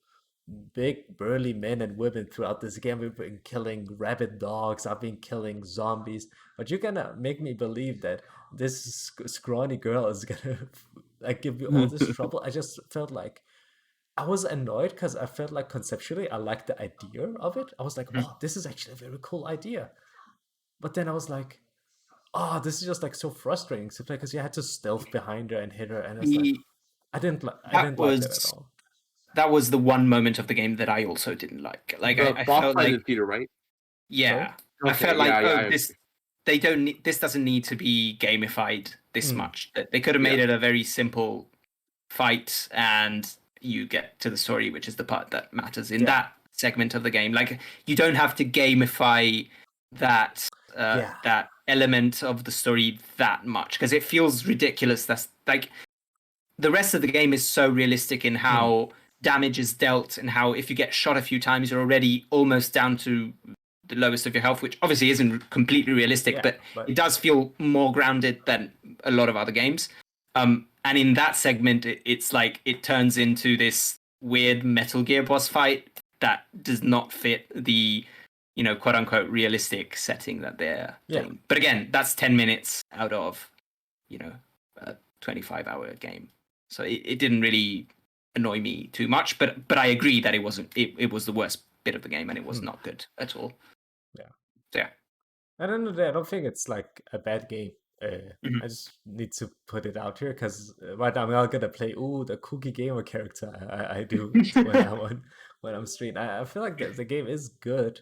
Speaker 1: big burly men and women throughout this game. We've been killing rabid dogs. I've been killing zombies. But you're gonna make me believe that this scrawny girl is gonna like give you all this trouble. I just felt like I was annoyed because I felt like conceptually I liked the idea of it. I was like, oh, this is actually a very cool idea. But then I was like, oh, this is just like so frustrating to play because you had to stealth behind her and hit her, and it's like, I didn't like that at all.
Speaker 2: That was the one moment of the game that I also didn't like. Like, I felt like
Speaker 3: Peter, right?
Speaker 2: Yeah,
Speaker 3: okay,
Speaker 2: I felt like this doesn't need to be gamified this much. They could have made it a very simple fight, and you get to the story, which is the part that matters in that segment of the game. Like, you don't have to gamify that that element of the story that much because it feels ridiculous. That's like the rest of the game is so realistic in how damage is dealt and how if you get shot a few times you're already almost down to the lowest of your health, which obviously isn't completely realistic, but it does feel more grounded than a lot of other games. And in that segment, it's like it turns into this weird Metal Gear boss fight that does not fit the, quote unquote realistic setting that they're doing. But again, that's 10 minutes out of, a 25-hour game. So it didn't really annoy me too much, but I agree that it wasn't. It was the worst bit of the game, and it was not good at all.
Speaker 1: Yeah.
Speaker 2: So, yeah.
Speaker 1: At the end of the day, I don't think it's like a bad game. I just need to put it out here because right now I'm not gonna play the Cookie Gamer character I do when I'm streaming. I feel like the game is good.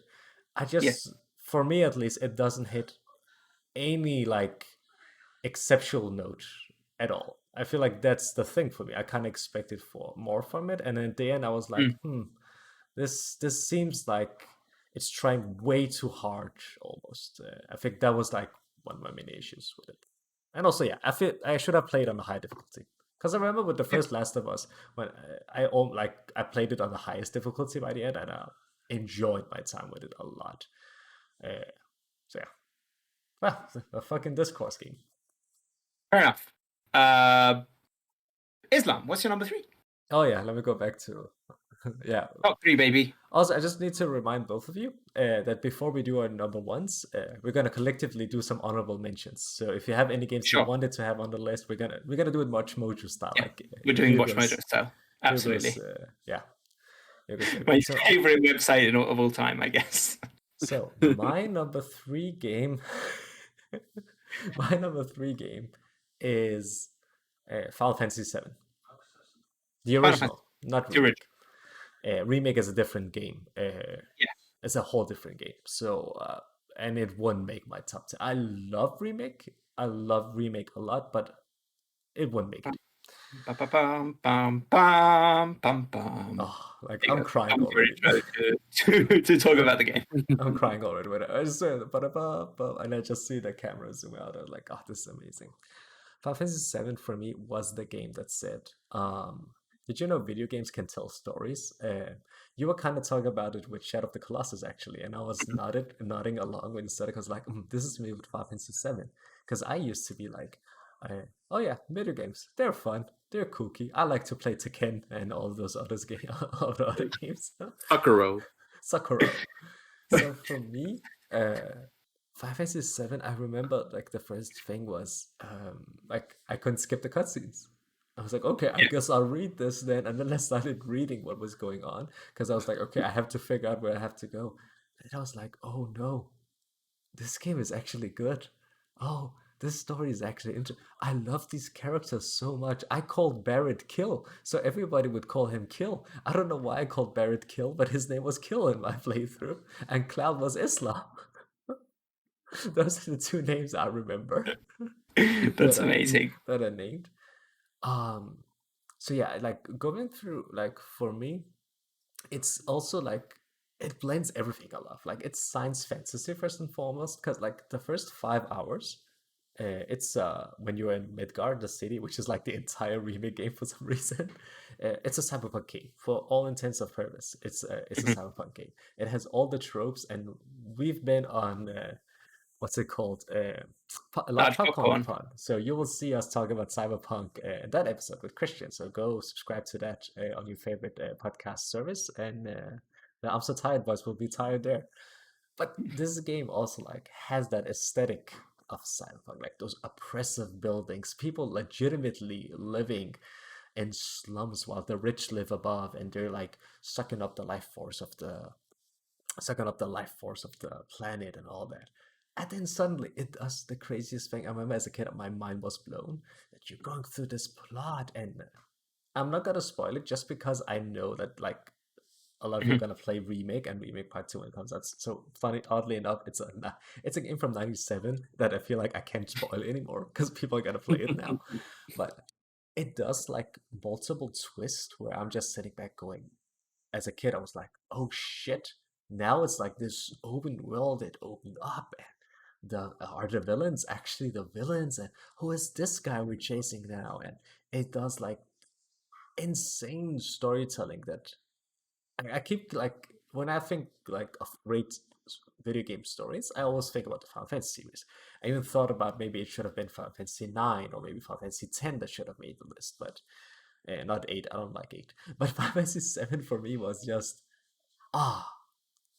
Speaker 1: I just, for me at least, it doesn't hit any like exceptional note at all. I feel like that's the thing for me. I kind of expected for more from it, and then at the end I was like, this seems like it's trying way too hard almost. I think that was like one of my main issues with it. And also, yeah, I feel I should have played on a high difficulty because I remember with the first Last of Us when I played it on the highest difficulty by the end, and I enjoyed my time with it a lot. Uh, so yeah, well, a fucking discourse game.
Speaker 2: Fair enough. Islam, what's your number 3?
Speaker 1: Oh yeah, let me go back to yeah.
Speaker 2: Top 3, baby.
Speaker 1: Also, I just need to remind both of you that before we do our number ones, we're gonna collectively do some honorable mentions. So if you have any games you wanted to have on the list, we're gonna do it Watch Mojo style.
Speaker 2: Yeah,
Speaker 1: like
Speaker 2: we're doing Watch Mojo style. Absolutely.
Speaker 1: Yeah.
Speaker 2: My favorite website of all time, I guess.
Speaker 1: So my number 3 game, is Final Fantasy VII. The original, not remake. The original. Remake is a different game. It's a whole different game. So and it wouldn't make my top 10. I love remake a lot, but it wouldn't make it. Like I'm crying already.
Speaker 2: to talk about the game.
Speaker 1: I'm crying already when I just and I just see the camera zoom out. I'm like, oh, this is amazing. Final Fantasy VII for me was the game that said, did you know video games can tell stories? You were kind of talking about it with Shadow of the Colossus, actually, and I was nodding along when you said it. I was like, this is me with Final Fantasy VII. Because I used to be like, oh yeah, video games, they're fun, they're kooky. I like to play Tekken and all those other games.
Speaker 3: Sakura.
Speaker 1: So for me, Final Fantasy VII, I remember like the first thing was like I couldn't skip the cutscenes. I was like, okay, I guess I'll read this then. And then I started reading what was going on because I was like, okay, I have to figure out where I have to go. And I was like, oh no, this game is actually good. Oh, this story is actually interesting. I love these characters so much. I called Barrett Kill, so everybody would call him Kill. I don't know why I called Barrett Kill, but his name was Kill in my playthrough, and Cloud was Islam. Those are the 2 names I remember.
Speaker 2: That's amazing.
Speaker 1: That are named. So yeah, like going through, like for me, it's also like it blends everything I love. Like it's science fantasy first and foremost, because like the first 5 hours, it's when you're in Midgard, the city, which is like the entire remake game for some reason. It's a cyberpunk game for all intents and purposes. It's a cyberpunk game. It has all the tropes, and we've been on what's it called? Large Popcorn Fun. So you will see us talk about cyberpunk in that episode with Christian. So go subscribe to that on your favorite podcast service, and the I'm So Tired boys will be tired there. But this game also like has that aesthetic of cyberpunk, like those oppressive buildings, people legitimately living in slums while the rich live above, and they're like sucking up the life force of the planet and all that. And then suddenly it does the craziest thing. I remember as a kid, my mind was blown that you're going through this plot, and I'm not gonna spoil it just because I know that like a lot of you are gonna play remake and remake part 2 when it comes out. So funny, oddly enough, it's a game from '97 that I feel like I can't spoil anymore because people are gonna play it now. But it does like multiple twists where I'm just sitting back going, as a kid, I was like, oh shit. Now it's like this open world, it opened up, and are the villains actually the villains, and who is this guy we're chasing now? And it does like insane storytelling that I keep like when I think like of great video game stories, I always think about the Final Fantasy series. I even thought about maybe it should have been Final Fantasy 9 or maybe Final Fantasy 10 that should have made the list, but not 8. I don't like 8. But Final Fantasy 7 for me was just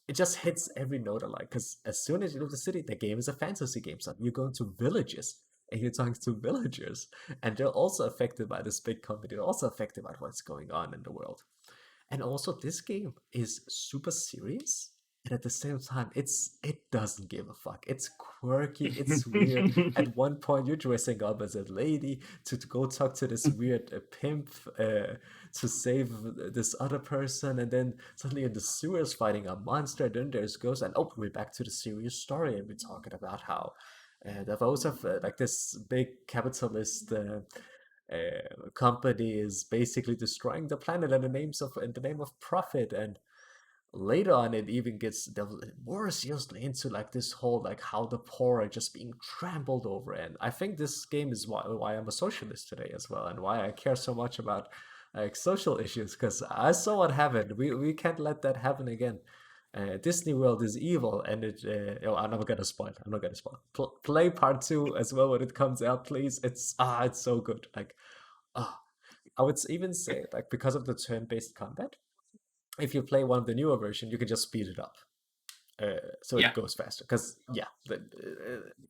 Speaker 1: it just hits every note I like, because as soon as you leave the city, the game is a fantasy game. So you're going to villages and you're talking to villagers, and they're also affected by this big company. They're also affected by what's going on in the world. And also, this game is super serious, and at the same time, it doesn't give a fuck. It's quirky, it's weird. At one point, you're dressing up as a lady to go talk to this weird pimp to save this other person, and then suddenly in the sewers fighting a monster. Then there's ghosts, and we're back to the serious story, and we're talking about how The voice of like this big capitalist company is basically destroying the planet in the name of profit. And later on, it even gets more seriously into like this whole like how the poor are just being trampled over. And I think this game is why I'm a socialist today as well, and why I care so much about like social issues, because I saw what happened. We can't let that happen again. Disney World is evil, and I'm not gonna spoil. I'm not gonna spoil. Play part two as well when it comes out, please. It's so good. Like, ah, I would even say like because of the turn-based combat, if you play one of the newer version, you can just speed it up, so
Speaker 2: Yeah.
Speaker 1: it goes faster. Because yeah,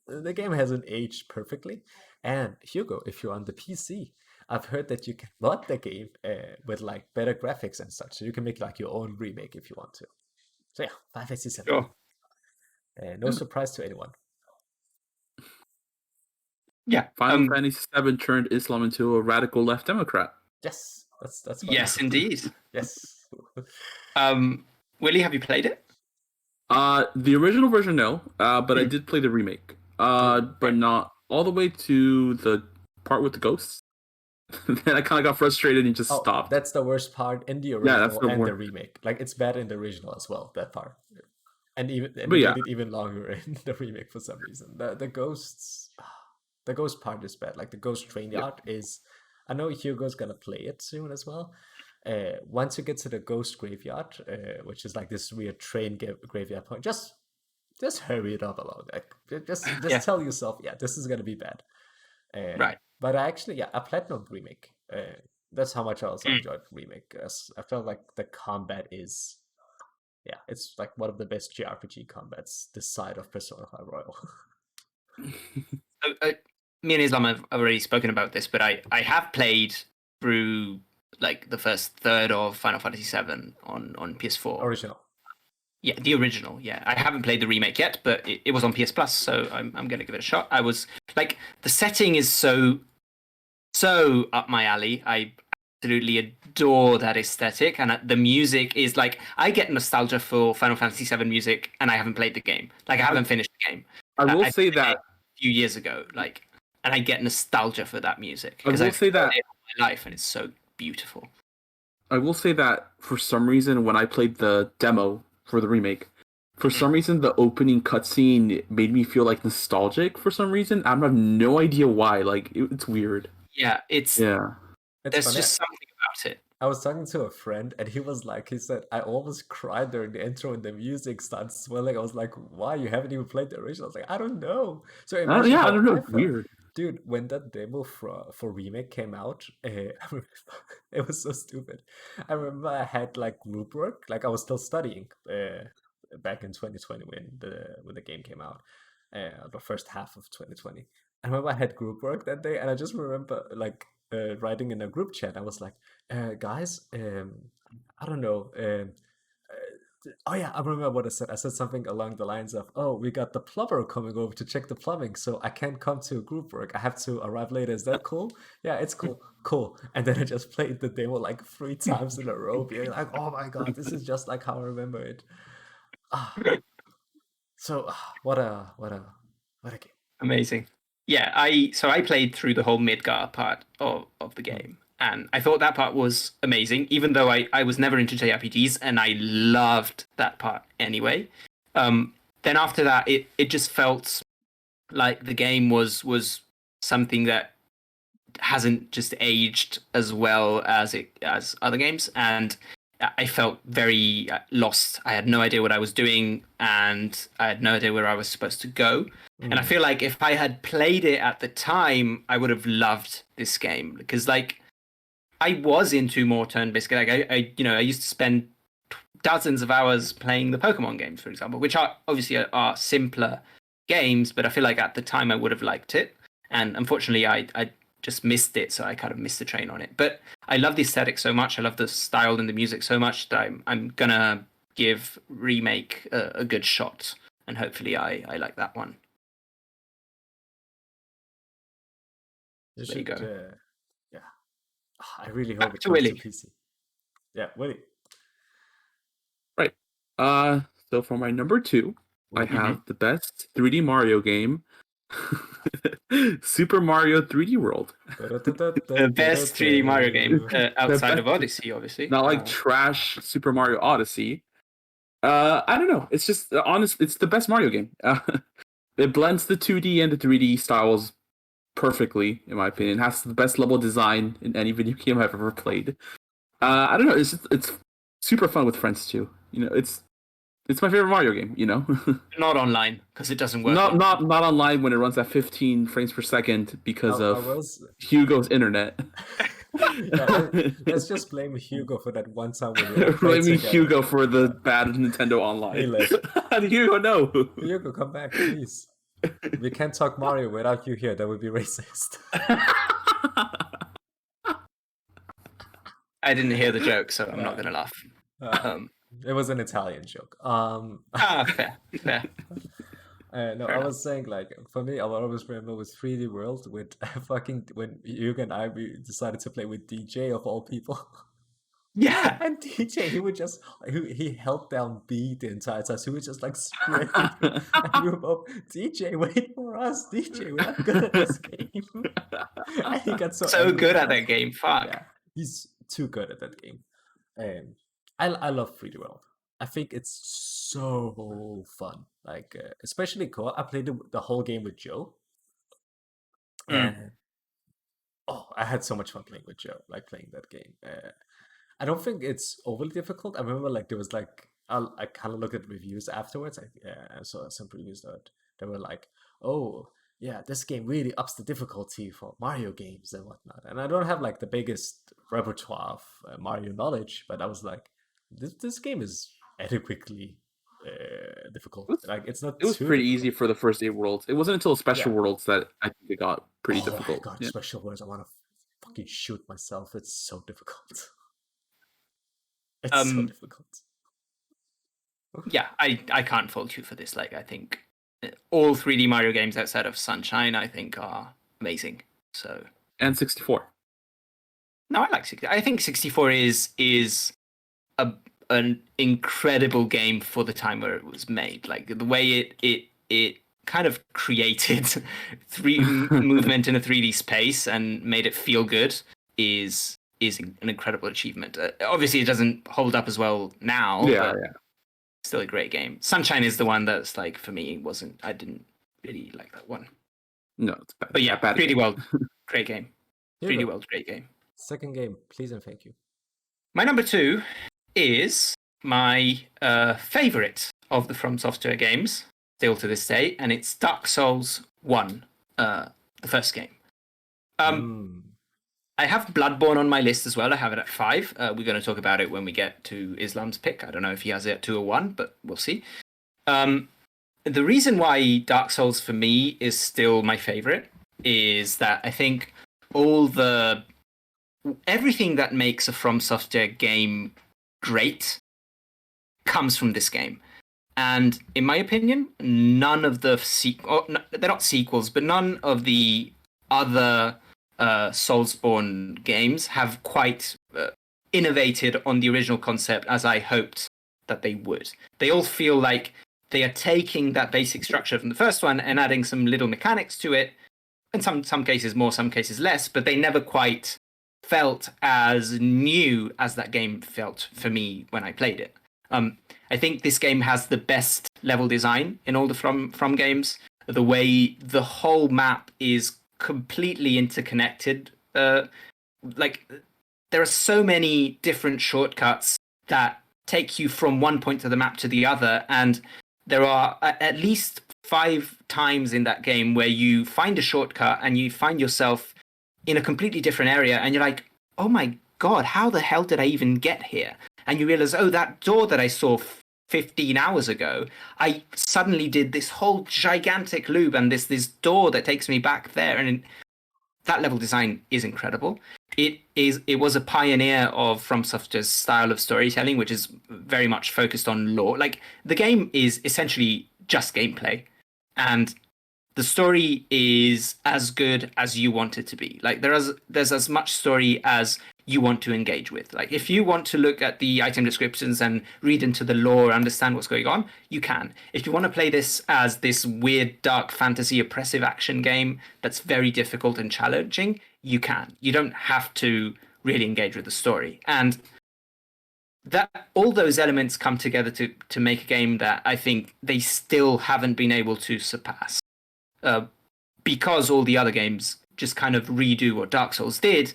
Speaker 1: the game hasn't aged perfectly. And Hugo, if you're on the PC, I've heard that you can mod the game with like better graphics and such, so you can make like your own remake if you want to. So yeah, 587.
Speaker 2: Sure.
Speaker 1: No surprise to anyone.
Speaker 2: Yeah.
Speaker 3: Final Fantasy VII turned Islam into a radical left Democrat.
Speaker 1: Yes, that's funny.
Speaker 2: Yes, indeed.
Speaker 1: Yes.
Speaker 2: Willy, have you played it?
Speaker 3: The original version, no. But I did play the remake. But not all the way to the part with the ghosts. Then I kind of got frustrated and just stopped.
Speaker 1: That's the worst part in the original
Speaker 3: that's the
Speaker 1: and the
Speaker 3: worst.
Speaker 1: remake. Like it's bad in the original as well, that part. And
Speaker 3: But
Speaker 1: made
Speaker 3: yeah.
Speaker 1: it even longer in the remake for some reason. The ghosts, the ghost part is bad. Like the ghost train yard is. I know Hugo's gonna play it soon as well. Once you get to the ghost graveyard, which is like this weird train graveyard point, just hurry it up along. Like just
Speaker 2: Yeah.
Speaker 1: tell yourself, yeah, this is gonna be bad.
Speaker 2: Right.
Speaker 1: But I actually, yeah, a platinum remake. That's how much I also enjoyed remake. 'Cause I felt like the combat is, yeah, it's like one of the best JRPG combats this side of Persona 5 Royal.
Speaker 2: Me and Islam have already spoken about this, but I have played through like the first third of Final Fantasy VII on PS4.
Speaker 1: Original.
Speaker 2: Yeah, the original. Yeah, I haven't played the remake yet, but it was on PS Plus, so I'm gonna give it a shot. I was like, the setting is so up my alley. I absolutely adore that aesthetic, and the music is like, I get nostalgia for Final Fantasy VII music, and I haven't played the game. Like, I haven't finished the game.
Speaker 3: I will
Speaker 2: I
Speaker 3: say
Speaker 2: played
Speaker 3: that
Speaker 2: it a few years ago, like, and I get nostalgia for that music
Speaker 3: I will say
Speaker 2: played
Speaker 3: that
Speaker 2: it all my life, and it's so beautiful.
Speaker 3: I will say that for some reason, when I played the demo for the remake, for some reason the opening cutscene made me feel like nostalgic for some reason. I have no idea why. Like it's weird.
Speaker 2: Yeah, it's
Speaker 3: Yeah.
Speaker 2: there's
Speaker 1: funny.
Speaker 2: just something about it.
Speaker 1: I was talking to a friend, and he said, I almost cried during the intro and the music starts swelling. I was like, why? You haven't even played the original? I was like, I don't know. So imagine
Speaker 3: Yeah,
Speaker 1: how
Speaker 3: I don't know.
Speaker 1: I
Speaker 3: It's
Speaker 1: felt.
Speaker 3: weird.
Speaker 1: Dude, when that demo for remake came out, I remember, it was so stupid. I remember I had like group work, like I was still studying back in 2020 when the game came out, the first half of 2020. I remember I had group work that day, and I just remember like writing in a group chat. I was like, guys, I don't know. Oh yeah, I remember what I said. I said something along the lines of, "Oh, we got the plumber coming over to check the plumbing, so I can't come to group work. I have to arrive later. Is that cool?" Yeah, it's cool. Cool. And then I just played the demo like 3 times in a row, being like, "Oh my god, this is just like how I remember it." Ah, so what a game.
Speaker 2: Amazing. Yeah, I played through the whole Midgar part of the game, and I thought that part was amazing, even though I was never into JRPGs, and I loved that part anyway. Then after that, it just felt like the game was something that hasn't just aged as well as other games, and I felt very lost. I had no idea what I was doing, and I had no idea where I was supposed to go. And I feel like if I had played it at the time, I would have loved this game, because like I was into more turn-based. Like I used to spend dozens of hours playing the Pokemon games, for example, which are obviously are simpler games, but I feel like at the time I would have liked it. And unfortunately, I just missed it, so I kind of missed the train on it. But I love the aesthetic so much. I love the style and the music so much that I'm gonna give remake a good shot, and hopefully I like that one. There you go.
Speaker 1: Yeah, I really
Speaker 2: Back
Speaker 1: hope it
Speaker 2: to
Speaker 1: comes to
Speaker 2: Willy.
Speaker 1: PC. Yeah, Willy.
Speaker 3: Right. So for my number 2, I have the best 3D Mario game, Super Mario 3D World.
Speaker 2: The best 3D Mario game outside of Odyssey, obviously.
Speaker 3: Not like trash Super Mario Odyssey. I don't know. It's just honest. It's the best Mario game. It blends the 2D and the 3D styles perfectly, in my opinion. It has the best level design in any video game I've ever played. I don't know. It's super fun with friends too. You know, it's my favorite Mario game. You know,
Speaker 2: Not online because it doesn't work.
Speaker 3: not online when it runs at 15 frames per second because
Speaker 1: I
Speaker 3: of
Speaker 1: was-
Speaker 3: Hugo's internet.
Speaker 1: Yeah, let's just blame Hugo for that one time when we all played
Speaker 3: Blaming
Speaker 1: together.
Speaker 3: Hugo for the bad Nintendo
Speaker 1: Hey,
Speaker 3: Online.
Speaker 1: Les.
Speaker 3: Hugo, no.
Speaker 1: Hugo, come back, please. We can't talk Mario without you here. That would be racist.
Speaker 2: I didn't hear the joke, so I'm not going to laugh.
Speaker 1: It was an Italian joke.
Speaker 2: Fair.
Speaker 1: No, I was saying like for me, I always remember with 3D World with fucking when Hugo and we decided to play with DJ of all people.
Speaker 2: Yeah.
Speaker 1: And DJ, he would just he held down B the entire time, so he would just like sprint and move up. DJ, wait for us, DJ, we're not good at this game. And he got so angry
Speaker 2: good
Speaker 1: with
Speaker 2: at
Speaker 1: us.
Speaker 2: that game. Fuck.
Speaker 1: Yeah, he's too good at that game. And I love 3D World. I think it's so fun. Like especially co-op. I played the whole game with Joe. And I had so much fun playing with Joe, like playing that game. I don't think it's overly difficult. I remember like there was like I kind of looked at reviews afterwards. I saw some reviews that were like, oh yeah, this game really ups the difficulty for Mario games and whatnot. And I don't have like the biggest repertoire of Mario knowledge, but I was like, this game is adequately difficult. Like it's not.
Speaker 3: It was
Speaker 1: too
Speaker 3: pretty
Speaker 1: difficult.
Speaker 3: easy for the first 8 worlds. It wasn't until Special
Speaker 1: Yeah.
Speaker 3: Worlds that I think it got pretty
Speaker 1: Oh my
Speaker 3: difficult.
Speaker 1: God,
Speaker 3: Yeah.
Speaker 1: special words! I want to fucking shoot myself. It's so difficult. It's so difficult.
Speaker 2: Yeah, I can't fault you for this. Like, I think all 3D Mario games outside of Sunshine, I think, are amazing. So
Speaker 3: And 64.
Speaker 2: no, I like 60. I think 64 is an incredible game for the time where it was made. Like the way it kind of created movement in a 3D space and made it feel good is an incredible achievement. Obviously, it doesn't hold up as well now.
Speaker 3: Yeah,
Speaker 2: but still a great game. Sunshine is the one that's like for me I didn't really like that one.
Speaker 3: No, it's bad.
Speaker 2: But yeah,
Speaker 3: bad
Speaker 2: 3D World, great game.
Speaker 1: Here
Speaker 2: 3D
Speaker 1: we go.
Speaker 2: World, great game.
Speaker 1: Second game, please and thank you.
Speaker 2: My number 2 is my favorite of the From Software games, still to this day, and it's Dark Souls 1, the first game. I have Bloodborne on my list as well. I have it at 5. We're going to talk about it when we get to Islam's pick. I don't know if he has it at 2 or 1, but we'll see. The reason why Dark Souls for me is still my favorite is that I think everything that makes a From Software game great comes from this game. And in my opinion, none of the they're not sequels, but none of the other Soulsborne games have quite innovated on the original concept as I hoped that they would. They all feel like they are taking that basic structure from the first one and adding some little mechanics to it. In some cases more, some cases less, but they never quite felt as new as that game felt for me when I played it. I think this game has the best level design in all the From games. The way the whole map is completely interconnected. Like there are so many different shortcuts that take you from one point of the map to the other, and there are at least 5 times in that game where you find a shortcut and you find yourself in a completely different area, and you're like, oh my god, how the hell did I even get here? And you realize, oh, that door that I saw 15 hours ago, I suddenly did this whole gigantic loop and this door that takes me back there. And that level design is incredible. It was a pioneer of From Software's style of storytelling, which is very much focused on lore. Like the game is essentially just gameplay, and the story is as good as you want it to be. Like there's as much story as you want to engage with. Like if you want to look at the item descriptions and read into the lore, understand what's going on, you can. If you want to play this as this weird dark fantasy oppressive action game that's very difficult and challenging, you can. You don't have to really engage with the story. And that all those elements come together to make a game that I think they still haven't been able to surpass. Because all the other games just kind of redo what Dark Souls did,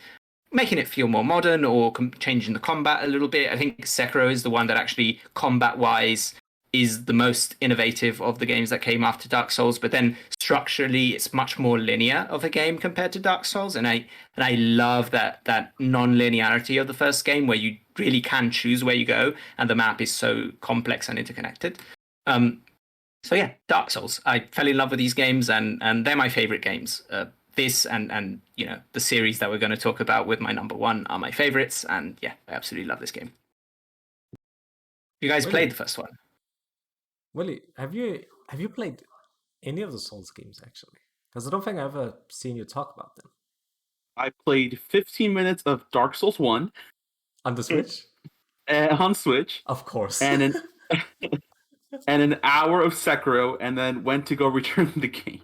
Speaker 2: making it feel more modern or changing the combat a little bit. I think Sekiro is the one that actually combat-wise is the most innovative of the games that came after Dark Souls. But then structurally, it's much more linear of a game compared to Dark Souls, and I love that non-linearity of the first game where you really can choose where you go, and the map is so complex and interconnected. So yeah, Dark Souls. I fell in love with these games, and they're my favorite games. This and you know the series that we're going to talk about with my number one are my favorites, and yeah, I absolutely love this game. You guys played the first one?
Speaker 1: Willy, have you played any of the Souls games actually? Because I don't think I've ever seen you talk about them.
Speaker 3: I played 15 minutes of Dark Souls 1
Speaker 1: on the Switch.
Speaker 3: On Switch,
Speaker 1: of course,
Speaker 3: and an hour of Sekiro, and then went to go return the game.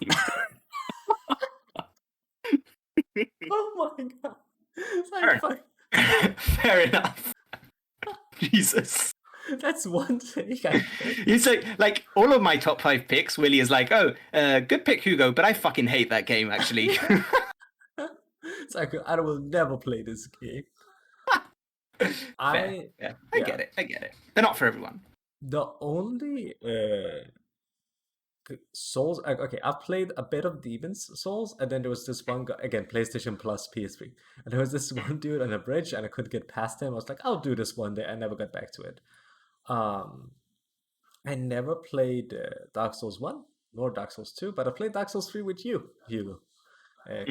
Speaker 1: Oh my god!
Speaker 2: Fair enough. Jesus.
Speaker 1: That's one thing.
Speaker 2: It's like all of my top 5 picks. Willy is like, oh, good pick, Hugo, but I fucking hate that game actually.
Speaker 1: It's like I will never play this game.
Speaker 2: I get it. They're not for everyone.
Speaker 1: The only Souls. Okay, I've played a bit of Demon's Souls, and then there was this one guy, again, PlayStation Plus PS3, and there was this one dude on a bridge, and I couldn't get past him. I was like, I'll do this one day. I never got back to it. I never played Dark Souls 1 nor Dark Souls 2, but I played Dark Souls 3 with you, Hugo.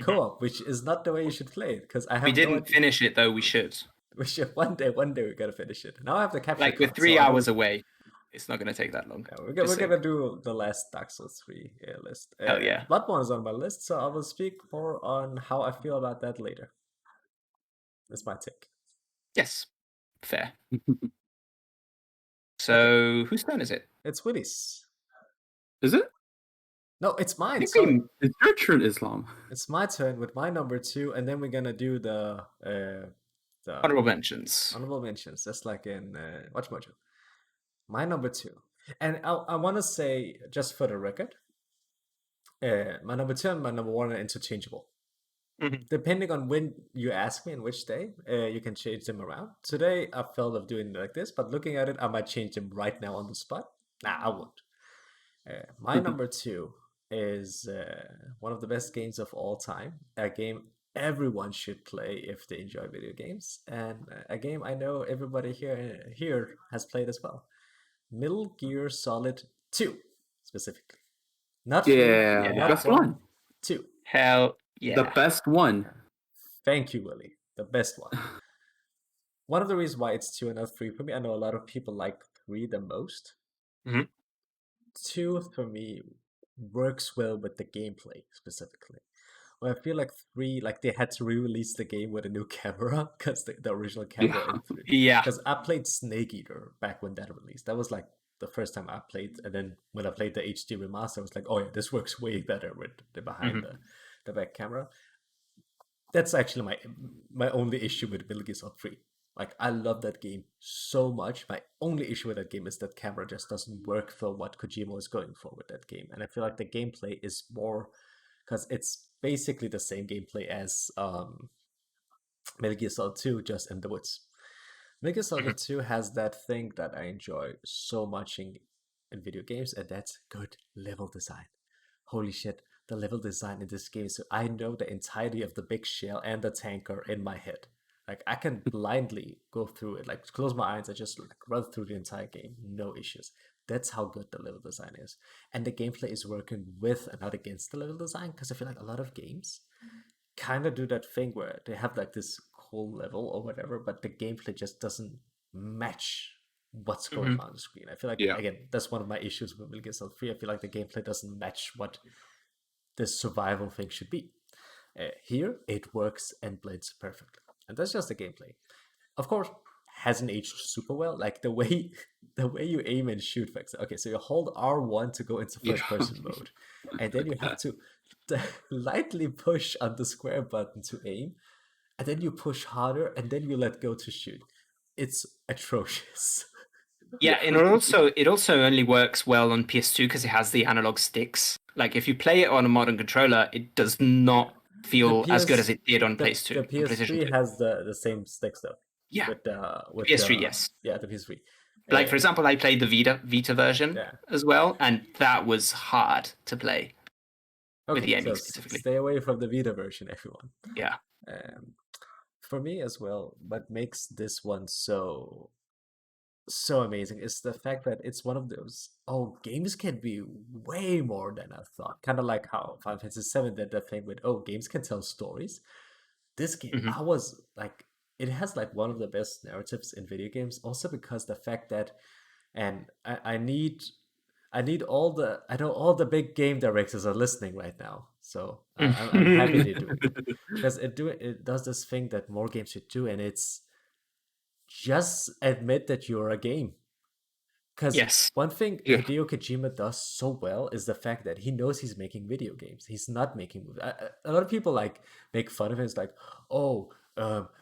Speaker 1: Co-op, which is not the way you should play it, because I have.
Speaker 2: We didn't finish it though. We should.
Speaker 1: We should one day we gotta finish it. Now I have the capture.
Speaker 2: Like we're 3 hours away. It's not gonna take that long.
Speaker 1: Yeah, we're gonna do the last Dark Souls 3 list.
Speaker 2: Oh yeah.
Speaker 1: Bloodborne is on my list, so I will speak more on how I feel about that later. That's my take.
Speaker 2: Yes, fair. So whose turn is it?
Speaker 1: It's Willy's.
Speaker 3: Is it?
Speaker 1: No, it's mine.
Speaker 3: It's your turn, Islam.
Speaker 1: It's my turn with my number 2, and then we're gonna do the
Speaker 2: honorable mentions.
Speaker 1: Honorable mentions, just like in Watch Mojo. My number 2, and I want to say, just for the record, my number 2 and my number 1 are interchangeable. Mm-hmm. Depending on when you ask me and which day, you can change them around. Today, I felt of doing it like this, but looking at it, I might change them right now on the spot. Nah, I won't. My number 2 is one of the best games of all time. A game everyone should play if they enjoy video games, and a game I know everybody here has played as well. Metal Gear Solid 2, specifically. Not
Speaker 3: the best one.
Speaker 1: 2.
Speaker 2: Hell yeah.
Speaker 3: The best one.
Speaker 1: Thank you, Willy. The best one. One of the reasons why it's 2 and not 3 for me, I know a lot of people like 3 the most.
Speaker 2: Mm-hmm.
Speaker 1: 2 for me works well with the gameplay, specifically. Well, I feel like 3, like they had to re-release the game with a new camera, because the original camera in 3.
Speaker 2: Yeah.
Speaker 1: Because I played Snake Eater back when that released. That was like the first time I played, and then when I played the HD remaster, I was like, oh yeah, this works way better with the behind the back camera. That's actually my only issue with Metal Gear Solid 3. Like, I love that game so much. My only issue with that game is that camera just doesn't work for what Kojima is going for with that game. And I feel like the gameplay is more, because it's basically the same gameplay as Metal Gear Solid 2, just in the woods. Metal Gear Solid 2 has that thing that I enjoy so much in video games, and that's good level design. Holy shit, the level design in this game. So I know the entirety of the big shell and the tanker in my head. Like, I can blindly go through it. Like, close my eyes, I just run through the entire game, no issues. That's how good the level design is. And the gameplay is working with and not against the level design, because I feel like a lot of games kind of do that thing where they have like this cool level or whatever, but the gameplay just doesn't match what's going on the screen. I feel like, again, that's one of my issues with Metal Gear Solid 3. I feel like the gameplay doesn't match what the survival thing should be. Here, it works and blends perfectly. and that's just the gameplay. Of course, hasn't aged super well. Like the way the way you aim and shoot, for example. Okay, so you hold R1 to go into
Speaker 3: Yeah.
Speaker 1: first person mode, and then you have to lightly push on the square button to aim, and then you push harder, and then you let go to shoot. It's atrocious.
Speaker 2: Yeah, and it also only works well on PS2 because it has the analog sticks. Like if you play it on a modern controller, it does not feel as good as it did on
Speaker 1: the
Speaker 2: PS2. on PlayStation
Speaker 1: PS3
Speaker 2: 2.
Speaker 1: has the same sticks though.
Speaker 2: Yeah,
Speaker 1: With
Speaker 2: PS3, yes.
Speaker 1: Yeah, the PS3.
Speaker 2: Like for example, I played the Vita version
Speaker 1: Yeah.
Speaker 2: as well, and that was hard to play with the
Speaker 1: Okay,
Speaker 2: aiming
Speaker 1: so
Speaker 2: specifically.
Speaker 1: stay away from the Vita version, everyone.
Speaker 2: Yeah.
Speaker 1: For me as well, what makes this one so amazing is the fact that it's one of those, oh, games can be way more than I thought. Kind of like how Final Fantasy VII did that thing with, oh, games can tell stories. This game,
Speaker 2: Mhm.
Speaker 1: I was like, it has like one of the best narratives in video games, also because the fact that, and I need all the, I know all the big game directors are listening right now, so I'm happy they do it because it does this thing that more games should do, and it's just admit that you're a game. Because
Speaker 2: Yes.
Speaker 1: one thing
Speaker 3: Yeah.
Speaker 1: Hideo Kojima does so well is the fact that he knows he's making video games. He's not making movies. A lot of people like make fun of him. It's like, oh,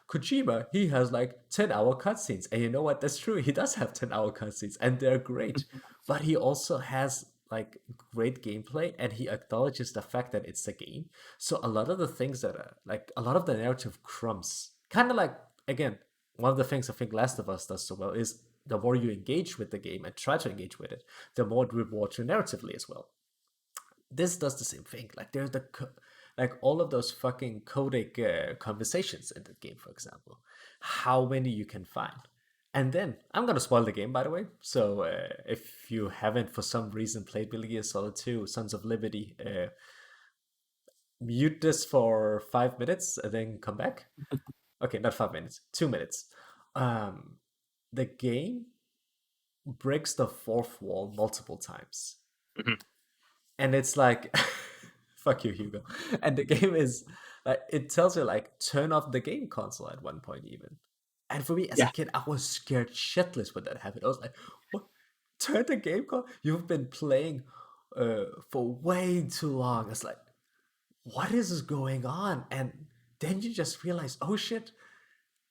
Speaker 1: Kojima, he has like 10-hour cutscenes. And you know what? That's true. He does have 10-hour cutscenes and they're great. But he also has like great gameplay and he acknowledges the fact that it's a game. So a lot of the things that are like a lot of the narrative crumbs, kind of like, again, one of the things I think Last of Us does so well is the more you engage with the game and try to engage with it, the more it rewards you narratively as well. This does the same thing. Like there's like all of those fucking codec conversations in the game, for example. How many you can find. And then I'm gonna spoil the game, by the way. So if you haven't for some reason played Metal Gear Solid 2, Sons of Liberty, mute this for 5 minutes and then come back. Okay, not 5 minutes, 2 minutes. The game breaks the fourth wall multiple times.
Speaker 2: Mhm.
Speaker 1: And it's like, fuck you, Hugo. And the game is like, it tells you, like, turn off the game console at one point, even. And for me, as a kid, I was scared shitless when that happened. I was like, what? Turn the game console? You've been playing for way too long. It's like, what is going on? And then you just realize, oh shit,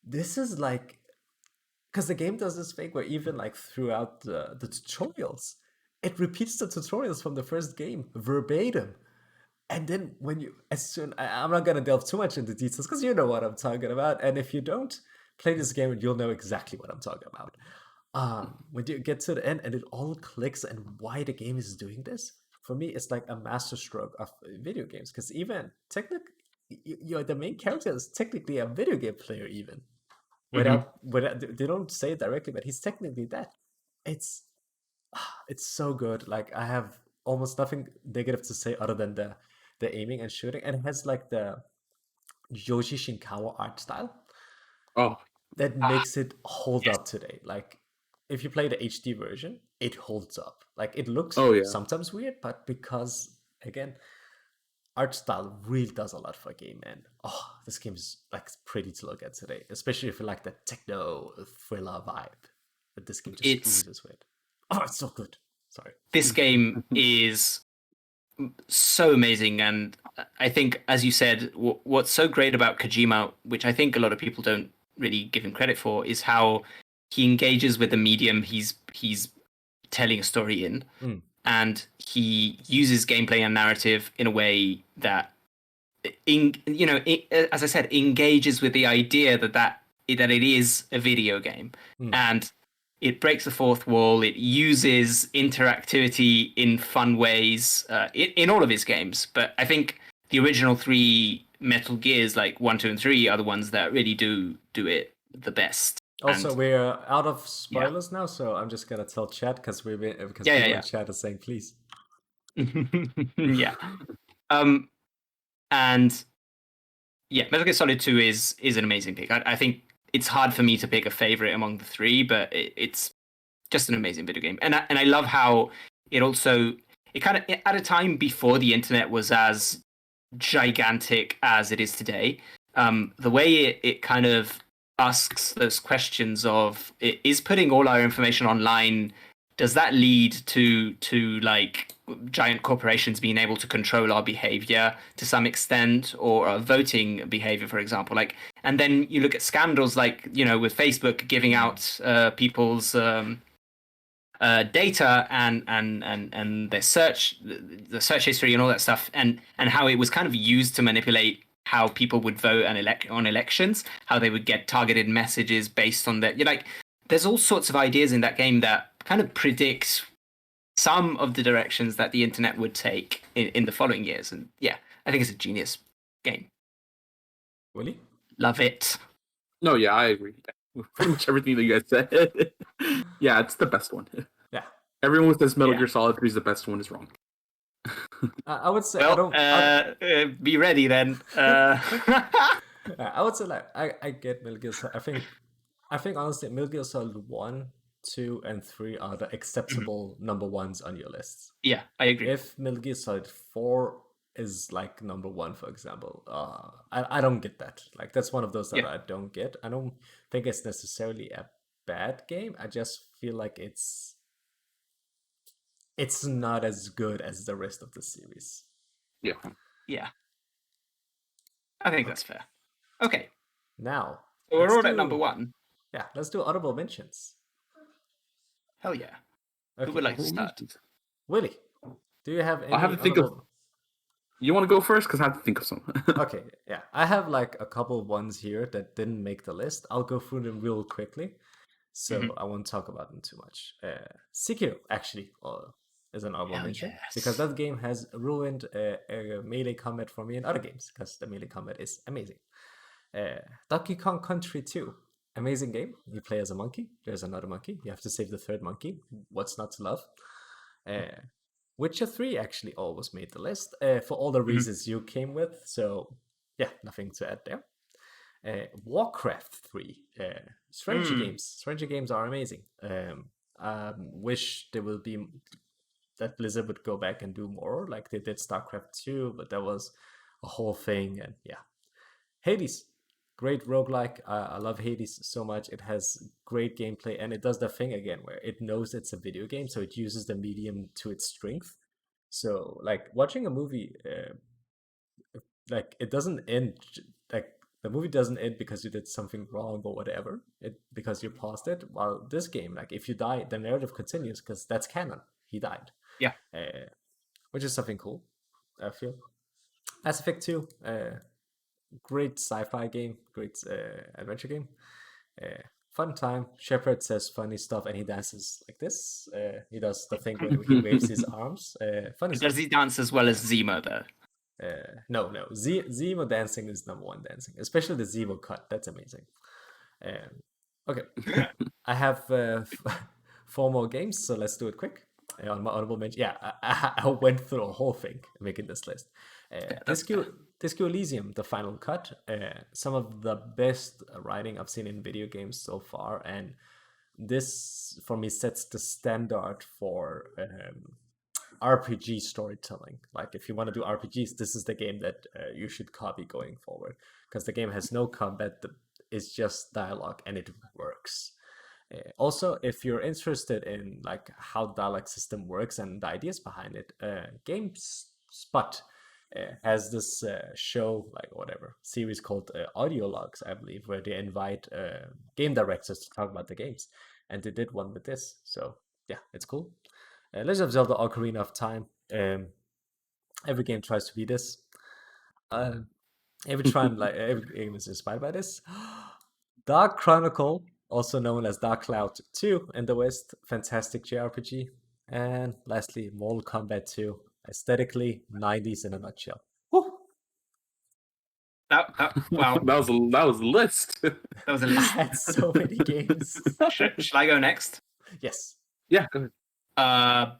Speaker 1: this is like, because the game does this thing where even like throughout the tutorials, it repeats the tutorials from the first game verbatim. And then when you, I'm not gonna delve too much into details because you know what I'm talking about. And if you don't play this game, you'll know exactly what I'm talking about. When you get to the end and it all clicks and why the game is doing this, for me, it's like a masterstroke of video games. Because even technically, you're the main character is technically a video game player, even without they don't say it directly, but he's technically that. It's so good. Like I have almost nothing negative to say other than the aiming and shooting, and it has like the Yoshi Shinkawa art style
Speaker 3: Oh,
Speaker 1: that makes it hold up today. Like if you play the HD version, it holds up. Like it looks
Speaker 3: Oh, yeah.
Speaker 1: sometimes weird, but because again, art style really does a lot for a game, and this game is like pretty to look at today, especially if you like the techno thriller vibe that this game just oozes with. Oh, it's so good. Sorry.
Speaker 2: This game is so amazing, and I think, as you said, what's so great about Kojima, which I think a lot of people don't really give him credit for, is how he engages with the medium he's telling a story in, and he uses gameplay and narrative in a way that, as I said, engages with the idea that it is a video game, and it breaks the fourth wall. It uses interactivity in fun ways in all of his games. But I think the original 3 Metal Gears, like 1, 2, and 3, are the ones that really do it the best.
Speaker 1: Also, we're out of spoilers now, so I'm just gonna tell chat because people in chat are saying please.
Speaker 2: Yeah. And yeah, Metal Gear Solid 2 is an amazing pick. I think it's hard for me to pick a favorite among the 3, but it's just an amazing video game. And I love how it also, it kind of, at a time before the internet was as gigantic as it is today, the way it kind of asks those questions of is putting all our information online, does that lead to like giant corporations being able to control our behavior to some extent, or voting behavior, for example? Like, and then you look at scandals like, with Facebook giving out people's data and their the search history and all that stuff, and how it was kind of used to manipulate how people would vote and on elections, how they would get targeted messages based on that. There's all sorts of ideas in that game that kind of predict some of the directions that the internet would take in the following years. And yeah, I think it's a genius game.
Speaker 1: Willy?
Speaker 2: Love it.
Speaker 3: No, yeah, I agree. Pretty much everything that you guys said. Yeah, it's the best one.
Speaker 1: Yeah.
Speaker 3: Everyone who says Metal Gear Solid 3 is the best one is wrong.
Speaker 1: I would say
Speaker 2: be ready then.
Speaker 1: I would say I get Metal Gear Solid. I think honestly Metal Gear Solid 1, 2, and 3 are the acceptable number ones on your lists.
Speaker 2: Yeah, I agree.
Speaker 1: If Metal Gear Solid 4 is like number 1, for example, I don't get that. Like, that's one of those that I don't get. I don't think it's necessarily a bad game. I just feel like it's not as good as the rest of the series.
Speaker 2: Yeah. I think that's fair. Okay.
Speaker 1: Now,
Speaker 2: so we're all at number 1.
Speaker 1: Yeah, let's do honorable mentions.
Speaker 2: Hell yeah.
Speaker 1: Okay.
Speaker 2: Who would like to start?
Speaker 1: Willy, do you have any?
Speaker 3: I have to think of. You want to go first? Because I have to think of some.
Speaker 1: Okay, yeah. I have like a couple of ones here that didn't make the list. I'll go through them real quickly, so I won't talk about them too much. Sekiro, actually, is an honorable mention because that game has ruined melee combat for me in other games because the melee combat is amazing. Donkey Kong Country 2. Amazing game. You play as a monkey. There's another monkey. You have to save the third monkey. What's not to love? Witcher 3 actually almost made the list for all the reasons you came with. So, yeah, nothing to add there. Warcraft 3. Strategy games. Strategy games are amazing. Wish there will be that Blizzard would go back and do more like they did StarCraft 2, but that was a whole thing. And yeah. Hades. Great roguelike. I love Hades so much. It has great gameplay, and it does the thing again where it knows it's a video game, so it uses the medium to its strength. So, like, watching a movie, like, it doesn't end, like, the movie doesn't end because you did something wrong or whatever, because you paused it. While this game, like, if you die, the narrative continues because that's canon. He died.
Speaker 2: Yeah.
Speaker 1: Which is something cool, I feel. Mass Effect 2, great sci-fi game, great adventure game. Fun time. Shepard says funny stuff and he dances like this. He does the thing where he waves his arms. Funny stuff.
Speaker 2: Does he dance as well as Zemo though?
Speaker 1: No. Zemo dancing is number 1 dancing, especially the Zemo cut. That's amazing. Okay, I have 4 more games, so let's do it quick. On my honorable mention, I went through a whole thing making this list. Disco Elysium, the final cut. Some of the best writing I've seen in video games so far, and this for me sets the standard for RPG storytelling. Like, if you want to do RPGs, this is the game that you should copy going forward, because the game has no combat, it's just dialogue, and it works. Also, if you're interested in like how the dialogue system works and the ideas behind it, GameSpot has this show, like whatever series called Audio Logs, I believe, where they invite game directors to talk about the games, and they did one with this. So yeah, it's cool. Legend of Zelda: Ocarina of Time. Every game tries to be this. Every game is inspired by this. Dark Chronicle, also known as Dark Cloud 2 in the West, fantastic JRPG. And lastly, Mortal Kombat 2, aesthetically 90s in a nutshell. Woo!
Speaker 2: Wow.
Speaker 3: that was a list.
Speaker 2: That was a list.
Speaker 1: I had so many games.
Speaker 2: Should I go next?
Speaker 1: Yes.
Speaker 3: Yeah, go ahead.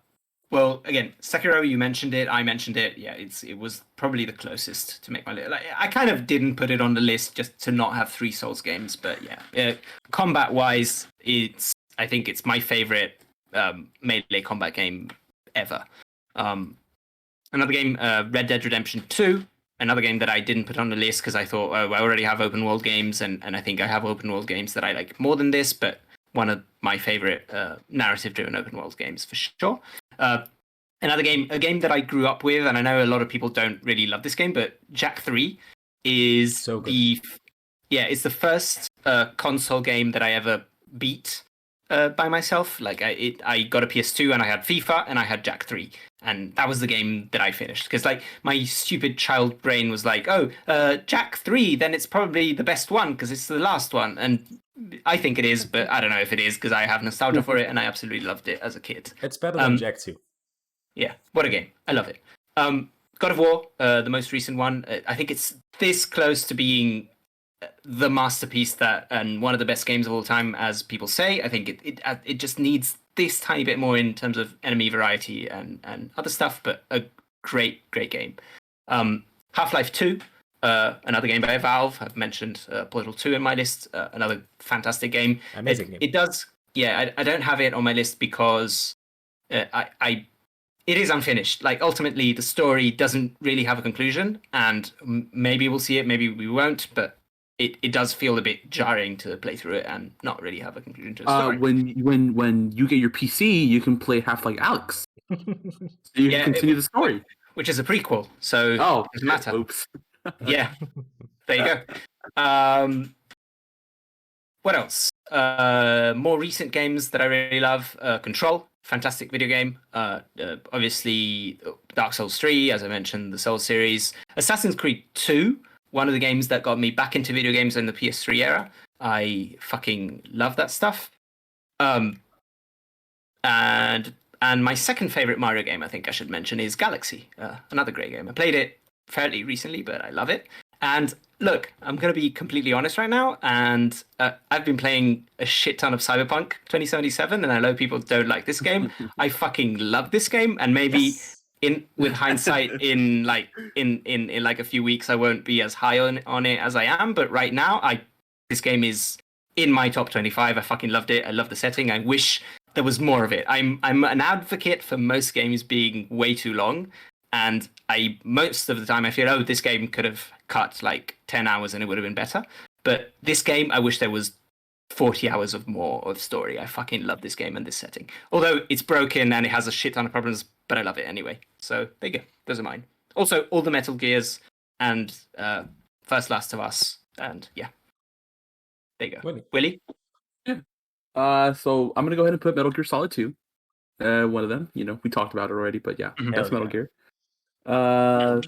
Speaker 2: Well, again, Sekiro, you mentioned it. I mentioned it. Yeah, it was probably the closest to make my list. Like, I kind of didn't put it on the list just to not have 3 Souls games, but yeah, combat-wise, I think it's my favorite melee combat game ever. Another game, Red Dead Redemption 2. another game that I didn't put on the list because I thought, oh, I already have open world games, and I think I have open world games that I like more than this, but one of my favorite narrative-driven open world games for sure. Another game, a game that I grew up with, and I know a lot of people don't really love this game, but Jak 3 is
Speaker 1: So good.
Speaker 2: it's the first console game that I ever beat by myself. Like I got a PS2 and I had FIFA and I had Jak 3, and that was the game that I finished because like my stupid child brain was like, oh, Jak 3, then it's probably the best one because it's the last one, and I think it is, but I don't know if it is because I have nostalgia for it and I absolutely loved it as a kid.
Speaker 1: It's better than Jak 2.
Speaker 2: Yeah, what a game. I love it. God of War, the most recent one, I think it's this close to being the masterpiece and one of the best games of all time, as people say. I think it just needs this tiny bit more in terms of enemy variety and other stuff, but a great game. Half-Life 2, another game by Valve. I've mentioned Portal 2 in my list, another fantastic game.
Speaker 1: Amazing game.
Speaker 2: It does, yeah, I don't have it on my list because it is unfinished. Like, ultimately, the story doesn't really have a conclusion, and maybe we'll see it, maybe we won't, but it does feel a bit jarring to play through it and not really have a conclusion to the story.
Speaker 3: When you get your PC, you can play Half-Life Alyx. So you can continue the story.
Speaker 2: Which is a prequel, so it doesn't matter.
Speaker 3: Oops.
Speaker 2: Yeah, there you go. What else? More recent games that I really love. Control, fantastic video game. Obviously, Dark Souls 3, as I mentioned, the Souls series. Assassin's Creed 2, one of the games that got me back into video games in the PS3 era. I fucking love that stuff. And my second favorite Mario game, I think I should mention, is Galaxy. Another great game. I played it fairly recently, but I love it. And look, I'm going to be completely honest right now, and I've been playing a shit ton of Cyberpunk 2077, and I know people don't like this game. I fucking love this game, and maybe with hindsight, in like a few weeks, I won't be as high on it as I am. But right now, this game is in my top 25. I fucking loved it. I love the setting. I wish there was more of it. I'm an advocate for most games being way too long. And most of the time I feel, oh, this game could have cut like 10 hours and it would have been better. But this game, I wish there was 40 hours of more of story. I fucking love this game and this setting. Although it's broken and it has a shit ton of problems, but I love it anyway. So there you go. Those are mine. Also, all the Metal Gears and First Last of Us. And yeah. There you go. Willy?
Speaker 3: Yeah. So I'm going to go ahead and put Metal Gear Solid 2. One of them. We talked about it already, but yeah, that's Metal Gear. Metal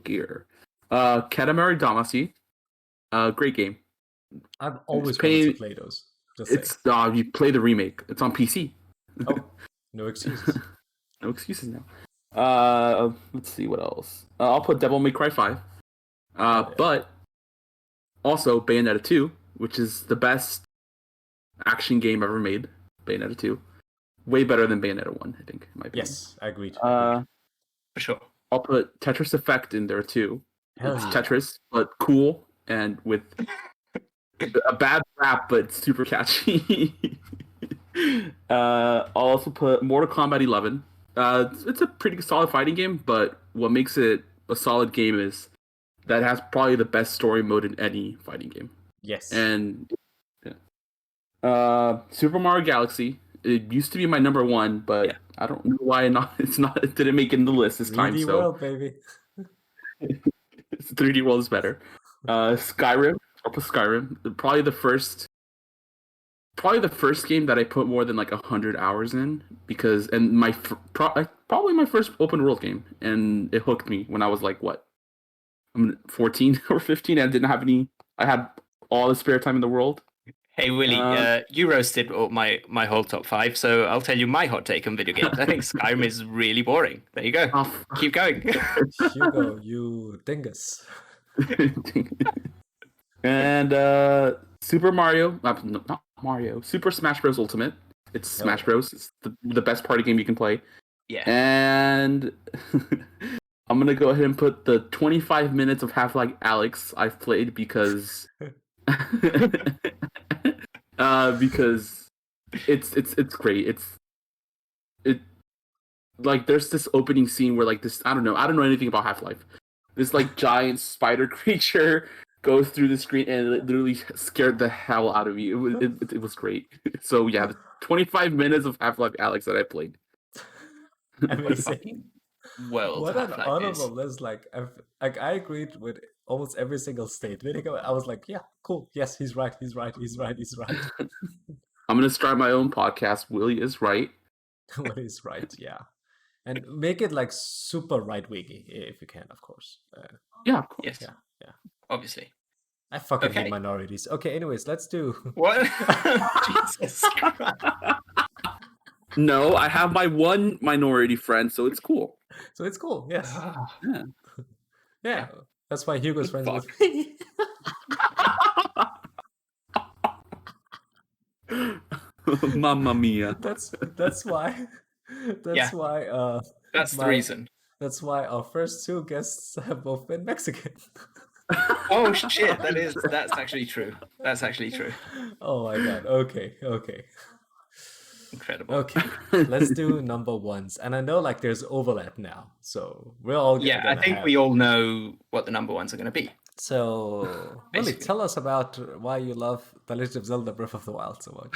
Speaker 3: Gear. Katamari Damacy. Great game.
Speaker 1: I've always wanted to play those.
Speaker 3: You play the remake. It's on PC.
Speaker 1: Oh, no excuses.
Speaker 3: No excuses now. Let's see what else. I'll put Devil May Cry 5. But also Bayonetta 2, which is the best action game ever made. Bayonetta 2. Way better than Bayonetta 1, I think.
Speaker 1: Yes, I agreed.
Speaker 2: For sure.
Speaker 3: I'll put Tetris Effect in there too.
Speaker 1: Hell
Speaker 3: it's
Speaker 1: yeah.
Speaker 3: Tetris, but cool and with a bad rap, but super catchy. I'll also put Mortal Kombat 11. It's a pretty solid fighting game, but what makes it a solid game is that it has probably the best story mode in any fighting game.
Speaker 1: Yes.
Speaker 3: And Super Mario Galaxy. It used to be my number one, but I don't know why it didn't make it in the list this time.
Speaker 1: 3D World, baby.
Speaker 3: 3D World is better. Skyrim. I'll put Skyrim. Probably the first game that I put more than like 100 hours in, probably my first open world game, and it hooked me when I was like 14 or 15. I had all the spare time in the world.
Speaker 2: Hey Willy, you roasted my whole top 5, so I'll tell you my hot take on video games. I think Skyrim is really boring. There you go. Keep going.
Speaker 1: Hugo, you dingus.
Speaker 3: And Super Mario, not Mario, Super Smash Bros. Ultimate. It's Smash Bros. It's the best party game you can play.
Speaker 2: Yeah.
Speaker 3: And I'm gonna go ahead and put the 25 minutes of Half-Life Alyx I've played because. Because it's great. It like there's this opening scene where like this I don't know anything about Half-Life. this like giant spider creature goes through the screen, and it literally scared the hell out of me. It was great. So yeah, the 25 minutes of Half-Life Alex that I played.
Speaker 1: Amazing.
Speaker 2: World
Speaker 1: What an
Speaker 2: Half-Life
Speaker 1: honorable
Speaker 2: is.
Speaker 1: list! Like, I agreed with almost every single statement. I was like, yeah, cool. Yes, he's right. He's right. He's right. He's right.
Speaker 3: I'm gonna start my own podcast. Willy is right.
Speaker 1: What is right? Yeah, and make it like super right wingy if you can, of course.
Speaker 3: Yeah, of course.
Speaker 2: Yes,
Speaker 1: Yeah, yeah.
Speaker 2: obviously.
Speaker 1: I fucking hate
Speaker 2: Okay.
Speaker 1: minorities. Okay, anyways, let's do.
Speaker 2: What? Jesus Christ.
Speaker 3: No, I have my one minority friend, so it's cool.
Speaker 1: So it's cool. Yes.
Speaker 3: Yeah.
Speaker 1: Yeah. That's why Hugo's friends
Speaker 3: Fuck.
Speaker 1: with me.
Speaker 3: Mamma mia.
Speaker 1: That's why. That's
Speaker 2: Yeah.
Speaker 1: why.
Speaker 2: That's the
Speaker 1: my-
Speaker 2: reason.
Speaker 1: That's why our first two guests have both been Mexican.
Speaker 2: Oh shit! That's actually true. That's actually true.
Speaker 1: Oh my god. Okay.
Speaker 2: Incredible.
Speaker 1: Okay. Let's do number ones. And I know like there's overlap now, so we're all
Speaker 2: Yeah, I
Speaker 1: gonna
Speaker 2: think
Speaker 1: have...
Speaker 2: we all know what the number ones are going to be.
Speaker 1: So, Willy,
Speaker 2: Basically.
Speaker 1: tell us about why you love The Legend of Zelda: Breath of the Wild so much.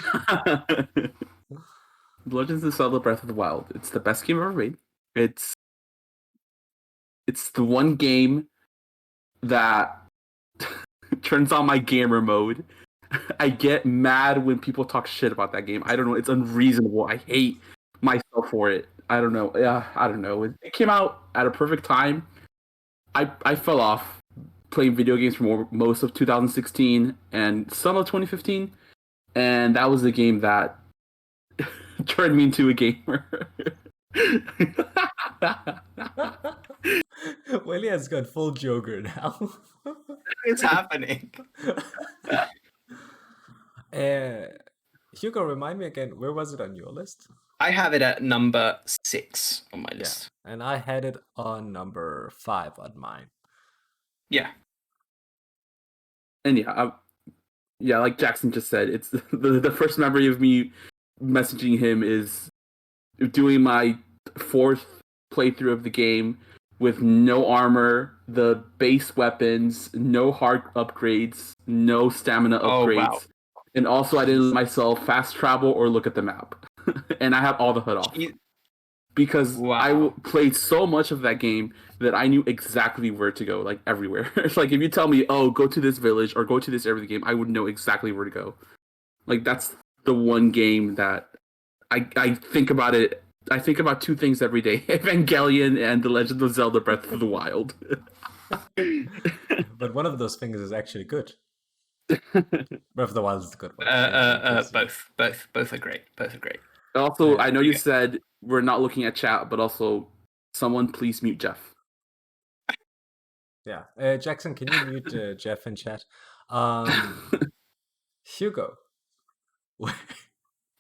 Speaker 3: Legends of Zelda: Breath of the Wild. It's the best game ever made. It's the one game that turns on my gamer mode. I get mad when people talk shit about that game. I don't know. It's unreasonable. I hate myself for it. I don't know. Yeah, I don't know. It came out at a perfect time. I fell off playing video games for most of 2016 and some of 2015, and that was the game that turned me into a gamer.
Speaker 1: Willy has got full Joker now.
Speaker 2: It's happening.
Speaker 1: Hugo, remind me again, where was it on your list?
Speaker 2: I have it at number 6 on my list.
Speaker 1: And I had it on number 5 on mine.
Speaker 2: Yeah.
Speaker 3: And yeah, like Jackson just said, it's the first memory of me messaging him is doing my 4th playthrough of the game with no armor, the base weapons, no hard upgrades, no stamina upgrades.
Speaker 2: Oh, wow.
Speaker 3: And also I didn't let myself fast travel or look at the map. And I have all the HUD off. Because I played so much of that game that I knew exactly where to go, like everywhere. It's like if you tell me, oh, go to this village or go to this area of the game, I would know exactly where to go. Like that's the one game that I think about it. I think about 2 things every day: Evangelion and The Legend of Zelda: Breath of the Wild.
Speaker 1: But one of those things is actually good. Breath of the Wild is a good one.
Speaker 2: Both are great. Both are great.
Speaker 3: Also, I know you said we're not looking at chat, but also someone please mute Jeff.
Speaker 1: Yeah, Jackson, can you mute Jeff in chat? Hugo.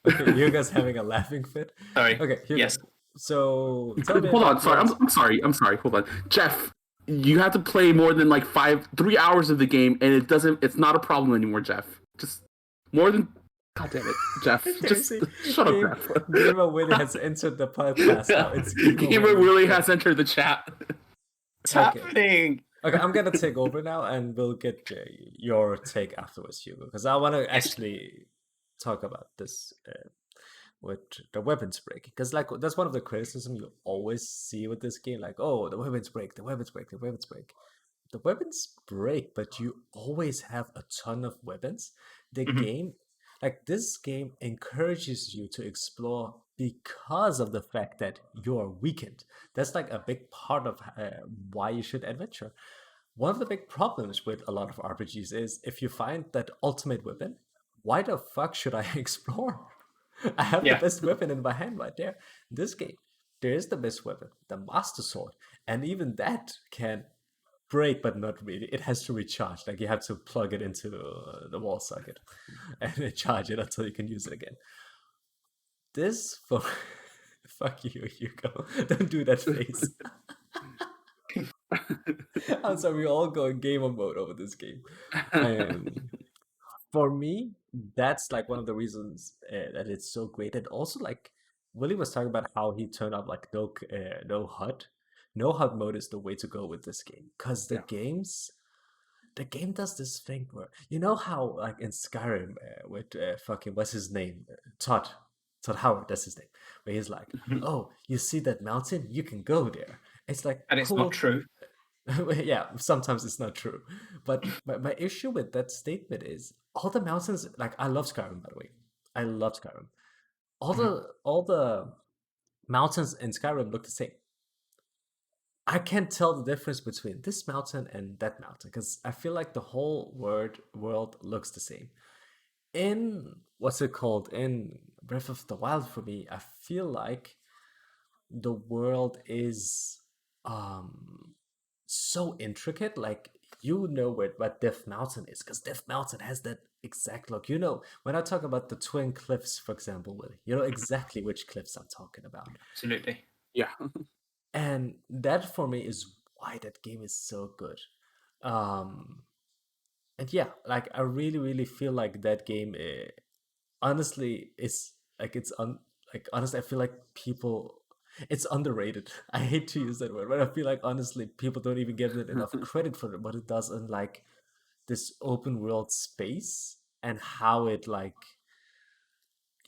Speaker 1: Okay, Hugo's having a laughing fit.
Speaker 2: Sorry.
Speaker 1: Okay, Hugo.
Speaker 2: Yes.
Speaker 1: So tell me.
Speaker 3: Hold on, sorry. I'm sorry. Hold on, Jeff. You have to play more than like 3 hours of the game, and it's not a problem anymore, Jeff. Just more than. God damn it, Jeff. Just shut up, Jeff.
Speaker 1: Gamer Willy has entered the podcast now. It's
Speaker 3: Gamer Willy has entered the chat.
Speaker 2: What's happening?
Speaker 1: Okay, I'm gonna take over now, and we'll get your take afterwards, Hugo, because I want to actually talk about this with the weapons break, because like that's one of the criticism you always see with this game, like, oh, the weapons break, the weapons break, the weapons break. The weapons break, but you always have a ton of weapons. The game, like this game, encourages you to explore because of the fact that you're weakened. That's like a big part of why you should adventure. One of the big problems with a lot of RPGs is if you find that ultimate weapon, why the fuck should I explore? I have the best weapon in my hand right there. In this game, there is the best weapon, the Master Sword, and even that can break, but not really. It has to recharge. Like you have to plug it into the wall socket and charge it until you can use it again. This for fuck you, Hugo. Don't do that face. I'm sorry, we're all going gamer mode over this game. For me, that's like one of the reasons that it's so great. And also, like Willy was talking about how he turned up like no HUD. no hard mode is the way to go with this game, because
Speaker 3: Yeah.
Speaker 1: the game does this thing where, you know how like in Skyrim with fucking what's his name, Todd Howard, that's his name, where he's like, oh, you see that mountain, you can go there. It's like
Speaker 2: And it's not
Speaker 1: cool.
Speaker 2: true.
Speaker 1: Yeah, sometimes it's not true, but my issue with that statement is all the mountains. Like, I love Skyrim, by the way. I love Skyrim.
Speaker 2: Mhm.
Speaker 1: All the mountains in Skyrim look the same. I can't tell the difference between this mountain and that mountain because I feel like the whole world looks the same. In what's it called? In Breath of the Wild, for me, I feel like the world is um so intricate. Like, you know what Death Mountain is, because Death Mountain has that exact look. You know, when I talk about the twin cliffs, for example, Willie, you know exactly which cliffs I'm talking about.
Speaker 2: Absolutely.
Speaker 3: Yeah.
Speaker 1: And that for me is why that game is so good. Um, and yeah, like I really feel like that game, honestly, is like like honestly, I feel like people, it's underrated. I hate to use that word, but I feel like honestly, people don't even give it enough credit for what it does in like this open world space and how it like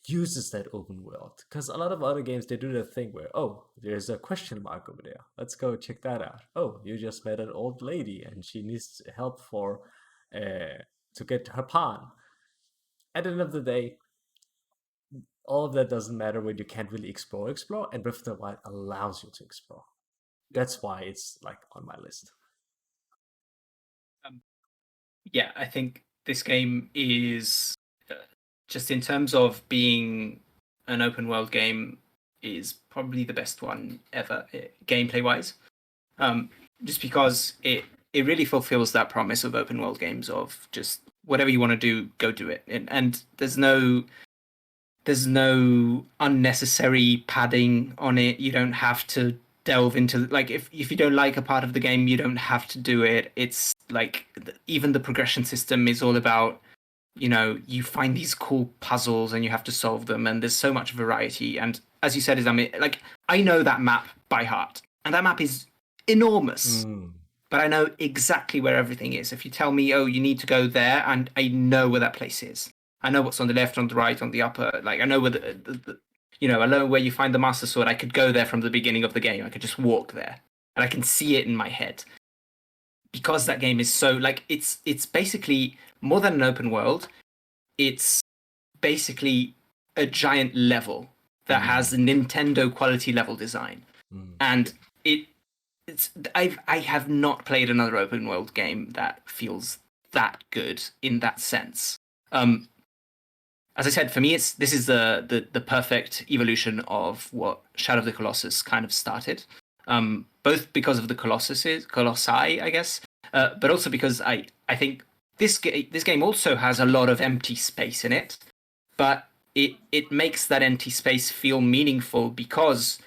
Speaker 1: uses that open world. Because a lot of other games, they do the thing where, oh, there's a question mark over there, let's go check that out. Oh, you just met an old lady and she needs help for to get her pawn. At the end of the day, all of that doesn't matter when you can't really explore, and Breath of the Wild allows you to explore. That's why it's like on my list.
Speaker 2: Um, yeah, I think this game is just in terms of being an open world game is probably the best one ever gameplay wise. Um, just because it really fulfills that promise of open world games of just whatever you want to do, go do it, and there's no unnecessary padding on it. You don't have to delve into like if you don't like a part of the game, you don't have to do it. It's like even the progression system is all about, you know, you find these cool puzzles and you have to solve them, and there's so much variety. And as you said, is I mean, like I know that map by heart, and that map is enormous.
Speaker 1: Mm.
Speaker 2: But I know exactly where everything is. If you tell me, oh, you need to go there, and I know where that place is. I know what's on the left, on the right, on the upper. Like I know where you know, I know where you find the Master Sword. I could go there from the beginning of the game. I could just walk there, and I can see it in my head because that game is so like it's basically more than an open world. It's basically a giant level that has a Nintendo quality level design,
Speaker 1: Mm.
Speaker 2: and it I have not played another open world game that feels that good in that sense. As I said, for me, this is the perfect evolution of what Shadow of the Colossus kind of started. Both because of the Colossi, I guess, but also because I think this game also has a lot of empty space in it, but it makes that empty space feel meaningful because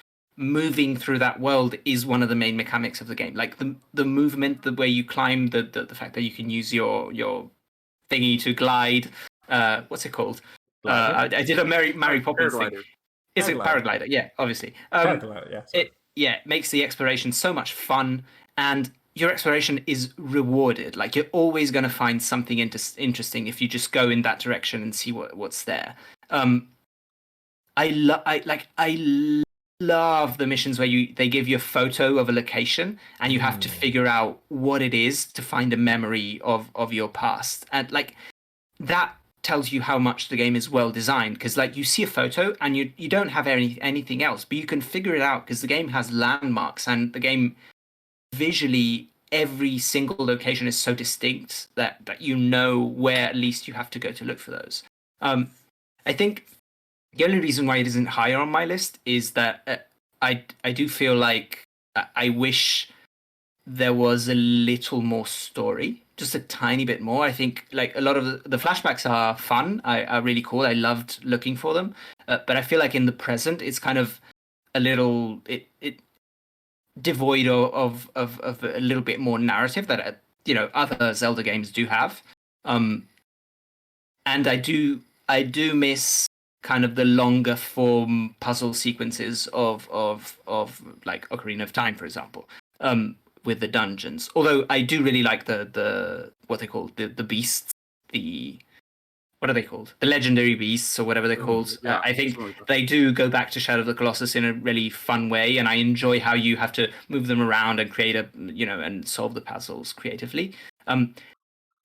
Speaker 2: moving through that world is one of the main mechanics of the game. Like the movement, the way you climb, the fact that you can use your thingy to glide. What's it called?
Speaker 1: Glider?
Speaker 2: I did a Mary Poppins thing.
Speaker 3: Paraglider.
Speaker 2: Is it
Speaker 1: Paraglider.
Speaker 2: paraglider? Yeah, obviously.
Speaker 1: Paraglider, yeah. Sorry.
Speaker 2: It makes the exploration so much fun, and your exploration is rewarded. Like you're always going to find something interesting if you just go in that direction and see what's there. I love the missions where they give you a photo of a location and you have to figure out what it is to find a memory of your past, and like that tells you how much the game is well designed, because like you see a photo and you don't have anything else, but you can figure it out because the game has landmarks, and the game visually every single location is so distinct that you know where at least you have to go to look for those. I think the only reason why it isn't higher on my list is that I do feel like I wish there was a little more story, just a tiny bit more. I think like a lot of the flashbacks are fun, are really cool. I loved looking for them, but I feel like in the present it's kind of a little it devoid of a little bit more narrative that you know other Zelda games do have. And I do miss kind of the longer form puzzle sequences of like Ocarina of Time, for example, with the dungeons. Although I do really like the what they call the beasts, the what are they called? The legendary beasts or whatever they're called.
Speaker 3: Yeah,
Speaker 2: I think
Speaker 3: something like that.
Speaker 2: they do go back to Shadow of the Colossus in a really fun way, and I enjoy how you have to move them around and create and solve the puzzles creatively.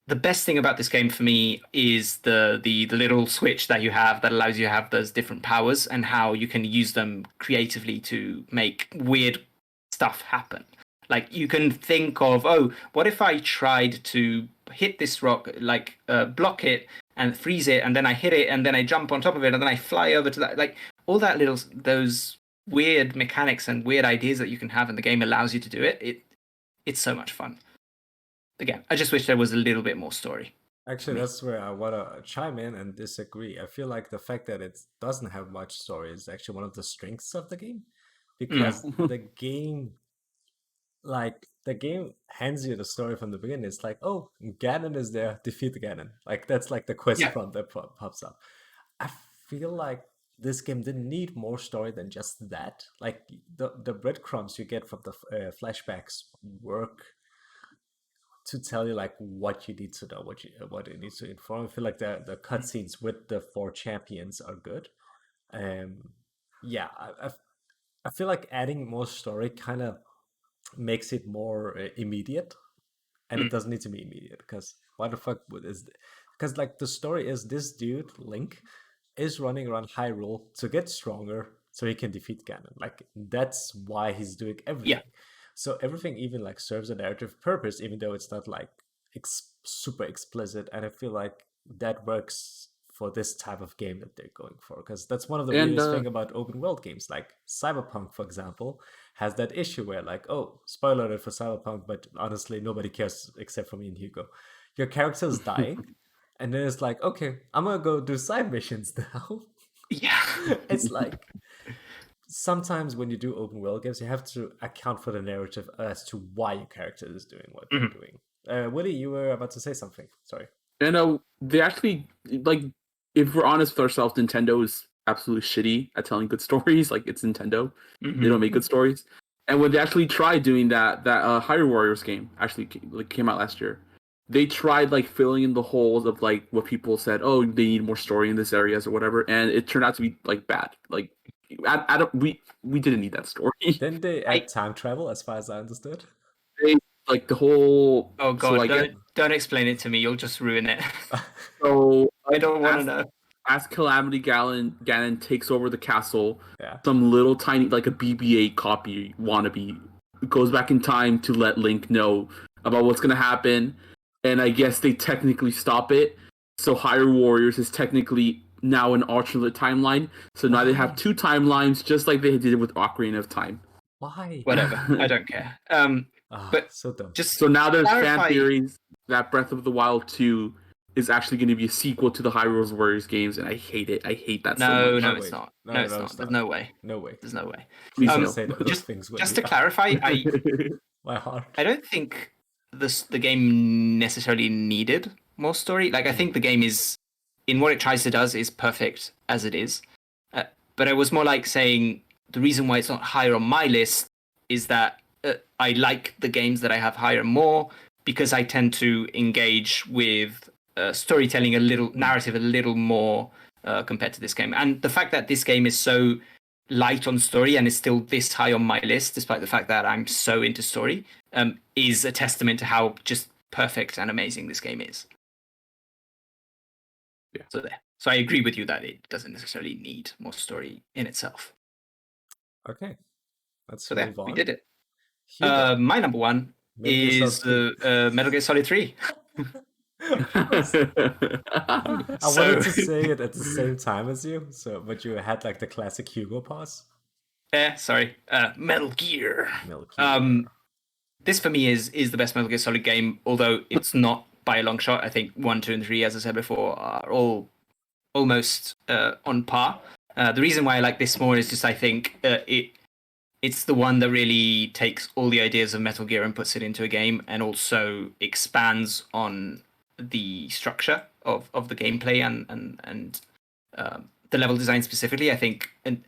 Speaker 2: The best thing about this game for me is the little switch that you have that allows you to have those different powers and how you can use them creatively to make weird stuff happen. Like you can think of, oh, what if I tried to hit this rock, like block it and freeze it, and then I hit it, and then I jump on top of it, and then I fly over to that. Like all that those weird mechanics and weird ideas that you can have, and the game allows you to do it. It's so much fun. Again, I just wish there was a little bit more story.
Speaker 1: Actually, that's where I want to chime in and disagree. I feel like the fact that it doesn't have much story is actually one of the strengths of the game, because the game hands you the story from the beginning. It's like, oh, Ganon is there, defeat Ganon. Like that's like the quest
Speaker 2: Yeah.
Speaker 1: prompt that pops up. I feel like this game didn't need more story than just that. Like the breadcrumbs you get from the flashbacks work to tell you like what you need to know, what it needs to inform. I feel like the cutscenes with the four champions are good. Yeah, I feel like adding more story kind of makes it more immediate, and it doesn't need to be immediate, because why the fuck is because like the story is this dude Link is running around Hyrule to get stronger so he can defeat Ganon. Like that's why he's doing everything. So everything even like serves a narrative purpose, even though it's not like super explicit. And I feel like that works for this type of game that they're going for, because that's one of the weirdest thing about open world games. Like Cyberpunk, for example, has that issue where like, oh, spoiler alert for Cyberpunk, but honestly nobody cares except for me and Hugo. Your character is dying, and then it's like, okay, I'm gonna go do side missions now.
Speaker 2: Yeah.
Speaker 1: It's like sometimes when you do open world games, you have to account for the narrative as to why your character is doing what they're doing. Willy, you were about to say something. Sorry.
Speaker 3: And they actually, like, if we're honest with ourselves, Nintendo is absolutely shitty at telling good stories. Like, it's Nintendo. They don't make good stories. And when they actually tried doing that Hyrule Warriors game actually came out last year, they tried like filling in the holes of like what people said, oh, they need more story in this areas or whatever, and it turned out to be like bad. Like, I don't, we didn't need that story.
Speaker 1: Didn't they add time travel, as far as I understood?
Speaker 3: They, like the whole.
Speaker 2: Oh god,
Speaker 3: So
Speaker 2: don't explain it to me. You'll just ruin it.
Speaker 3: So
Speaker 2: I don't want to know.
Speaker 3: As Calamity Ganon takes over the castle,
Speaker 1: Yeah.
Speaker 3: some little tiny, like a BB-8 copy wannabe, goes back in time to let Link know about what's gonna happen, and I guess they technically stop it. So Hyrule Warriors is technically now an alternate timeline. So now they have two timelines, just like they did with Ocarina of Time.
Speaker 1: Why?
Speaker 2: Whatever, I don't care. But
Speaker 1: so dumb.
Speaker 2: just
Speaker 3: So now there's
Speaker 2: clarify-
Speaker 3: fan theories that Breath of the Wild 2 is actually going to be a sequel to the Hyrule Warriors games, and I hate it. I hate that so
Speaker 2: No,
Speaker 3: much.
Speaker 2: no,
Speaker 1: wait.
Speaker 2: it's not.
Speaker 1: No,
Speaker 2: No, it's
Speaker 1: no,
Speaker 2: not.
Speaker 1: stop.
Speaker 2: There's no way.
Speaker 1: No way.
Speaker 2: There's no way.
Speaker 3: Please
Speaker 1: Don't
Speaker 3: no.
Speaker 1: say those
Speaker 2: Just,
Speaker 1: things,
Speaker 2: just
Speaker 1: Willy.
Speaker 2: to clarify,
Speaker 1: My heart.
Speaker 2: I don't think the game necessarily needed more story. Like I think the game is, in what it tries to does, is perfect as it is. But I was more like saying the reason why it's not higher on my list is that I like the games that I have higher more because I tend to engage with storytelling narrative a little more compared to this game. And the fact that this game is so light on story and is still this high on my list, despite the fact that I'm so into story, is a testament to how just perfect and amazing this game is.
Speaker 3: Yeah.
Speaker 2: So I agree with you that it doesn't necessarily need more story in itself.
Speaker 1: Okay. Let's
Speaker 2: So there,
Speaker 1: move on.
Speaker 2: we did it.
Speaker 1: Hugo.
Speaker 2: My number one is Metal Gear Solid 3.
Speaker 1: I wanted to say it at the same time as you, but you had like the classic Hugo pause.
Speaker 2: Sorry. Metal Gear.
Speaker 1: Metal Gear.
Speaker 2: This for me is the best Metal Gear Solid game, although it's not by a long shot. I think 1, 2, and 3, as I said before, are all almost on par. The reason why I like this more is just I think it's the one that really takes all the ideas of Metal Gear and puts it into a game, and also expands on the structure of the gameplay and the level design specifically. I think, and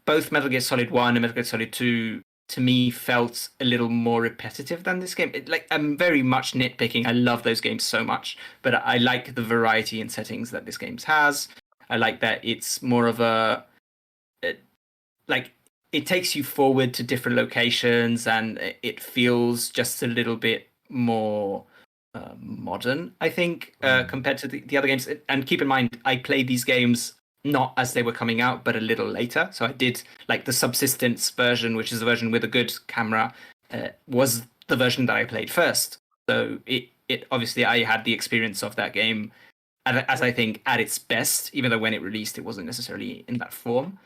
Speaker 2: both Metal Gear Solid 1 and Metal Gear Solid 2 to me felt a little more repetitive than this game. I'm very much nitpicking. I love those games so much, but I like the variety in settings that this game has. I like that it's more of like it takes you forward to different locations, and it feels just a little bit more modern, I think, compared to the other games. And keep in mind, I played these games not as they were coming out, but a little later. So I did like the subsistence version, which is the version with a good camera, was the version that I played first. So it obviously I had the experience of that game as I think at its best, even though when it released it wasn't necessarily in that form.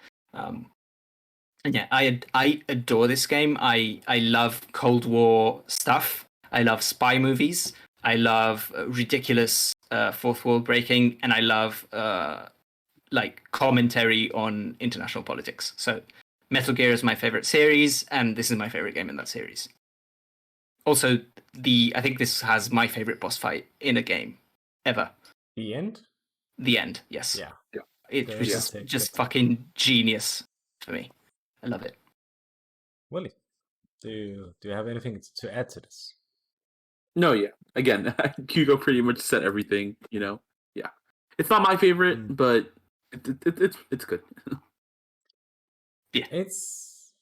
Speaker 2: And yeah, I adore this game. I love Cold War stuff. I love spy movies. I love ridiculous fourth wall breaking, and I love like commentary on international politics. So Metal Gear is my favorite series, and this is my favorite game in that series. Also, I think this has my favorite boss fight in a game ever.
Speaker 1: The end?
Speaker 2: The end, yes.
Speaker 1: Yeah.
Speaker 2: It was just fucking genius for me. I love it.
Speaker 1: Willy, do you have anything to add to this?
Speaker 3: No, yeah. Again, Hugo pretty much said everything. Yeah. It's not my favorite, but it's good.
Speaker 2: Yeah,
Speaker 1: it's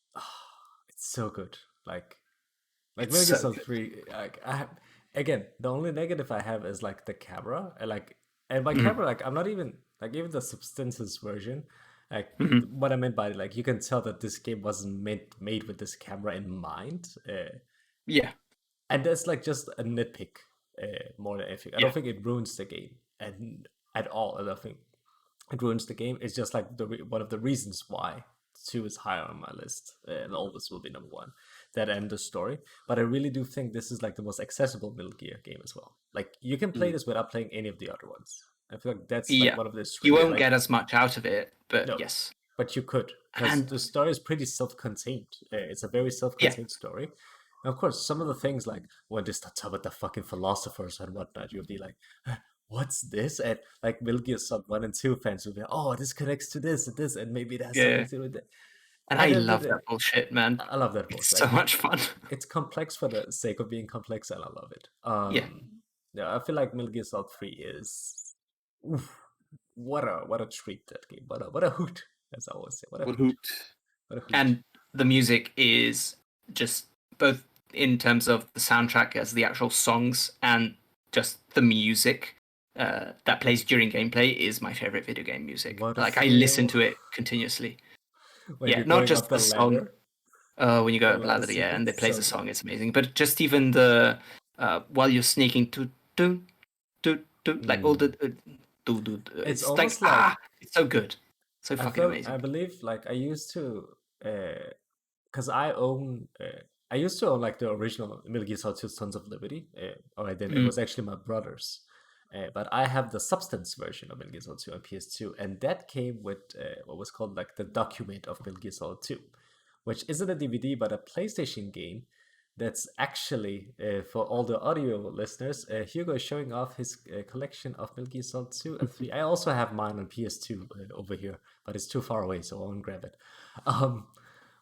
Speaker 1: so good. Like
Speaker 2: it's
Speaker 1: Metal Gear
Speaker 2: so
Speaker 1: Solid
Speaker 2: good.
Speaker 1: 3. Like again, the only negative I have is like the camera. And by camera, like I'm not even like even the substances version. Like what I meant by like you can tell that this game wasn't made with this camera in mind.
Speaker 2: Yeah.
Speaker 1: And that's like just a nitpick more than anything. I don't think it ruins the game and at all. I don't think it ruins the game. It's just like one of the reasons why 2 is higher on my list and always will be number 1. That and the story. But I really do think this is like the most accessible Metal Gear game as well. Like you can play this without playing any of the other ones. I feel like that's like one of the strengths.
Speaker 2: You won't
Speaker 1: like,
Speaker 2: get as much out of it, but
Speaker 1: no,
Speaker 2: yes.
Speaker 1: But you could, because the story is pretty self-contained. It's a very self-contained story. And of course, some of the things like when they start talking about the fucking philosophers and whatnot, you'll be like, what's this? And like Metal Gear Solid 1 and 2 fans will be like, oh, this connects to this and this, and maybe it has something to do with it.
Speaker 2: And I love that bullshit, man.
Speaker 1: I love that bullshit.
Speaker 2: It's so much fun.
Speaker 1: It's complex for the sake of being complex, and I love it. Yeah, I feel like Metal Gear Solid 3 is what a treat, that game. What a hoot, as I always say. What a hoot. What a hoot.
Speaker 2: And the music is just both in terms of the soundtrack as the actual songs and just the music that plays during gameplay is my favorite video game music. Like I listen to it continuously. Not just the song. When you go up ladder, and they play the song, it's amazing. But just even the while you're sneaking like all the it's like it's so good, so fucking amazing.
Speaker 1: I believe like I used to because I used to own like the original Metal Gear Solid 2 Sons of Liberty, or I didn't. It was actually my brother's. But I have the Substance version of Metal Gear Solid 2 on PS2, and that came with what was called like the document of Metal Gear Solid 2, which isn't a DVD but a PlayStation game. That's actually for all the audio listeners. Hugo is showing off his collection of Metal Gear Solid 2 and 3. I also have mine on PS2 over here, but it's too far away, so I won't grab it.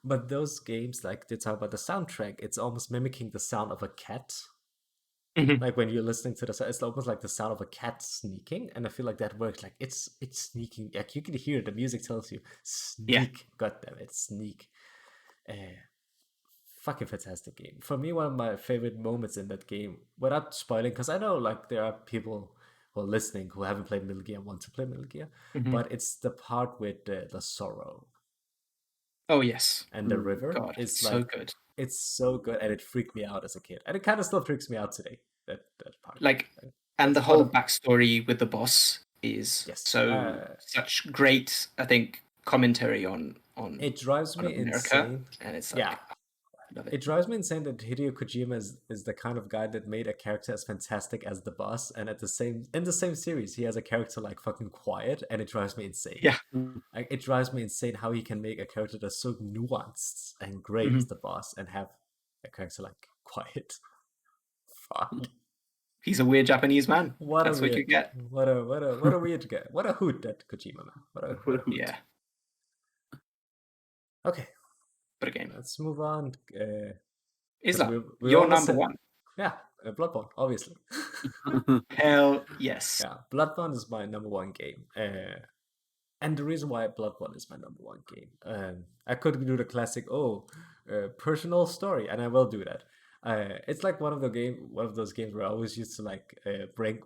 Speaker 1: But those games, like they talk about the soundtrack, it's almost mimicking the sound of a cat. Like when you're listening to it's almost like the sound of a cat sneaking, and I feel like that works. Like it's sneaking. Like you can hear the music tells you sneak. Yeah. God damn it, sneak. Fucking fantastic game. For me, one of my favorite moments in that game, without spoiling, because I know like there are people who are listening who haven't played Metal Gear and want to play Metal Gear, but it's the part with the sorrow.
Speaker 2: Oh yes,
Speaker 1: and the river.
Speaker 2: God, it's like, so good.
Speaker 1: It's so good, and it freaked me out as a kid, and it kind of still freaks me out today. That part,
Speaker 2: like, and the whole backstory with the boss is such great. I think commentary on
Speaker 1: it drives me insane,
Speaker 2: and it's like,
Speaker 1: it drives me insane that Hideo Kojima is the kind of guy that made a character as fantastic as the boss, and in the same series he has a character like fucking Quiet, and it drives me insane.
Speaker 2: Yeah,
Speaker 1: like it drives me insane how he can make a character that's so nuanced and great as the boss, and have a character like Quiet. Fuck.
Speaker 2: He's a weird Japanese man.
Speaker 1: What
Speaker 2: That's
Speaker 1: a
Speaker 2: what
Speaker 1: weird,
Speaker 2: you get.
Speaker 1: what a weird guy. What a hoot that Kojima man. What a
Speaker 3: What a hoot.
Speaker 2: Yeah,
Speaker 1: Okay,
Speaker 2: but again,
Speaker 1: let's move on. 'Cause
Speaker 2: Islam,
Speaker 1: we
Speaker 2: you're
Speaker 1: almost
Speaker 2: number
Speaker 1: said,
Speaker 2: one.
Speaker 1: yeah, Bloodborne, obviously.
Speaker 2: Hell yes.
Speaker 1: Yeah, Bloodborne is my number one game. And the reason why Bloodborne is my number one game, I could do the classic, personal story, and I will do that. It's like one of those games where I always used to like bring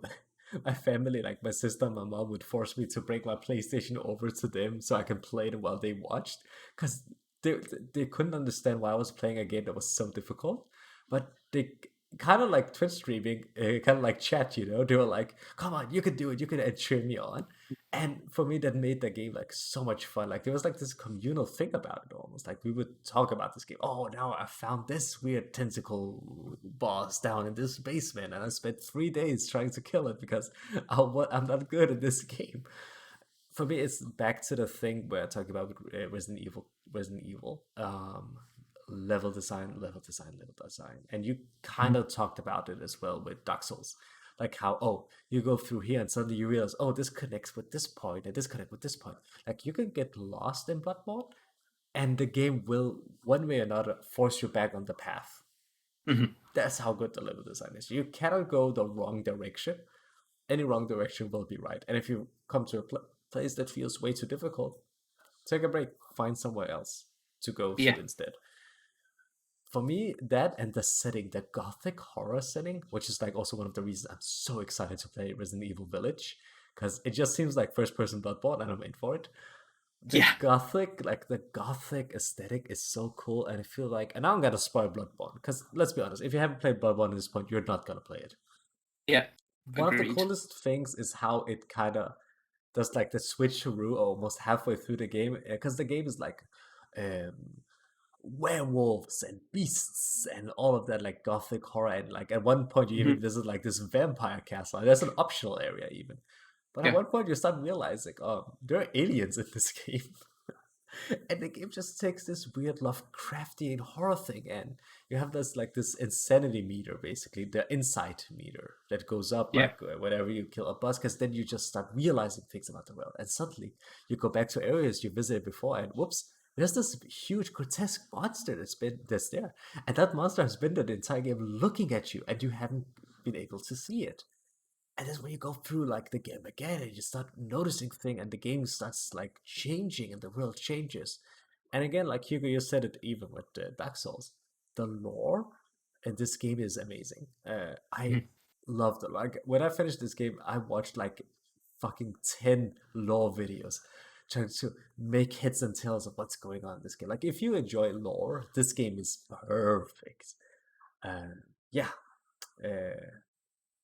Speaker 1: my family, like my sister and my mom would force me to bring my PlayStation over to them so I can play it while they watched, because they they couldn't understand why I was playing a game that was so difficult, but they kind of like Twitch streaming, kind of like chat, you know. They were like, "Come on, you can do it. You can," and cheer me on. And for me, that made the game like so much fun. Like there was like this communal thing about it almost. Like we would talk about this game. Oh, now I found this weird tentacle boss down in this basement, and I spent 3 days trying to kill it because I'm not good at this game. For me, it's back to the thing where I talked about with Resident Evil, level design, and you kind of talked about it as well with Dark Souls, like how you go through here and suddenly you realize this connects with this point and this connects with this point. Like you can get lost in Bloodborne, and the game will one way or another force you back on the path.
Speaker 2: Mhm.
Speaker 1: That's how good the level design is. You cannot go the wrong direction. Any wrong direction will be right. And if you come to a place that feels way too difficult, take a break, find somewhere else to go
Speaker 2: Yeah.
Speaker 1: to instead. For me, that and the setting, the gothic horror setting, which is like also one of the reasons I'm so excited to play Resident Evil Village, because it just seems like first person Bloodborne and I'm in for it.
Speaker 2: Yeah.
Speaker 1: The gothic aesthetic is so cool, and I feel like, and now I'm gonna spoil Bloodborne, because let's be honest, if you haven't played Bloodborne at this point, you're not gonna play it.
Speaker 2: Yeah.
Speaker 1: One of the
Speaker 2: Agreed.
Speaker 1: coolest things is how it kind of does like the switcheroo almost halfway through the game, because the game is like um, werewolves and beasts and all of that, like gothic horror, and like at one point you even
Speaker 2: Mhm.
Speaker 1: visit like this vampire castle. There's an optional area even, but at
Speaker 2: Yeah.
Speaker 1: one point you start realizing, there are aliens in this game. And the game just takes this weird Lovecraftian horror thing, and you have this insanity meter, basically the insight meter that goes up
Speaker 2: Yeah.
Speaker 1: like whenever you kill a boss, because then you just start realizing things about the world, and suddenly you go back to areas you visited before, and whoops, there's this huge grotesque monster that's there, and that monster has been there the entire game looking at you, and you haven't been able to see it. And that's when you go through like the game again and you start noticing things, and the game starts like changing and the world changes. And again, like Hugo, you said it even with Dark Souls, the lore in this game is amazing. I
Speaker 2: Mhm.
Speaker 1: loved it. Like when I finished this game, I watched like fucking 10 lore videos trying to make heads and tails of what's going on in this game. Like if you enjoy lore, this game is perfect. Yeah. Uh,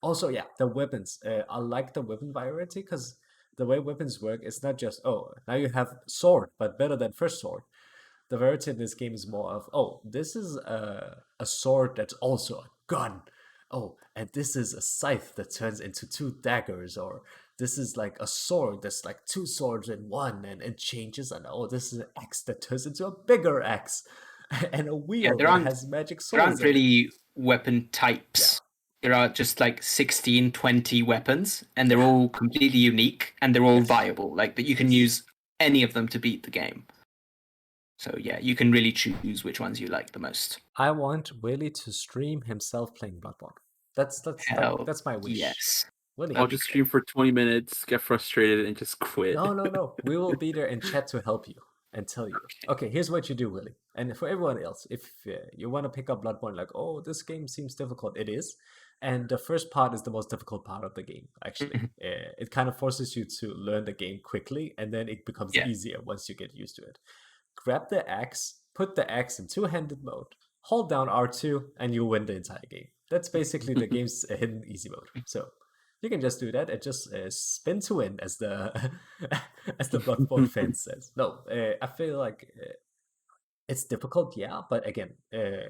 Speaker 1: Also, yeah, the weapons. I like the weapon variety, because the way weapons work is not just, now you have sword, but better than first sword. The variety in this game is more of, this is a sword that's also a gun. Oh, and this is a scythe that turns into two daggers, or this is like a sword that's like two swords in one, and it changes, and this is an axe that turns into a bigger axe, and a
Speaker 2: Yeah.
Speaker 1: wheel
Speaker 2: There
Speaker 1: that
Speaker 2: aren't
Speaker 1: has magic
Speaker 2: there
Speaker 1: swords
Speaker 2: aren't
Speaker 1: in it.
Speaker 2: really weapon
Speaker 1: Yeah,
Speaker 2: types. There are just like 16, 20 weapons, and they're
Speaker 1: yeah,
Speaker 2: all completely unique and they're all
Speaker 1: yes,
Speaker 2: viable. Like that you can
Speaker 1: yes.
Speaker 2: use any of them to beat the game. So yeah, you can really choose which ones you like the most.
Speaker 1: I want Willy to stream himself playing Bloodborne.
Speaker 2: Hell
Speaker 1: That's my wish.
Speaker 2: yes.
Speaker 1: Willy,
Speaker 3: I'll
Speaker 2: That'd be
Speaker 3: just
Speaker 2: great.
Speaker 3: stream for 20 minutes, get frustrated, and just quit.
Speaker 1: no, no, no. We will be there in chat to help you and tell you. Okay, here's what you do, Willy. And for everyone else, if you want to pick up Bloodborne, like, this game seems difficult, it is. And the first part is the most difficult part of the game, actually.
Speaker 2: Mhm.
Speaker 1: It kind of forces you to learn the game quickly, and then it becomes
Speaker 2: Yeah.
Speaker 1: easier once you get used to it. Grab the axe, put the axe in two-handed mode, hold down R2, and you win the entire game. That's basically the game's hidden easy mode. So you can just do that and just spin to win, as the as the Bloodborne fan says. No, I feel like it's difficult, yeah, but again,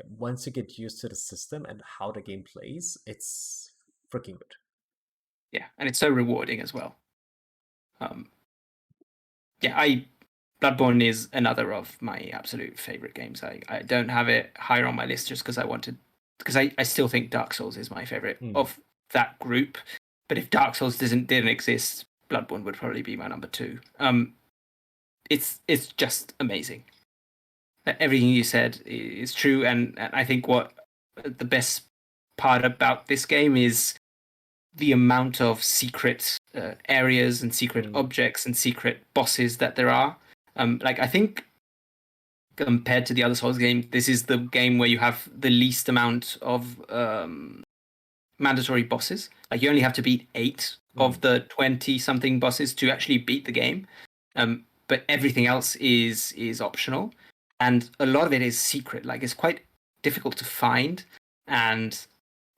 Speaker 1: once you get used to the system and how the game plays, it's freaking good.
Speaker 2: Yeah, and it's so rewarding as well. Yeah, Bloodborne is another of my absolute favorite games. I don't have it higher on my list just because I still think Dark Souls is my favorite
Speaker 1: Mm.
Speaker 2: of that group. But if Dark Souls didn't exist, Bloodborne would probably be my number 2. It's just amazing. Everything you said is true, and I think what the best part about this game is the amount of secret areas and secret objects and secret bosses that there are. I think compared to the other Souls game, this is the game where you have the least amount of mandatory bosses. Like, you only have to beat 8 of the 20-something bosses to actually beat the game. But everything else is optional. And a lot of it is secret. Like, it's quite difficult to find. And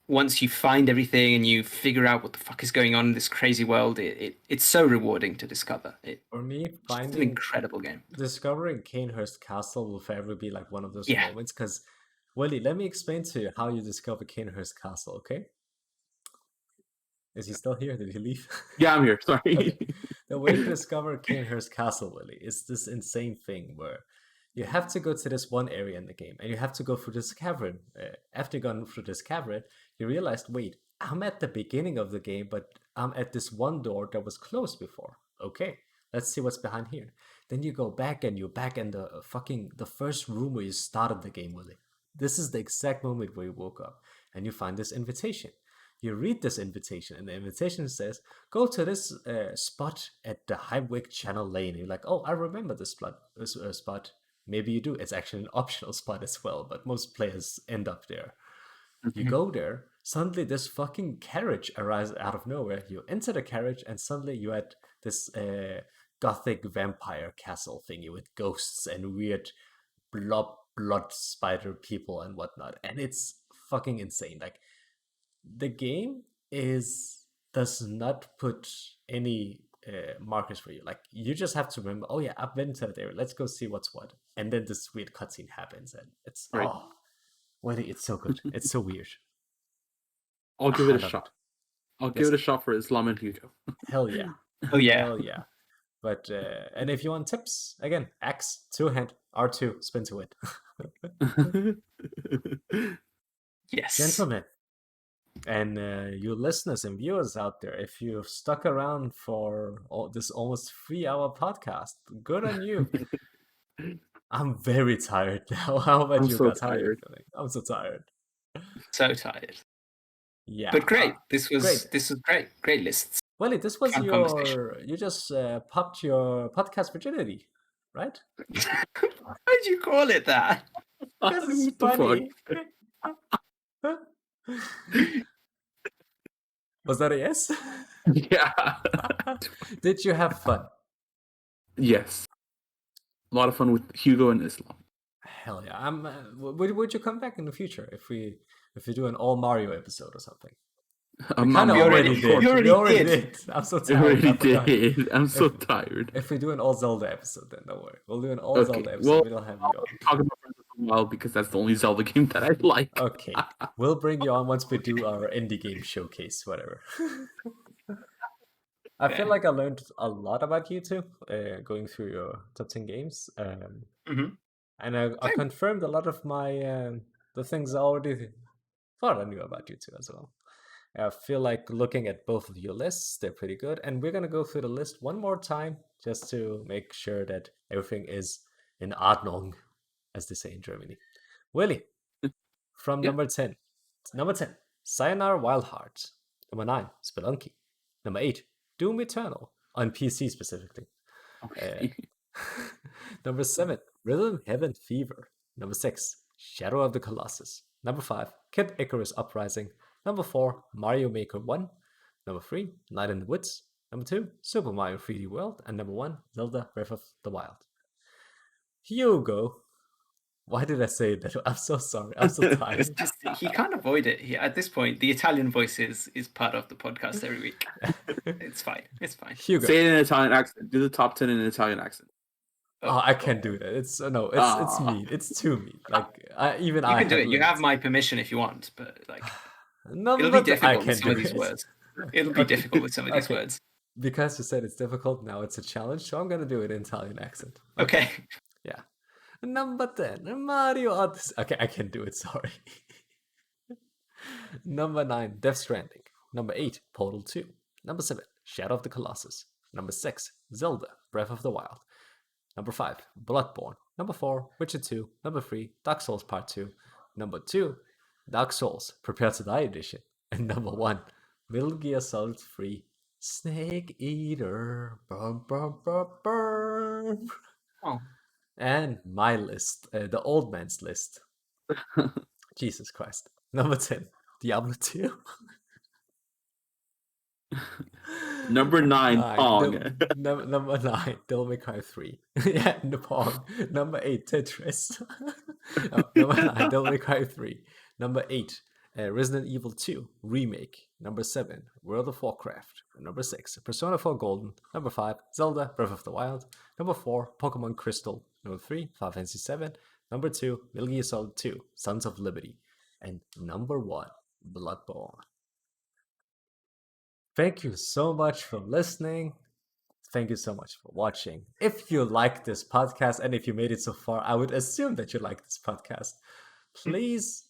Speaker 2: once you find everything and you figure out what the fuck is going on in this crazy world, it's so rewarding to discover.
Speaker 1: For me,
Speaker 2: It's an incredible game.
Speaker 1: Discovering Canehurst Castle will forever be like one of those moments. Because, Willy, let me explain to you how you discover Canehurst Castle, okay? Is he still here? Did he leave?
Speaker 3: Yeah, I'm here. Sorry.
Speaker 1: Okay. The way to discover Canehurst Castle, Willy, is this insane thing where you have to go to this one area in the game, and you have to go through this cavern. After you've gone through this cavern, you realize, wait, I'm at the beginning of the game, but I'm at this one door that was closed before. Okay, let's see what's behind here. Then you go back, and you're back in the first room where you started the game, Willy. This is the exact moment where you woke up, and you find this invitation. You read this invitation, and the invitation says, go to this spot at the Highwick Channel Lane. And you're like, oh, I remember this spot. Maybe you do. It's actually an optional spot as well, but most players end up there. You go there, suddenly this fucking carriage arises out of nowhere. You enter the carriage, and suddenly you're at this gothic vampire castle thingy with ghosts and weird blood spider people and whatnot. And it's fucking insane. Like, the game does not put any markers for you. Like, you just have to remember, oh yeah, I've been to there, let's go see what's what. And then this weird cutscene happens, and it's it's so good. It's so weird.
Speaker 3: I'll give it a shot. I'll give it a shot for Islam and Hugo.
Speaker 1: Hell yeah.
Speaker 2: Oh yeah.
Speaker 1: Hell yeah. But and if you want tips, again, X, 2-hand, R2, spin to it.
Speaker 2: Yes.
Speaker 1: Gentlemen, and you listeners and viewers out there, if you've stuck around for this almost 3-hour podcast, good on you. I'm very tired now. How about you guys?
Speaker 3: Tired.
Speaker 1: I'm so tired.
Speaker 2: So tired.
Speaker 1: Yeah.
Speaker 2: But great. This was great. Great lists.
Speaker 1: Well, this was you just popped your podcast virginity, right?
Speaker 2: Why'd you call it that?
Speaker 1: Because it's funny. Was that a yes?
Speaker 3: Yeah.
Speaker 1: Did you have fun?
Speaker 3: Yes. A lot of fun with Hugo and Islam.
Speaker 1: Hell yeah! Would you come back in the future if we do an all Mario episode or something?
Speaker 3: We already
Speaker 1: did. I'm so tired.
Speaker 3: I'm so tired.
Speaker 1: If we do an all Zelda episode, then don't worry. We'll do an all Zelda episode.
Speaker 3: Well,
Speaker 1: we don't have you on.
Speaker 3: Talk about Breath of the Wild because that's the only Zelda game that I like.
Speaker 1: Okay, we'll bring you on once we do our indie game showcase, whatever. I feel like I learned a lot about you two, going through your top 10 games, and I confirmed a lot of my the things I already thought I knew about you two as well. I feel like looking at both of your lists, they're pretty good. And we're going to go through the list one more time just to make sure that everything is in Ordnung, as they say in Germany. Willy, from number 10. Number 10, Sayonara Wild Hearts. Number 9, Spelunky. Number 8, Doom Eternal, on PC specifically.
Speaker 3: Okay.
Speaker 1: Number 7, Rhythm Heaven Fever. Number 6, Shadow of the Colossus. Number 5, Kid Icarus Uprising. Number 4, Mario Maker 1. Number 3, Night in the Woods. Number 2, Super Mario 3D World. And number 1, Zelda Breath of the Wild. Hugo, why did I say that? I'm so sorry. I'm so tired.
Speaker 2: He can't avoid it. At this point, the Italian voice is part of the podcast every week. It's fine. It's fine.
Speaker 1: Hugo,
Speaker 3: say it in an Italian accent. Do the top 10 in an Italian accent.
Speaker 1: Oh, I can't do that. It's mean. It's too mean. Like
Speaker 2: you can do it. You have my permission if you want, but like
Speaker 1: no,
Speaker 2: it'll be difficult with some of these words. It'll be difficult with some of these words.
Speaker 1: Because you said it's difficult, now it's a challenge, so I'm gonna do it in Italian accent.
Speaker 2: Okay.
Speaker 1: Yeah. Number 10, Mario Odyssey. Okay, I can't do it. Sorry. Number 9, Death Stranding. Number 8, Portal 2. Number 7, Shadow of the Colossus. Number 6, Zelda, Breath of the Wild. Number 5, Bloodborne. Number 4, Witcher 2. Number 3, Dark Souls Part 2. Number 2, Dark Souls, Prepare to Die Edition. And number 1, Metal Gear Solid 3, Snake Eater. Burn, burn, burn, burn.
Speaker 2: Oh.
Speaker 1: And my list, the old man's list. Jesus Christ. Number 10, Diablo 2.
Speaker 3: Number 9, Pong.
Speaker 1: Number 9, Devil May Cry 3. Yeah, the Pong. Number 8, Tetris. Number 9, Devil May Cry 3. Number 8, Resident Evil 2 Remake. Number 7, World of Warcraft. Number 6, Persona 4 Golden. Number 5, Zelda, Breath of the Wild. Number 4, Pokemon Crystal. Number 3, Final Fantasy 7. Number 2, Metal Gear Solid 2, Sons of Liberty. And number 1, Bloodborne. Thank you so much for listening. Thank you so much for watching. If you like this podcast and if you made it so far, I would assume that you like this podcast. Please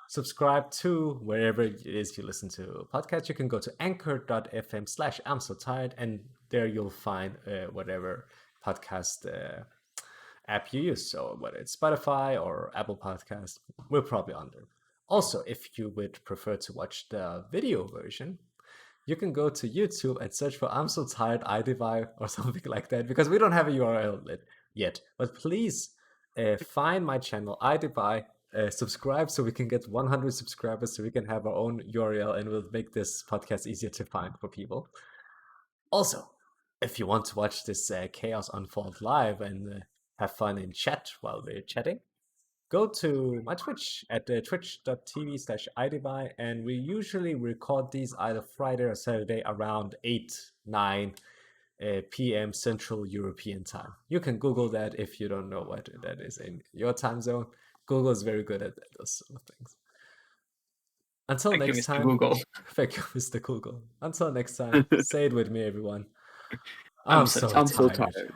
Speaker 1: subscribe to wherever it is you listen to podcasts. You can go to anchor.fm/I'm so tired, and there you'll find whatever podcast app you use. So whether it's Spotify or Apple Podcast, we're probably on there. Also, if you would prefer to watch the video version, you can go to YouTube and search for I'm So Tired iDivide or something like that, because we don't have a URL yet. But please find my channel iDivide, subscribe so we can get 100 subscribers so we can have our own URL, and we'll make this podcast easier to find for people. Also, if you want to watch this chaos unfold live and have fun in chat while we're chatting, go to my Twitch at twitch.tv/iDivide, and we usually record these either Friday or Saturday around 8-9 p.m. Central European time. You can Google that if you don't know what that is in your time zone. Google is very good at those sort of things. Until
Speaker 2: Thank
Speaker 1: next
Speaker 2: you, Mr.
Speaker 1: time.
Speaker 2: Google.
Speaker 1: Thank you, Mr. Google. Until next time, say it with me, everyone.
Speaker 2: I'm so
Speaker 3: tired.